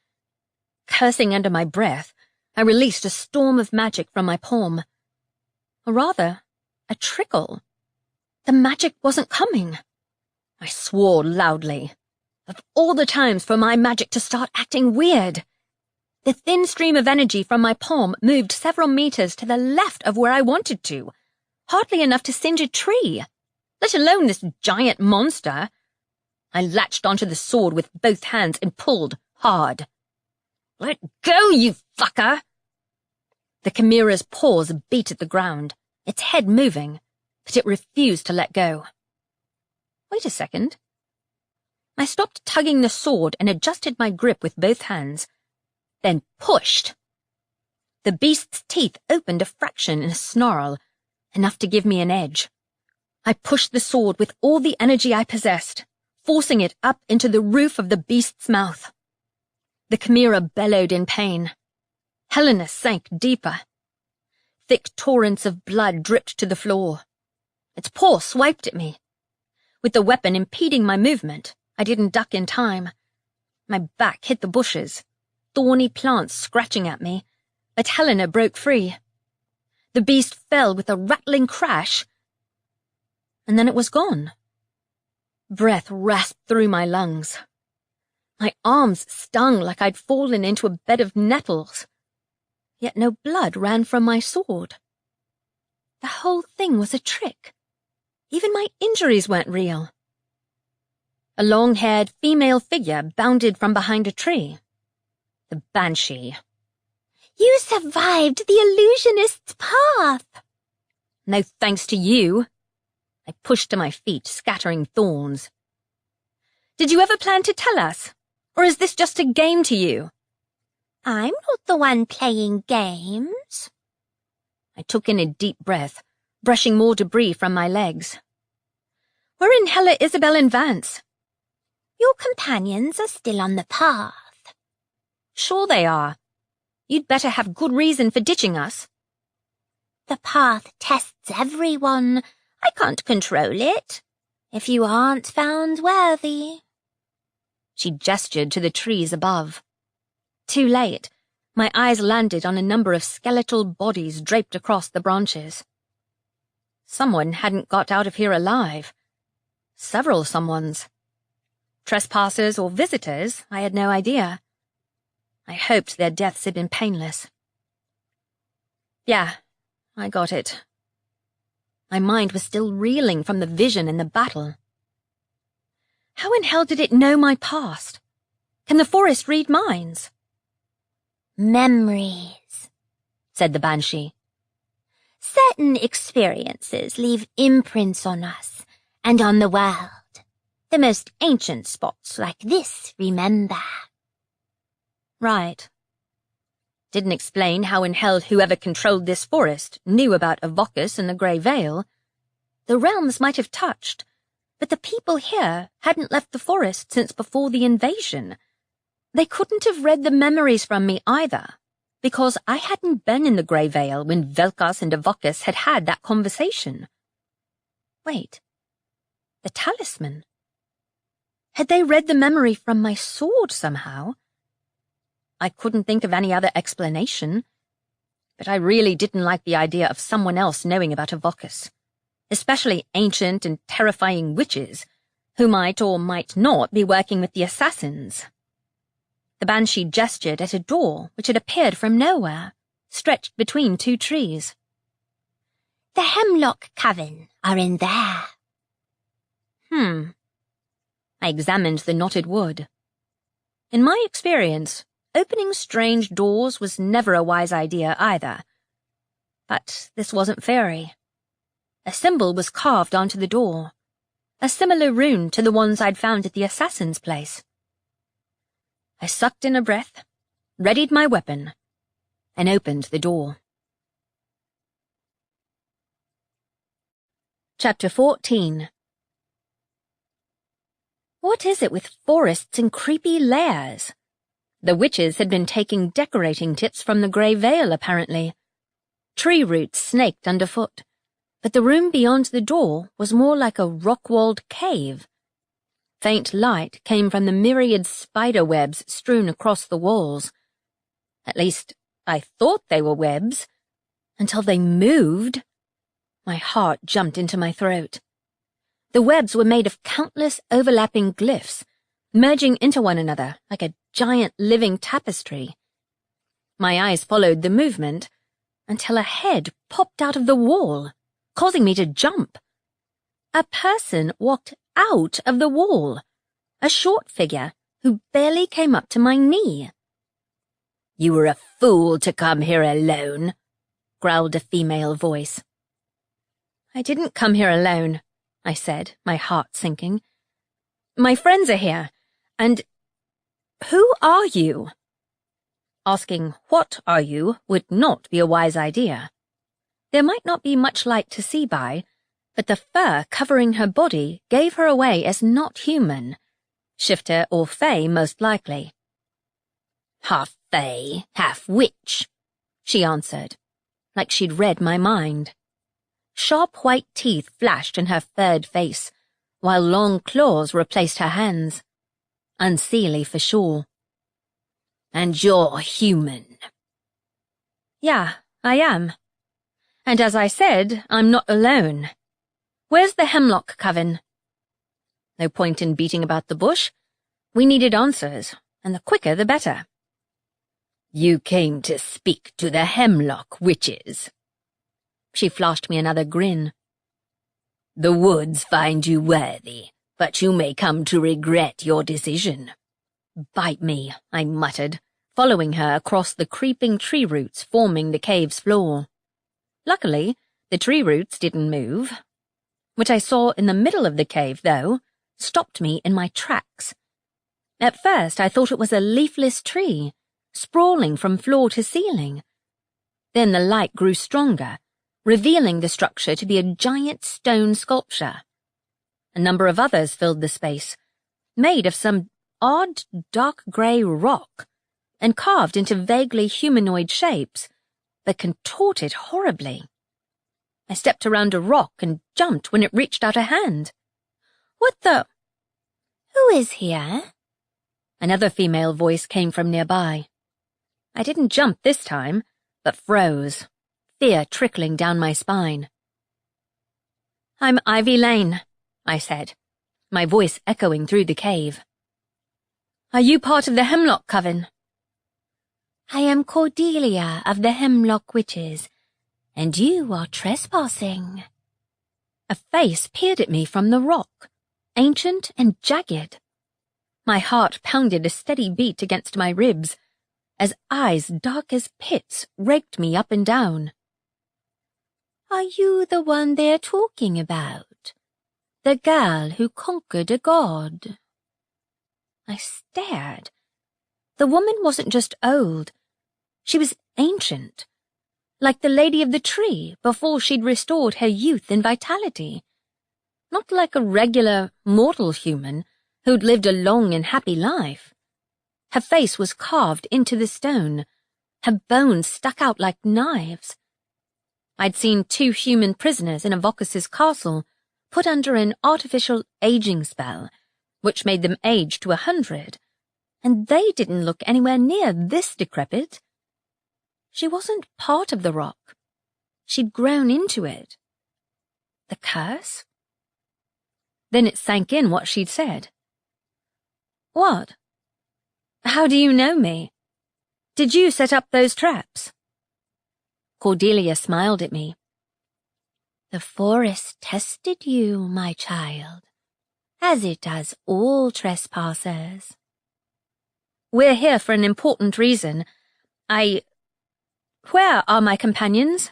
Cursing under my breath, I released a storm of magic from my palm. Or rather, a trickle. The magic wasn't coming. I swore loudly. Of all the times for my magic to start acting weird. The thin stream of energy from my palm moved several meters to the left of where I wanted to, hardly enough to singe a tree, let alone this giant monster. I latched onto the sword with both hands and pulled hard. Let go, you fucker! The chimera's paws beat at the ground, its head moving, but it refused to let go. Wait a second. I stopped tugging the sword and adjusted my grip with both hands, then pushed. The beast's teeth opened a fraction in a snarl, enough to give me an edge. I pushed the sword with all the energy I possessed, forcing it up into the roof of the beast's mouth. The chimera bellowed in pain. Helena sank deeper. Thick torrents of blood dripped to the floor. Its paw swiped at me. With the weapon impeding my movement, I didn't duck in time. My back hit the bushes, thorny plants scratching at me, but Helena broke free. The beast fell with a rattling crash, and then it was gone. Breath rasped through my lungs. My arms stung like I'd fallen into a bed of nettles, yet no blood ran from my sword. The whole thing was a trick. Even my injuries weren't real. A long-haired female figure bounded from behind a tree. The Banshee. You survived the illusionist's path! No thanks to you. I pushed to my feet, scattering thorns. Did you ever plan to tell us? Or is this just a game to you? I'm not the one playing games. I took in a deep breath, brushing more debris from my legs. Where in hell are Isabel and Vance? Your companions are still on the path. Sure they are. You'd better have good reason for ditching us. The path tests everyone. I can't control it. If you aren't found worthy. She gestured to the trees above. Too late, my eyes landed on a number of skeletal bodies draped across the branches. Someone hadn't got out of here alive. Several someones. Trespassers or visitors, I had no idea. I hoped their deaths had been painless. Yeah, I got it. My mind was still reeling from the vision and the battle. How in hell did it know my past? Can the forest read minds? Memories, said the Banshee. Certain experiences leave imprints on us and on the world. The most ancient spots like this, remember. Right. Didn't explain how in hell whoever controlled this forest knew about Avocus and the Grey Veil. The realms might have touched, but the people here hadn't left the forest since before the invasion. They couldn't have read the memories from me either, because I hadn't been in the Grey Veil when Velkas and Avocus had that conversation. Wait. The talisman. Had they read the memory from my sword somehow? I couldn't think of any other explanation, but I really didn't like the idea of someone else knowing about Avokas, especially ancient and terrifying witches, who might or might not be working with the assassins. The banshee gestured at a door which had appeared from nowhere, stretched between two trees. The hemlock coven are in there. I examined the knotted wood. In my experience, opening strange doors was never a wise idea either. But this wasn't Faerie. A symbol was carved onto the door, a similar rune to the ones I'd found at the assassin's place. I sucked in a breath, readied my weapon, and opened the door. Chapter 14. What is it with forests and creepy lairs? The witches had been taking decorating tips from the Grey Vale, apparently. Tree roots snaked underfoot, but the room beyond the door was more like a rock-walled cave. Faint light came from the myriad spider webs strewn across the walls. At least, I thought they were webs, until they moved. My heart jumped into my throat. The webs were made of countless overlapping glyphs, merging into one another like a giant living tapestry. My eyes followed the movement until a head popped out of the wall, causing me to jump. A person walked out of the wall, a short figure who barely came up to my knee. "You were a fool to come here alone," growled a female voice. I didn't come here alone, I said, my heart sinking. My friends are here, and who are you? Asking what are you would not be a wise idea. There might not be much light to see by, but the fur covering her body gave her away as not human. Shifter or Fae, most likely. "Half Fae, half witch," she answered, like she'd read my mind. Sharp white teeth flashed in her furred face, while long claws replaced her hands. Unseelie for sure. "And you're human." "Yeah, I am. And as I said, I'm not alone. Where's the Hemlock Coven?" No point in beating about the bush. We needed answers, and the quicker the better. "You came to speak to the Hemlock Witches." She flashed me another grin. "The woods find you worthy, but you may come to regret your decision." "Bite me," I muttered, following her across the creeping tree roots forming the cave's floor. Luckily, the tree roots didn't move. What I saw in the middle of the cave, though, stopped me in my tracks. At first, I thought it was a leafless tree, sprawling from floor to ceiling. Then the light grew stronger, revealing the structure to be a giant stone sculpture. A number of others filled the space, made of some odd dark grey rock, and carved into vaguely humanoid shapes, but contorted horribly. I stepped around a rock and jumped when it reached out a hand. "What the—" "Who is here?" Another female voice came from nearby. I didn't jump this time, but froze, fear trickling down my spine. "I'm Ivy Lane," I said, my voice echoing through the cave. "Are you part of the Hemlock Coven?" "I am Cordelia of the Hemlock Witches, and you are trespassing." A face peered at me from the rock, ancient and jagged. My heart pounded a steady beat against my ribs, as eyes dark as pits raked me up and down. "Are you the one they're talking about? The girl who conquered a god?" I stared. The woman wasn't just old. She was ancient, like the Lady of the Tree before she'd restored her youth and vitality. Not like a regular, mortal human who'd lived a long and happy life. Her face was carved into the stone. Her bones stuck out like knives. I'd seen 2 human prisoners in Avokas' castle, put under an artificial aging spell, which made them age to 100, and they didn't look anywhere near this decrepit. She wasn't part of the rock. She'd grown into it. The curse? Then it sank in what she'd said. What? How do you know me? Did you set up those traps? Cordelia smiled at me. The forest tested you, my child, as it does all trespassers. We're here for an important reason. Where are my companions?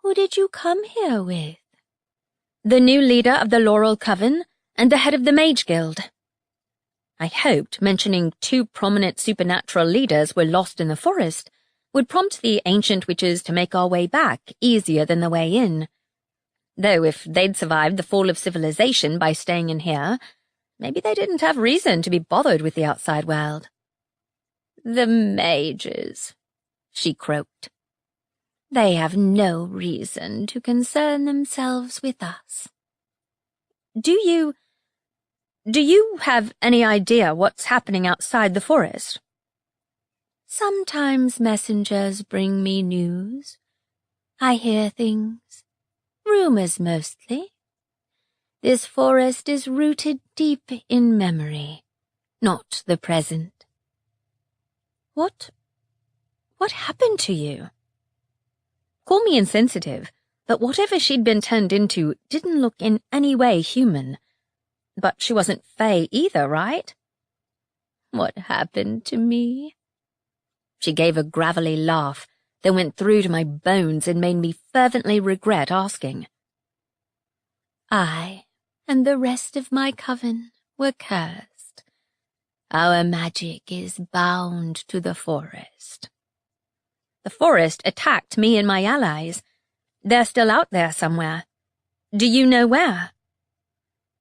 Who did you come here with? The new leader of the Laurel Coven and the head of the Mage Guild. I hoped mentioning 2 prominent supernatural leaders were lost in the forest would prompt the ancient witches to make our way back easier than the way in. Though if they'd survived the fall of civilization by staying in here, maybe they didn't have reason to be bothered with the outside world. The mages, she croaked. They have no reason to concern themselves with us. Do you have any idea what's happening outside the forest? Sometimes messengers bring me news. I hear things. Rumors mostly. This forest is rooted deep in memory, not the present. What happened to you? Call me insensitive, but whatever she'd been turned into didn't look in any way human. But she wasn't Fae either, right? What happened to me? She gave a gravelly laugh that went through to my bones and made me fervently regret asking. I and the rest of my coven were cursed. Our magic is bound to the forest. The forest attacked me and my allies. They're still out there somewhere. Do you know where?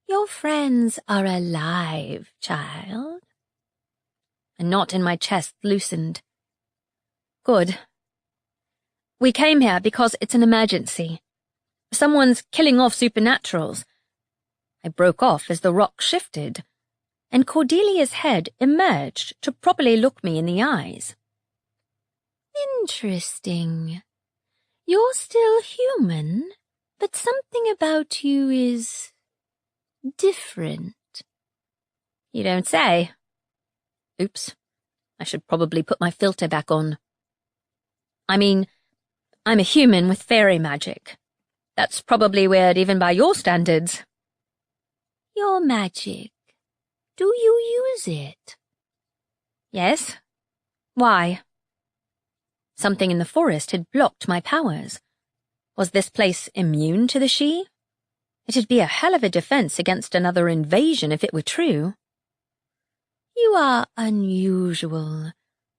Your friends are alive, child. A knot in my chest loosened. Good. We came here because it's an emergency. Someone's killing off supernaturals. I broke off as the rock shifted, and Cordelia's head emerged to properly look me in the eyes. Interesting. You're still human, but something about you is different. You don't say. Oops. I should probably put my filter back on. I mean, I'm a human with fairy magic. That's probably weird even by your standards. Your magic. Do you use it? Yes. Why? Something in the forest had blocked my powers. Was this place immune to the She? It'd be a hell of a defense against another invasion if it were true. You are unusual,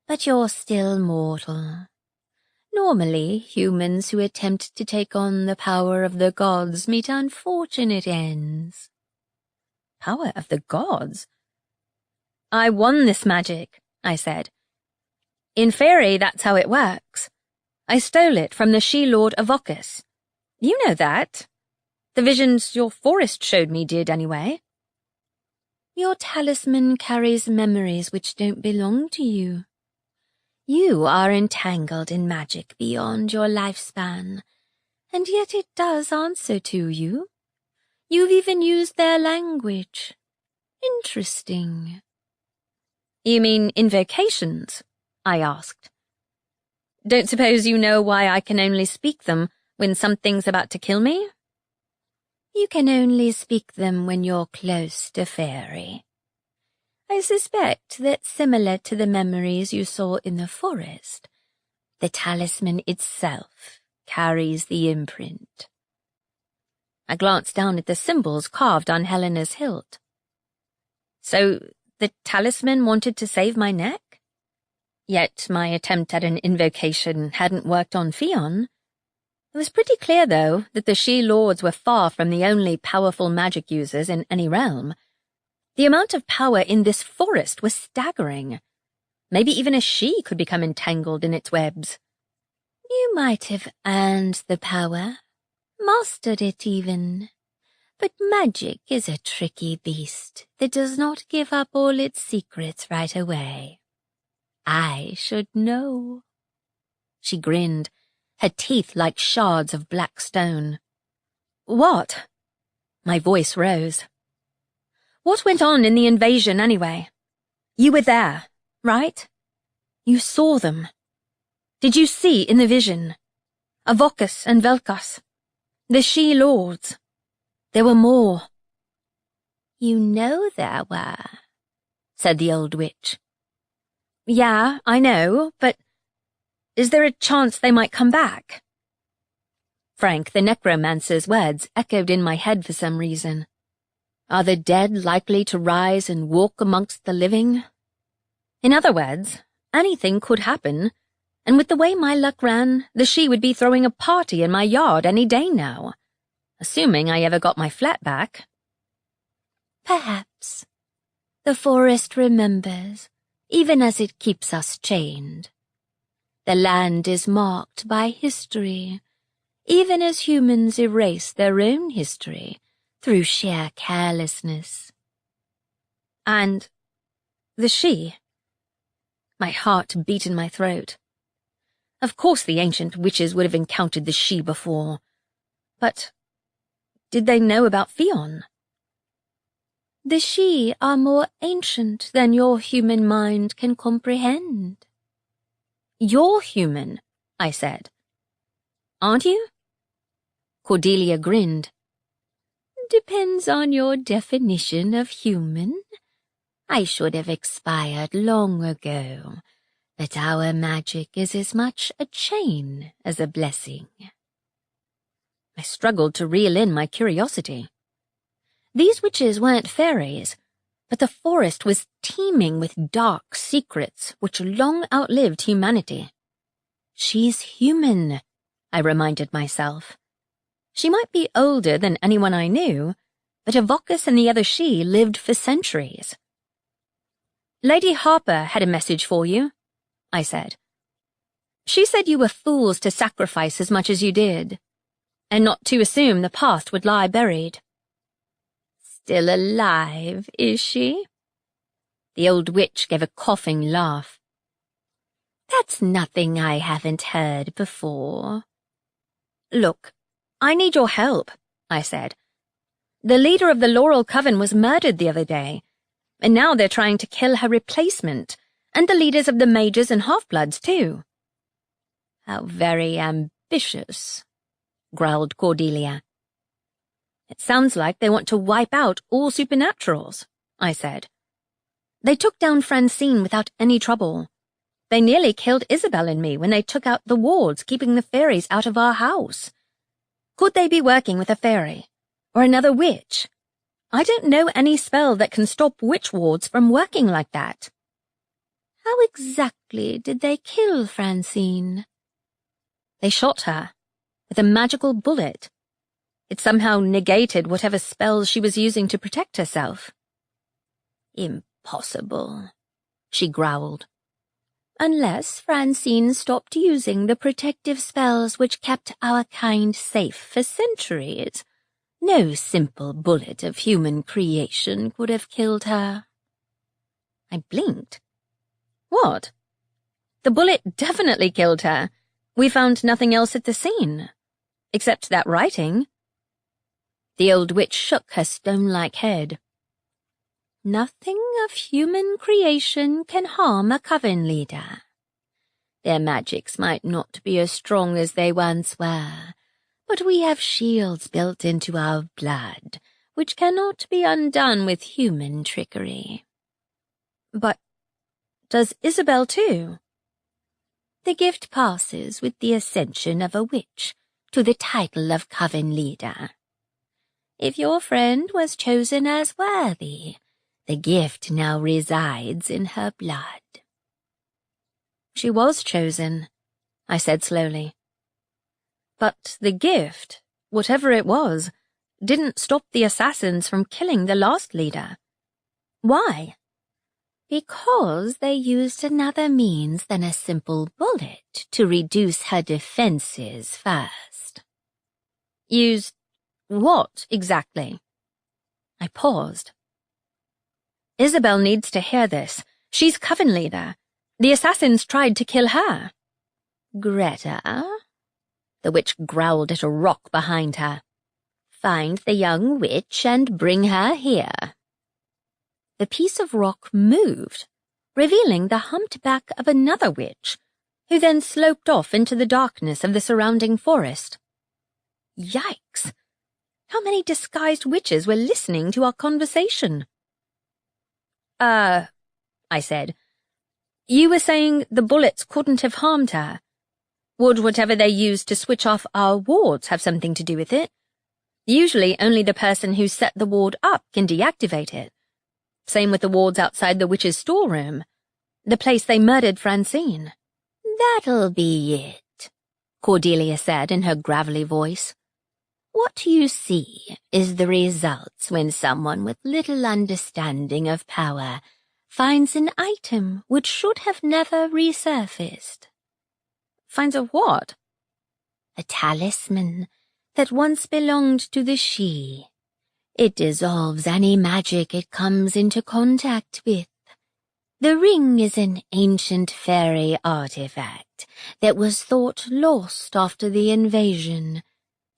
but you're still mortal. Normally, humans who attempt to take on the power of the gods meet unfortunate ends. Power of the gods? I won this magic, I said. In Faerie, that's how it works. I stole it from the She-Lord Avocus. You know that. The visions your forest showed me did anyway. Your talisman carries memories which don't belong to you. You are entangled in magic beyond your lifespan, and yet it does answer to you. You've even used their language. Interesting. You mean invocations? I asked. Don't suppose you know why I can only speak them when something's about to kill me? You can only speak them when you're close to Faerie. I suspect that similar to the memories you saw in the forest, the talisman itself carries the imprint. I glanced down at the symbols carved on Helena's hilt. So the talisman wanted to save my neck? Yet my attempt at an invocation hadn't worked on Fionn. It was pretty clear, though, that the She-Lords were far from the only powerful magic users in any realm. The amount of power in this forest was staggering. Maybe even a She could become entangled in its webs. You might have earned the power, mastered it even. But magic is a tricky beast that does not give up all its secrets right away. I should know." She grinned, her teeth like shards of black stone. "What?" My voice rose. "What went on in the invasion anyway? You were there, right? You saw them. Did you see in the vision? Avokas and Velkas, the she-lords. There were more." "You know there were," said the old witch. "Yeah, I know, but is there a chance they might come back?" Frank the necromancer's words echoed in my head for some reason. Are the dead likely to rise and walk amongst the living? In other words, anything could happen, and with the way my luck ran, the she would be throwing a party in my yard any day now, assuming I ever got my flat back. "Perhaps. The forest remembers, even as it keeps us chained. The land is marked by history, even as humans erase their own history through sheer carelessness." And the she? My heart beat in my throat. Of course the ancient witches would have encountered the she before. But did they know about Fionn? "The she are more ancient than your human mind can comprehend." "You're human," I said. "Aren't you?" Cordelia grinned. "Depends on your definition of human. I should have expired long ago, but our magic is as much a chain as a blessing." I struggled to reel in my curiosity. These witches weren't fairies, but the forest was teeming with dark secrets which long outlived humanity. She's human, I reminded myself. She might be older than anyone I knew, but Avokas and the other she lived for centuries. "Lady Harper had a message for you," I said. "She said you were fools to sacrifice as much as you did, and not to assume the past would lie buried." "Still alive, is she?" The old witch gave a coughing laugh. "That's nothing I haven't heard before." "Look, I need your help," I said. "The leader of the Laurel Coven was murdered the other day, and now they're trying to kill her replacement, and the leaders of the Mages and Half-Bloods too." "How very ambitious," growled Cordelia. "It sounds like they want to wipe out all supernaturals," I said. "They took down Francine without any trouble. They nearly killed Isabel and me when they took out the wards keeping the fairies out of our house. Could they be working with a fairy? Or another witch? I don't know any spell that can stop witch wards from working like that." "How exactly did they kill Francine?" "They shot her with a magical bullet. It somehow negated whatever spells she was using to protect herself." "Impossible," she growled. "Unless Francine stopped using the protective spells which kept our kind safe for centuries, no simple bullet of human creation could have killed her." I blinked. "What?" "The bullet definitely killed her. We found nothing else at the scene. Except that writing." The old witch shook her stone-like head. "Nothing of human creation can harm a coven leader. Their magics might not be as strong as they once were, but we have shields built into our blood, which cannot be undone with human trickery." "But does Isabel too?" "The gift passes with the ascension of a witch to the title of coven leader. If your friend was chosen as worthy, the gift now resides in her blood." "She was chosen," I said slowly. "But the gift, whatever it was, didn't stop the assassins from killing the last leader. Why?" "Because they used another means than a simple bullet to reduce her defenses first." "Used what, exactly?" I paused. Isabel needs to hear this. She's coven leader. The assassins tried to kill her. Greta? The witch growled at a rock behind her. Find the young witch and bring her here. The piece of rock moved, revealing the humped back of another witch, who then sloped off into the darkness of the surrounding forest. Yikes! How many disguised witches were listening to our conversation? I said. You were saying the bullets couldn't have harmed her. Would whatever they used to switch off our wards have something to do with it? Usually only the person who set the ward up can deactivate it. Same with the wards outside the witch's storeroom, the place they murdered Francine. That'll be it, Cordelia said in her gravelly voice. What you see is the results when someone with little understanding of power finds an item which should have never resurfaced. Finds a what? A talisman that once belonged to the she. It dissolves any magic it comes into contact with. The ring is an ancient Faerie artifact that was thought lost after the invasion.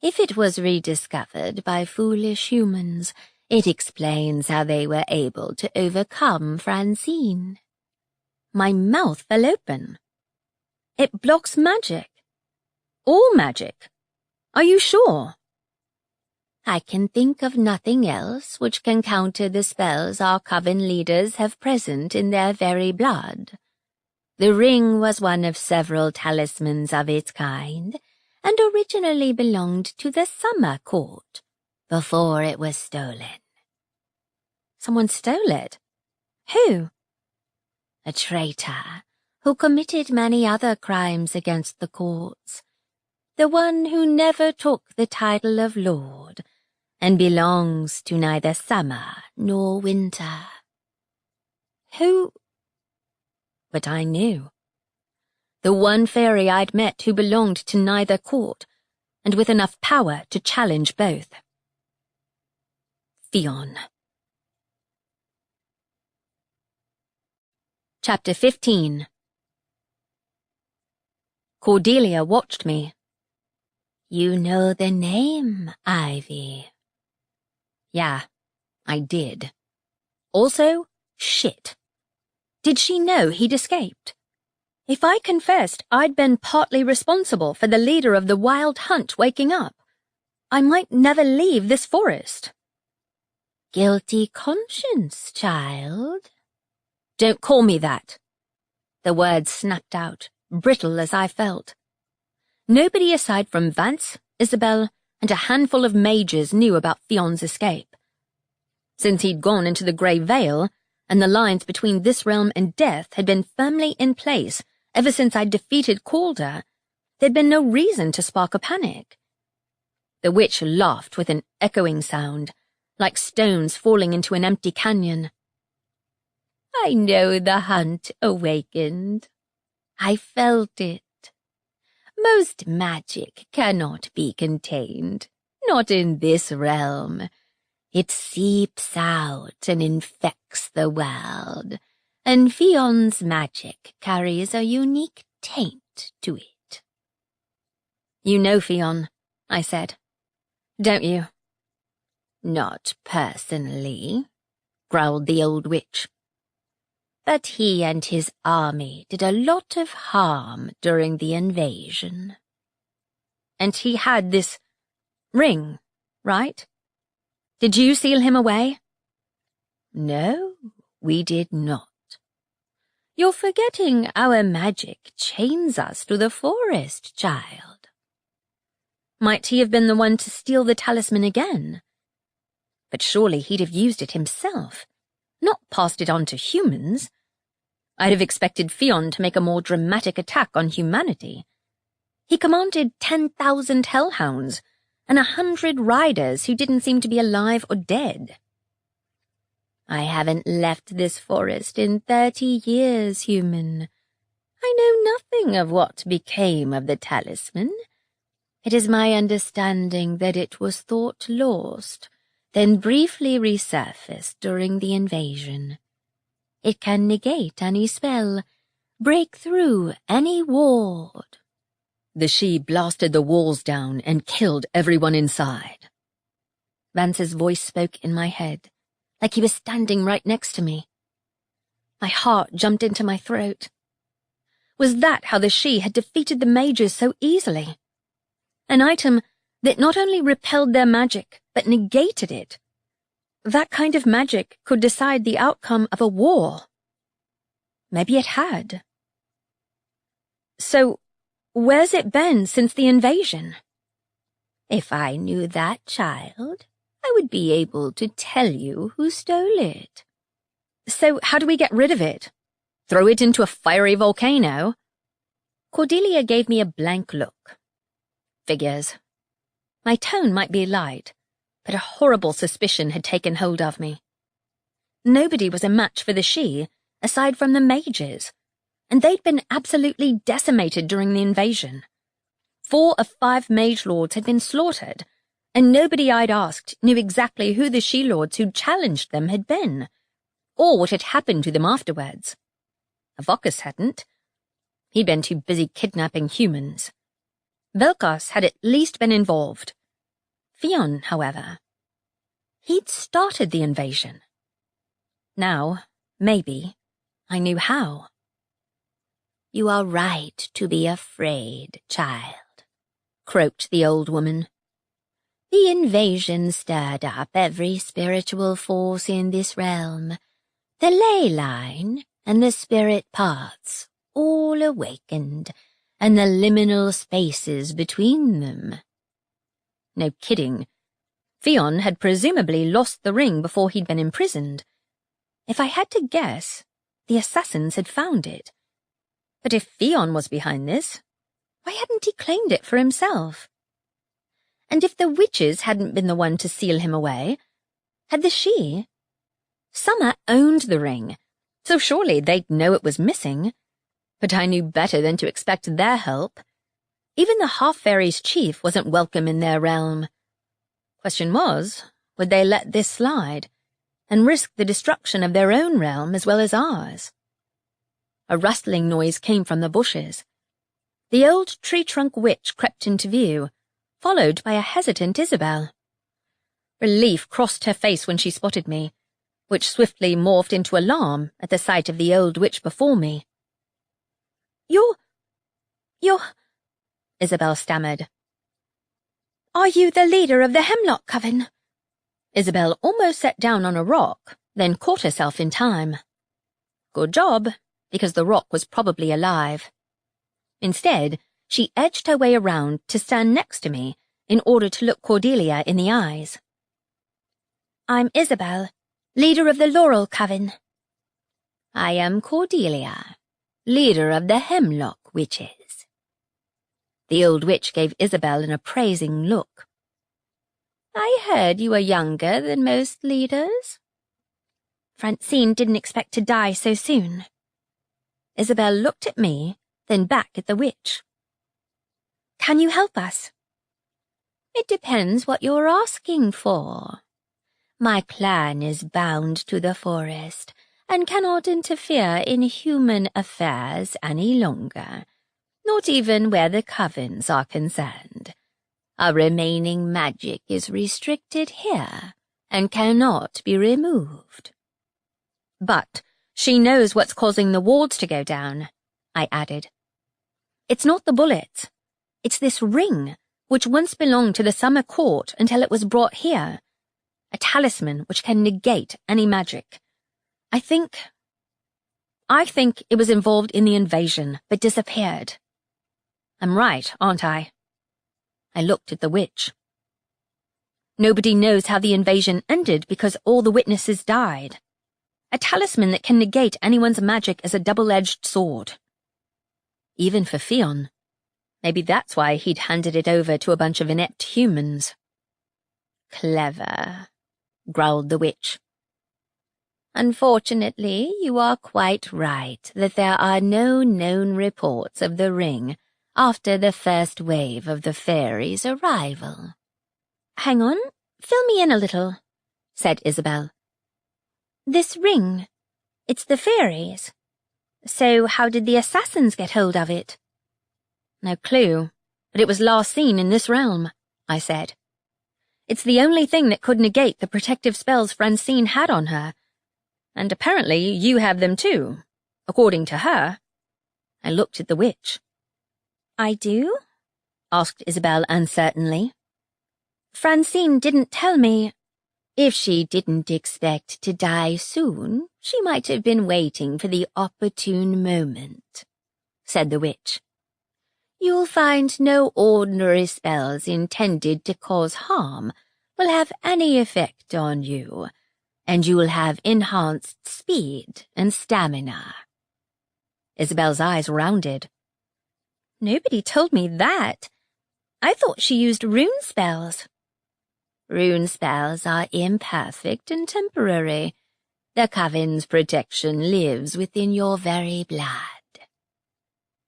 If it was rediscovered by foolish humans, it explains how they were able to overcome Francine. My mouth fell open. It blocks magic. All magic. Are you sure? I can think of nothing else which can counter the spells our coven leaders have present in their very blood. The ring was one of several talismans of its kind, and originally belonged to the Summer Court, before it was stolen. Someone stole it? Who? A traitor, who committed many other crimes against the courts. The one who never took the title of Lord, and belongs to neither summer nor winter. Who? But I knew. The one fairy I'd met who belonged to neither court, and with enough power to challenge both. Fionn. Chapter 15. Cordelia watched me. You know the name, Ivy. Yeah, I did. Also, shit. Did she know he'd escaped? If I confessed I'd been partly responsible for the leader of the wild hunt waking up, I might never leave this forest. Guilty conscience, child. Don't call me that. The words snapped out, brittle as I felt. Nobody aside from Vance, Isabel, and a handful of mages knew about Fionn's escape. Since he'd gone into the Grey Veil, and the lines between this realm and death had been firmly in place ever since I'd defeated Calder, there'd been no reason to spark a panic. The witch laughed with an echoing sound, like stones falling into an empty canyon. I know the hunt awakened. I felt it. Most magic cannot be contained, not in this realm. It seeps out and infects the world, and Fionn's magic carries a unique taint to it. You know Fionn, I said. Don't you? Not personally, growled the old witch. But he and his army did a lot of harm during the invasion. And he had this ring, right? Did you seal him away? No, we did not. You're forgetting our magic chains us to the forest, child. Might he have been the one to steal the talisman again? But surely he'd have used it himself, not passed it on to humans. I'd have expected Fionn to make a more dramatic attack on humanity. He commanded 10,000 hellhounds and 100 riders who didn't seem to be alive or dead. I haven't left this forest in 30 years, human. I know nothing of what became of the talisman. It is my understanding that it was thought lost, then briefly resurfaced during the invasion. It can negate any spell, break through any ward. The she blasted the walls down and killed everyone inside. Vance's voice spoke in my head, like he was standing right next to me. My heart jumped into my throat. Was that how the she had defeated the mages so easily? An item that not only repelled their magic, but negated it. That kind of magic could decide the outcome of a war. Maybe it had. So, where's it been since the invasion? If I knew that, child, I would be able to tell you who stole it. So how do we get rid of it? Throw it into a fiery volcano? Cordelia gave me a blank look. Figures. My tone might be light, but a horrible suspicion had taken hold of me. Nobody was a match for the she, aside from the mages, and they'd been absolutely decimated during the invasion. 4 of 5 mage lords had been slaughtered, and nobody I'd asked knew exactly who the she-lords who'd challenged them had been, or what had happened to them afterwards. Avocus hadn't. He'd been too busy kidnapping humans. Velkos had at least been involved. Fionn, however, he'd started the invasion. Now, maybe, I knew how. You are right to be afraid, child, croaked the old woman. The invasion stirred up every spiritual force in this realm. The ley line and the spirit paths all awakened, and the liminal spaces between them. No kidding. Fionn had presumably lost the ring before he'd been imprisoned. If I had to guess, the assassins had found it. But if Fionn was behind this, why hadn't he claimed it for himself? And if the witches hadn't been the one to seal him away, had the she? Summer owned the ring, so surely they'd know it was missing. But I knew better than to expect their help. Even the half-fairies' chief wasn't welcome in their realm. Question was, would they let this slide, and risk the destruction of their own realm as well as ours? A rustling noise came from the bushes. The old tree-trunk witch crept into view, followed by a hesitant Isabel. Relief crossed her face when she spotted me, which swiftly morphed into alarm at the sight of the old witch before me. You're... Isabel stammered. Are you the leader of the Hemlock Coven? Isabel almost sat down on a rock, then caught herself in time. Good job, because the rock was probably alive. Instead, she edged her way around to stand next to me in order to look Cordelia in the eyes. I'm Isabel, leader of the Laurel Coven. I am Cordelia, leader of the Hemlock Witches. The old witch gave Isabel an appraising look. I heard you were younger than most leaders. Francine didn't expect to die so soon. Isabel looked at me, then back at the witch. Can you help us? It depends what you're asking for. My clan is bound to the forest and cannot interfere in human affairs any longer, not even where the covens are concerned. Our remaining magic is restricted here and cannot be removed. But she knows what's causing the wards to go down, I added. It's not the bullets. It's this ring, which once belonged to the summer court until it was brought here. A talisman which can negate any magic. I think it was involved in the invasion, but disappeared. I'm right, aren't I? I looked at the witch. Nobody knows how the invasion ended because all the witnesses died. A talisman that can negate anyone's magic is a double-edged sword. Even for Fionn. Maybe that's why he'd handed it over to a bunch of inept humans. Clever, growled the witch. Unfortunately, you are quite right that there are no known reports of the ring after the first wave of the Faerie's arrival. Hang on, fill me in a little. said Isabel. This ring, it's the Faerie's. So how did the assassins get hold of it? No clue, but it was last seen in this realm, I said. It's the only thing that could negate the protective spells Francine had on her. And apparently you have them too, according to her. I looked at the witch. I do? Asked Isabel uncertainly. Francine didn't tell me. If she didn't expect to die soon, she might have been waiting for the opportune moment, said the witch. You'll find no ordinary spells intended to cause harm will have any effect on you, and you'll have enhanced speed and stamina. Isabel's eyes rounded. Nobody told me that. I thought she used rune spells. Rune spells are imperfect and temporary. The Coven's protection lives within your very blood.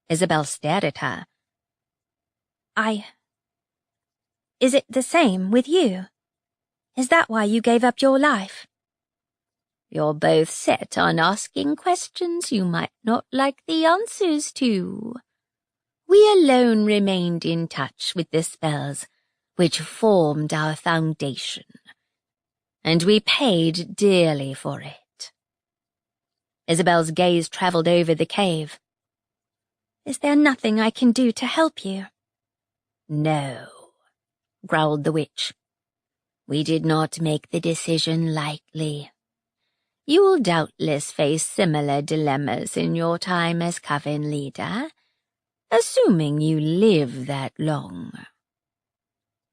Isabel stared at her. Is it the same with you? Is that why you gave up your life? You're both set on asking questions you might not like the answers to. We alone remained in touch with the spells which formed our foundation, and we paid dearly for it. Isabel's gaze travelled over the cave. Is there nothing I can do to help you? No, growled the witch. We did not make the decision lightly. You will doubtless face similar dilemmas in your time as Coven leader, assuming you live that long.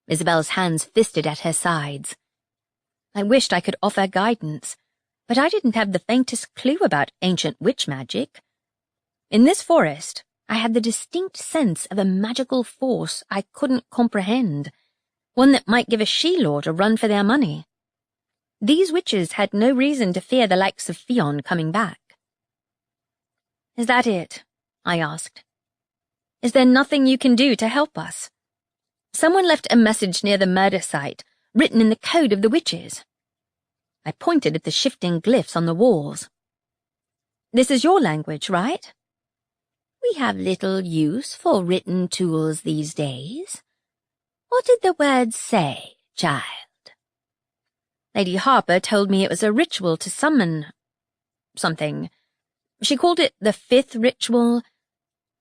Isabel's hands fisted at her sides. I wished I could offer guidance, but I didn't have the faintest clue about ancient witch magic. In this forest, I had the distinct sense of a magical force I couldn't comprehend, one that might give a she-lord a run for their money. These witches had no reason to fear the likes of Fionn coming back. Is that it? I asked. Is there nothing you can do to help us? Someone left a message near the murder site, written in the code of the witches. I pointed at the shifting glyphs on the walls. This is your language, right? We have little use for written tools these days. What did the words say, child? Lady Harper told me it was a ritual to summon something. She called it the 5th ritual.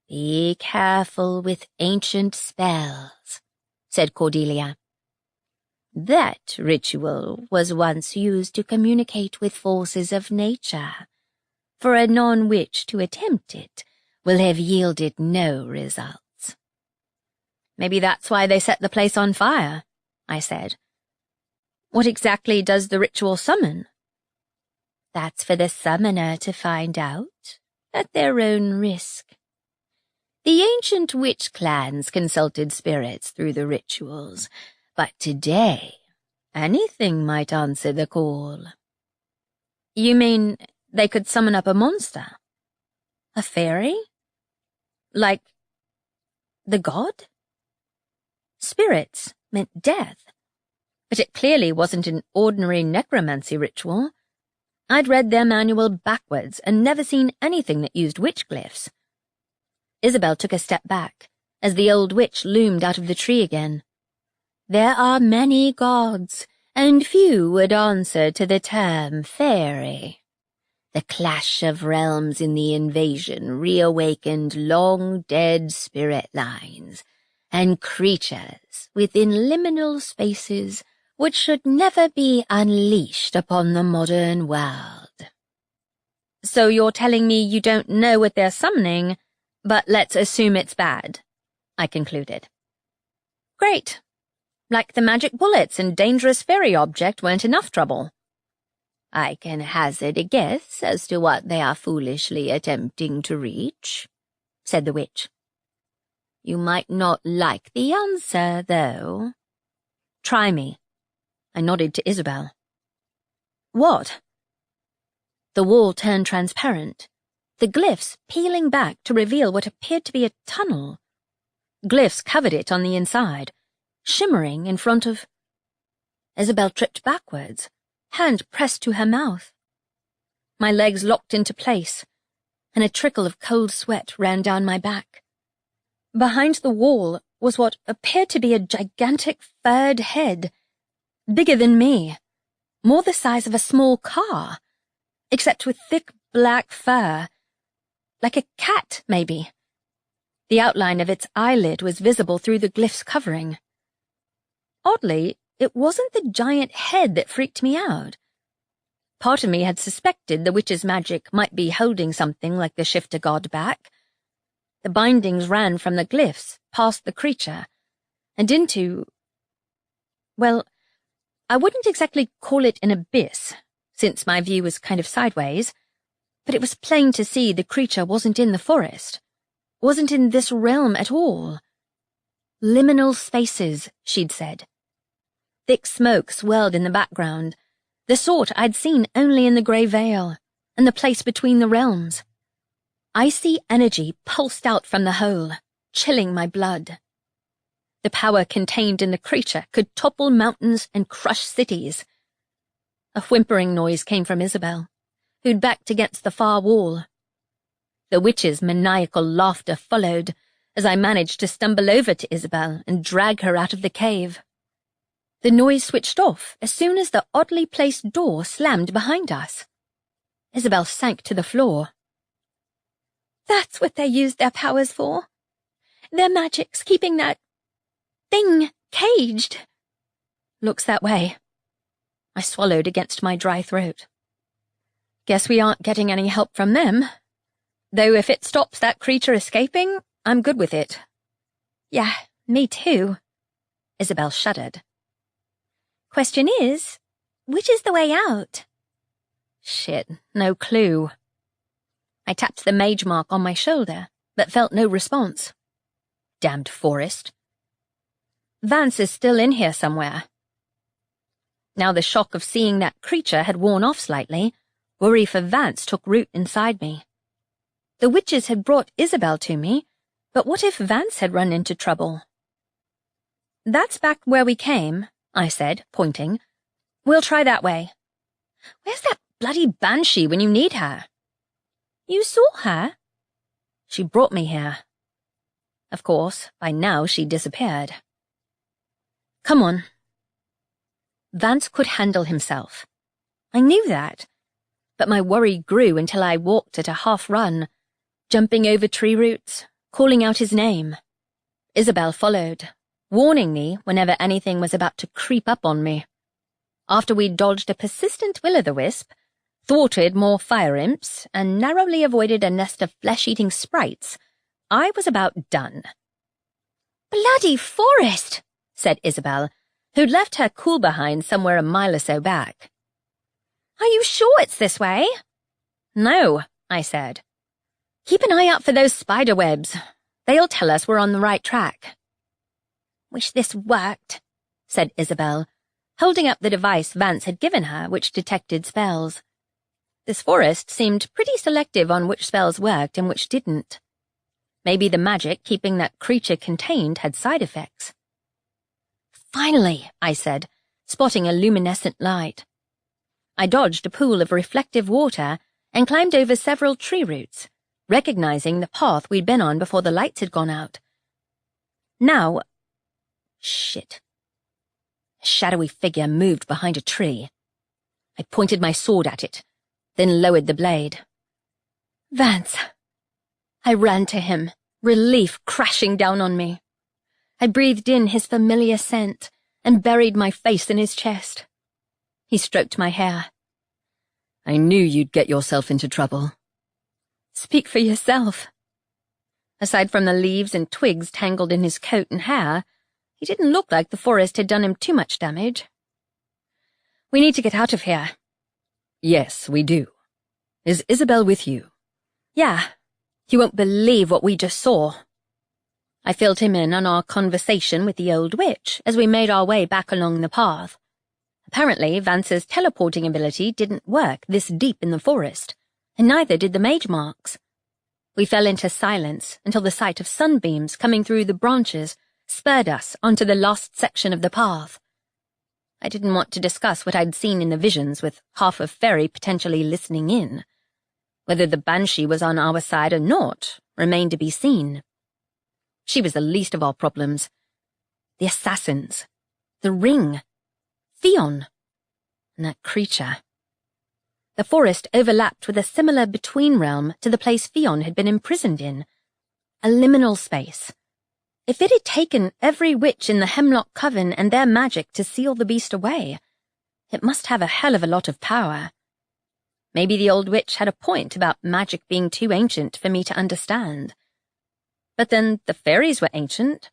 Be careful with ancient spells, said Cordelia. That ritual was once used to communicate with forces of nature. For a non-witch to attempt it will have yielded no results. Maybe that's why they set the place on fire, I said. What exactly does the ritual summon? That's for the summoner to find out, at their own risk. The ancient witch clans consulted spirits through the rituals, but today, anything might answer the call. You mean they could summon up a monster? A fairy? Like the god? Spirits meant death, but it clearly wasn't an ordinary necromancy ritual. I'd read their manual backwards and never seen anything that used witch glyphs. Isabel took a step back, as the old witch loomed out of the tree again. There are many gods, and few would answer to the term Faerie. The clash of realms in the invasion reawakened long-dead spirit lines, and creatures within liminal spaces which should never be unleashed upon the modern world. So you're telling me you don't know what they're summoning, but let's assume it's bad, I concluded. Great. Like the magic bullets and dangerous fairy object weren't enough trouble. I can hazard a guess as to what they are foolishly attempting to reach, said the witch. You might not like the answer, though. Try me. I nodded to Isabel. What? The wall turned transparent, the glyphs peeling back to reveal what appeared to be a tunnel. Glyphs covered it on the inside, shimmering in front of... Isabel tripped backwards, hand pressed to her mouth. My legs locked into place, and a trickle of cold sweat ran down my back. Behind the wall was what appeared to be a gigantic furred head, bigger than me, more the size of a small car, except with thick black fur, like a cat, maybe. The outline of its eyelid was visible through the glyph's covering. Oddly, it wasn't the giant head that freaked me out. Part of me had suspected the witch's magic might be holding something like the shifter god back. The bindings ran from the glyphs, past the creature, and into... well, I wouldn't exactly call it an abyss, since my view was kind of sideways, but it was plain to see the creature wasn't in the forest, wasn't in this realm at all. Liminal spaces, she'd said. Thick smoke swirled in the background, the sort I'd seen only in the Grey Vale, and the place between the realms. Icy energy pulsed out from the hole, chilling my blood. The power contained in the creature could topple mountains and crush cities. A whimpering noise came from Isabel, who'd backed against the far wall. The witch's maniacal laughter followed as I managed to stumble over to Isabel and drag her out of the cave. The noise switched off as soon as the oddly placed door slammed behind us. Isabel sank to the floor. That's what they used their powers for. Their magic's keeping that thing caged. Looks that way. I swallowed against my dry throat. Guess we aren't getting any help from them. Though if it stops that creature escaping, I'm good with it. Yeah, me too. Isabel shuddered. Question is, which is the way out? Shit, no clue. I tapped the mage mark on my shoulder, but felt no response. Damned forest. Vance is still in here somewhere. Now the shock of seeing that creature had worn off slightly, worry for Vance took root inside me. The witches had brought Isabel to me, but what if Vance had run into trouble? That's back where we came, I said, pointing. We'll try that way. Where's that bloody banshee when you need her? You saw her? She brought me here. Of course, by now she'd disappeared. Come on. Vance could handle himself. I knew that, but my worry grew until I walked at a half-run, jumping over tree roots, calling out his name. Isabel followed, warning me whenever anything was about to creep up on me. After we'd dodged a persistent will-o'-the-wisp, thwarted more fire imps, and narrowly avoided a nest of flesh-eating sprites, I was about done. Bloody forest, said Isabel, who'd left her cool behind somewhere a mile or so back. Are you sure it's this way? No, I said. Keep an eye out for those spider webs. They'll tell us we're on the right track. Wish this worked, said Isabel, holding up the device Vance had given her, which detected spells. This forest seemed pretty selective on which spells worked and which didn't. Maybe the magic keeping that creature contained had side effects. Finally, I said, spotting a luminescent light. I dodged a pool of reflective water and climbed over several tree roots, recognizing the path we'd been on before the lights had gone out. Now... Shit. A shadowy figure moved behind a tree. I pointed my sword at it, then lowered the blade. Vance. I ran to him, relief crashing down on me. I breathed in his familiar scent and buried my face in his chest. He stroked my hair. I knew you'd get yourself into trouble. Speak for yourself. Aside from the leaves and twigs tangled in his coat and hair, he didn't look like the forest had done him too much damage. We need to get out of here. Yes, we do. Is Isabel with you? Yeah. You won't believe what we just saw. I filled him in on our conversation with the old witch as we made our way back along the path. Apparently, Vance's teleporting ability didn't work this deep in the forest, and neither did the mage marks. We fell into silence until the sight of sunbeams coming through the branches spurred us onto the last section of the path. I didn't want to discuss what I'd seen in the visions with half of Faerie potentially listening in. Whether the Banshee was on our side or not remained to be seen. She was the least of our problems. The assassins. The ring. Theon. And that creature. The forest overlapped with a similar between-realm to the place Theon had been imprisoned in. A liminal space. If it had taken every witch in the Hemlock Coven and their magic to seal the beast away, it must have a hell of a lot of power. Maybe the old witch had a point about magic being too ancient for me to understand. But then the fairies were ancient,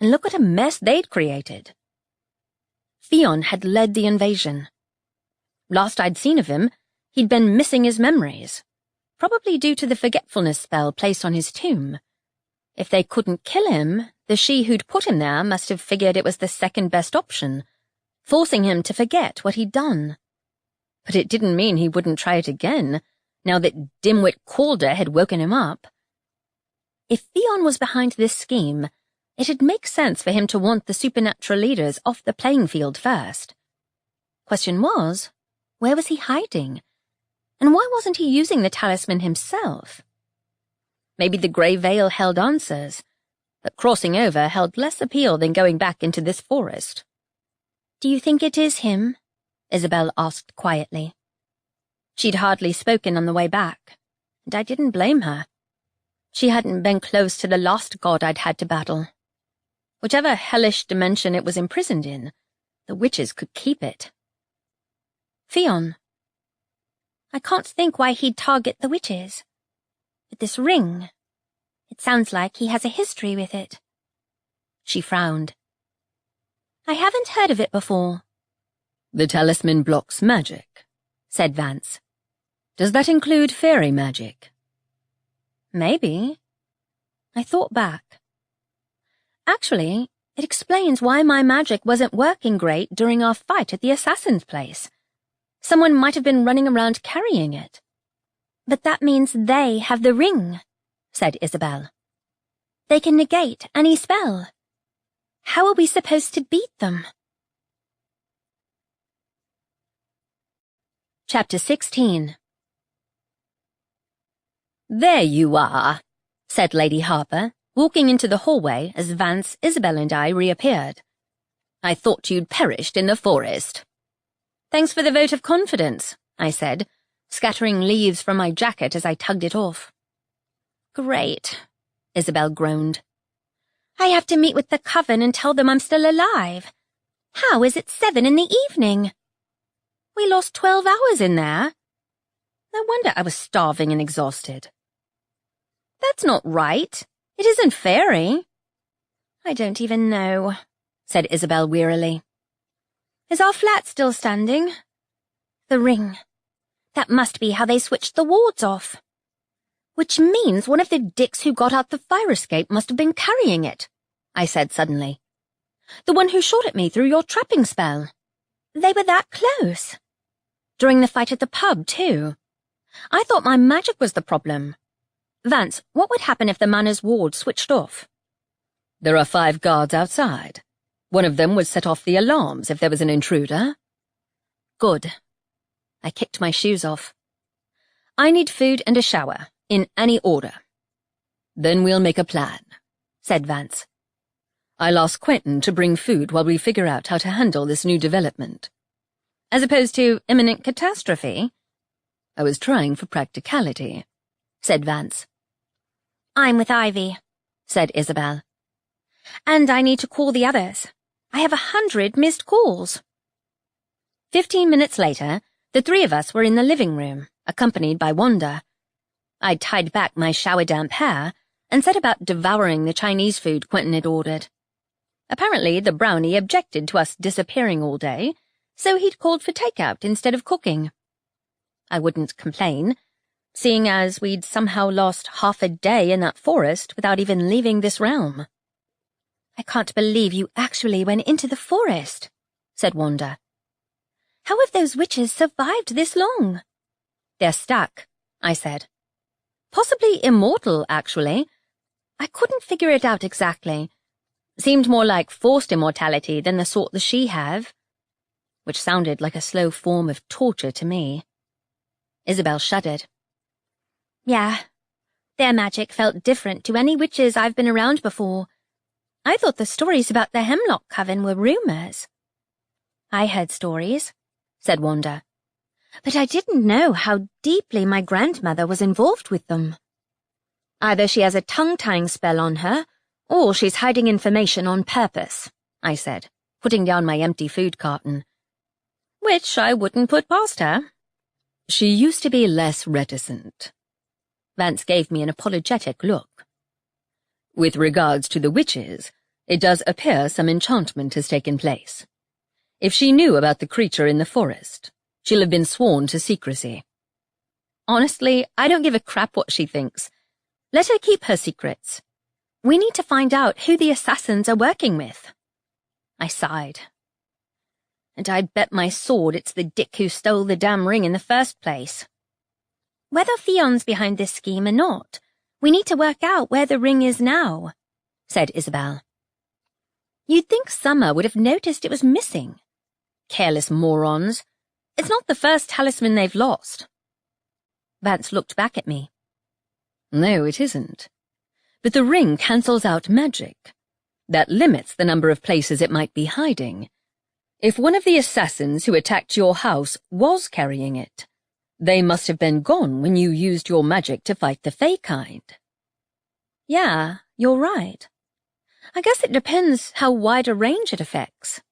and look what a mess they'd created. Theon had led the invasion. Last I'd seen of him, he'd been missing his memories, probably due to the forgetfulness spell placed on his tomb. If they couldn't kill him, the she who'd put him there must have figured it was the second best option, forcing him to forget what he'd done. But it didn't mean he wouldn't try it again, now that dimwit Calder had woken him up. If Theon was behind this scheme, it'd make sense for him to want the supernatural leaders off the playing field first. Question was, where was he hiding? And why wasn't he using the talisman himself? Maybe the Grey Veil held answers, but crossing over held less appeal than going back into this forest. Do you think it is him? Isabel asked quietly. She'd hardly spoken on the way back, and I didn't blame her. She hadn't been close to the last god I'd had to battle. Whichever hellish dimension it was imprisoned in, the witches could keep it. Theon. I can't think why he'd target the witches. But this ring, it sounds like he has a history with it. She frowned. I haven't heard of it before. The talisman blocks magic, said Vance. Does that include fairy magic? Maybe. I thought back. Actually, it explains why my magic wasn't working great during our fight at the assassin's place. Someone might have been running around carrying it. But that means they have the ring, said Isabel. They can negate any spell. How are we supposed to beat them? Chapter 16. There you are, said Lady Harper, walking into the hallway as Vance, Isabel and I reappeared. I thought you'd perished in the forest. Thanks for the vote of confidence, I said, scattering leaves from my jacket as I tugged it off. Great, Isabel groaned. I have to meet with the coven and tell them I'm still alive. How is it 7 in the evening? We lost 12 hours in there. No wonder I was starving and exhausted. That's not right. It isn't Faerie. I don't even know, said Isabel wearily. Is our flat still standing? The ring. That must be how they switched the wards off. Which means one of the dicks who got out the fire escape must have been carrying it, I said suddenly. The one who shot at me through your trapping spell. They were that close. During the fight at the pub, too. I thought my magic was the problem. Vance, what would happen if the manor's ward switched off? There are 5 guards outside. One of them would set off the alarms if there was an intruder. Good. I kicked my shoes off. I need food and a shower, in any order. Then we'll make a plan, said Vance. I'll ask Quentin to bring food while we figure out how to handle this new development. As opposed to imminent catastrophe? I was trying for practicality, said Vance. I'm with Ivy, said Isabel. And I need to call the others. I have 100 missed calls. 15 minutes later, the 3 of us were in the living room, accompanied by Wanda. I'd tied back my shower-damp hair and set about devouring the Chinese food Quentin had ordered. Apparently, the brownie objected to us disappearing all day, so he'd called for takeout instead of cooking. I wouldn't complain, seeing as we'd somehow lost half a day in that forest without even leaving this realm. I can't believe you actually went into the forest, said Wanda. How have those witches survived this long? They're stuck, I said. Possibly immortal, actually. I couldn't figure it out exactly. Seemed more like forced immortality than the sort the she have. which sounded like a slow form of torture to me. Isabel shuddered. Yeah, their magic felt different to any witches I've been around before. I thought the stories about the Hemlock Coven were rumors. I heard stories, said Wanda, but I didn't know how deeply my grandmother was involved with them. Either she has a tongue-tying spell on her, or she's hiding information on purpose, I said, putting down my empty food carton. Which I wouldn't put past her. She used to be less reticent. Vance gave me an apologetic look. With regards to the witches, it does appear some enchantment has taken place. If she knew about the creature in the forest, she'll have been sworn to secrecy. Honestly, I don't give a crap what she thinks. Let her keep her secrets. We need to find out who the assassins are working with. I sighed. And I'd bet my sword it's the dick who stole the damn ring in the first place. Whether Fion's behind this scheme or not, we need to work out where the ring is now, said Isabel. You'd think Summer would have noticed it was missing. Careless morons. It's not the first talisman they've lost. Vance looked back at me. No, it isn't. But the ring cancels out magic. That limits the number of places it might be hiding. If one of the assassins who attacked your house was carrying it, they must have been gone when you used your magic to fight the Fae kind. Yeah, you're right. I guess it depends how wide a range it affects.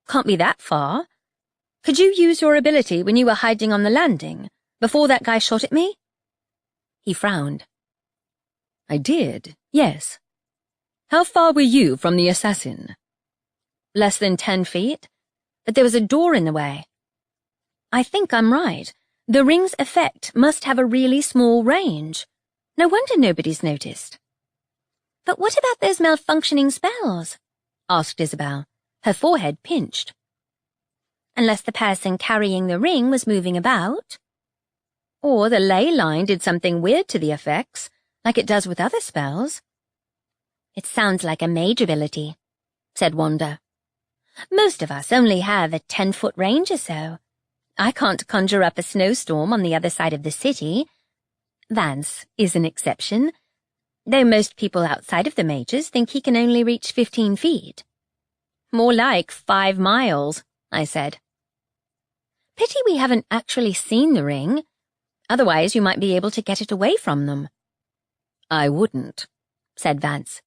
Can't be that far. Could you use your ability when you were hiding on the landing, before that guy shot at me? He frowned. I did, yes. How far were you from the assassin? Less than 10 feet, but there was a door in the way. I think I'm right. The ring's effect must have a really small range. No wonder nobody's noticed. But what about those malfunctioning spells? Asked Isabel, her forehead pinched. Unless the person carrying the ring was moving about. Or the ley line did something weird to the effects, like it does with other spells. It sounds like a mage ability, said Wanda. Most of us only have a 10-foot range or so. I can't conjure up a snowstorm on the other side of the city. Vance is an exception, though most people outside of the mages think he can only reach 15 feet. More like 5 miles, I said. Pity we haven't actually seen the ring. Otherwise you might be able to get it away from them. I wouldn't, said Vance.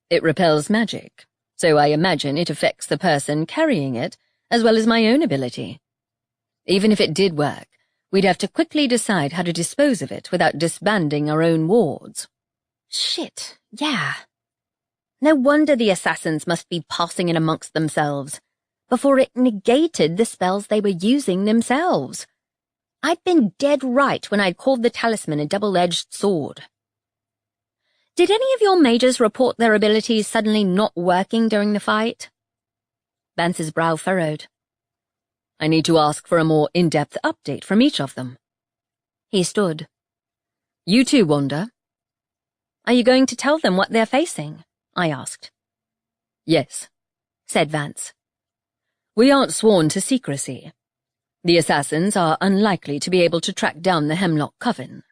It repels magic, so I imagine it affects the person carrying it as well as my own ability. Even if it did work, we'd have to quickly decide how to dispose of it without disbanding our own wards. Shit, yeah. No wonder the assassins must be passing it amongst themselves, before it negated the spells they were using themselves. I'd been dead right when I'd called the talisman a double-edged sword. Did any of your mages report their abilities suddenly not working during the fight? Vance's brow furrowed. I need to ask for a more in-depth update from each of them. He stood. You too, Wanda. Are you going to tell them what they're facing? I asked. Yes, said Vance. We aren't sworn to secrecy. The assassins are unlikely to be able to track down the Hemlock Coven.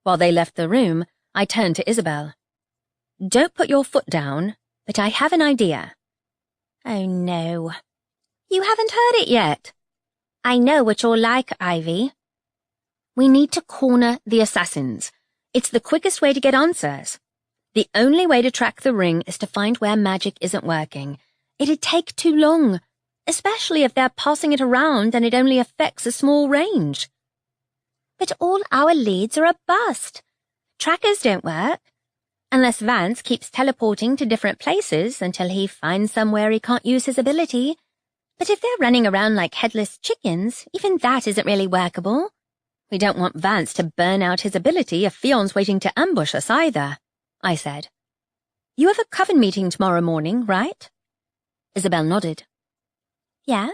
While they left the room, I turned to Isabel. Don't put your foot down, but I have an idea. Oh no. You haven't heard it yet. I know what you're like, Ivy. We need to corner the assassins. It's the quickest way to get answers. The only way to track the ring is to find where magic isn't working. It'd take too long, especially if they're passing it around and it only affects a small range. But all our leads are a bust. Trackers don't work. Unless Vance keeps teleporting to different places until he finds somewhere he can't use his ability. But if they're running around like headless chickens, even that isn't really workable. We don't want Vance to burn out his ability if Fion's waiting to ambush us either, I said. You have a coven meeting tomorrow morning, right? Isabel nodded. Yeah?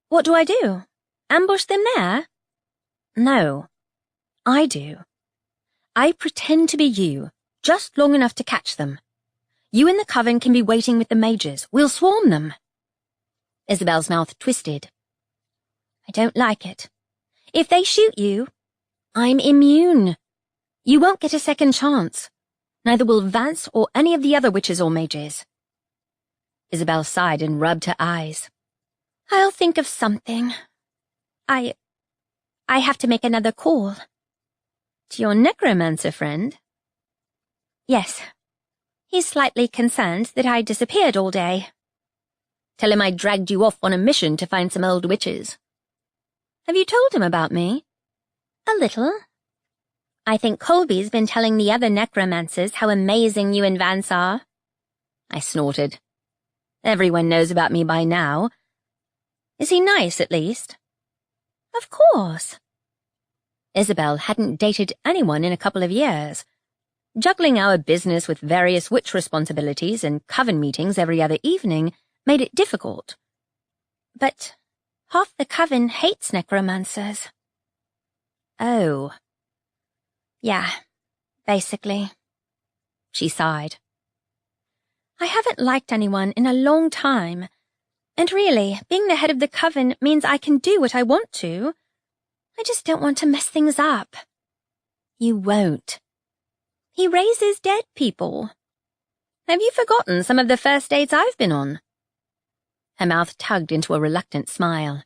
What do I do? Ambush them there? No. I do. I pretend to be you, just long enough to catch them. You and the coven can be waiting with the mages. We'll swarm them. Isabel's mouth twisted. I don't like it. If they shoot you, I'm immune. You won't get a second chance. Neither will Vance or any of the other witches or mages. Isabel sighed and rubbed her eyes. I'll think of something. I have to make another call. To your necromancer friend? Yes. He's slightly concerned that I disappeared all day. Tell him I dragged you off on a mission to find some old witches. Have you told him about me? A little. I think Colby's been telling the other necromancers how amazing you and Vance are. I snorted. Everyone knows about me by now. Is he nice, at least? Of course. Isabel hadn't dated anyone in a couple of years. Juggling our business with various witch responsibilities and coven meetings every other evening made it difficult. But half the coven hates necromancers. Oh. Yeah, basically. She sighed. I haven't liked anyone in a long time. And really, being the head of the coven means I can do what I want to. I just don't want to mess things up. You won't. He raises dead people. Have you forgotten some of the first dates I've been on? Her mouth tugged into a reluctant smile.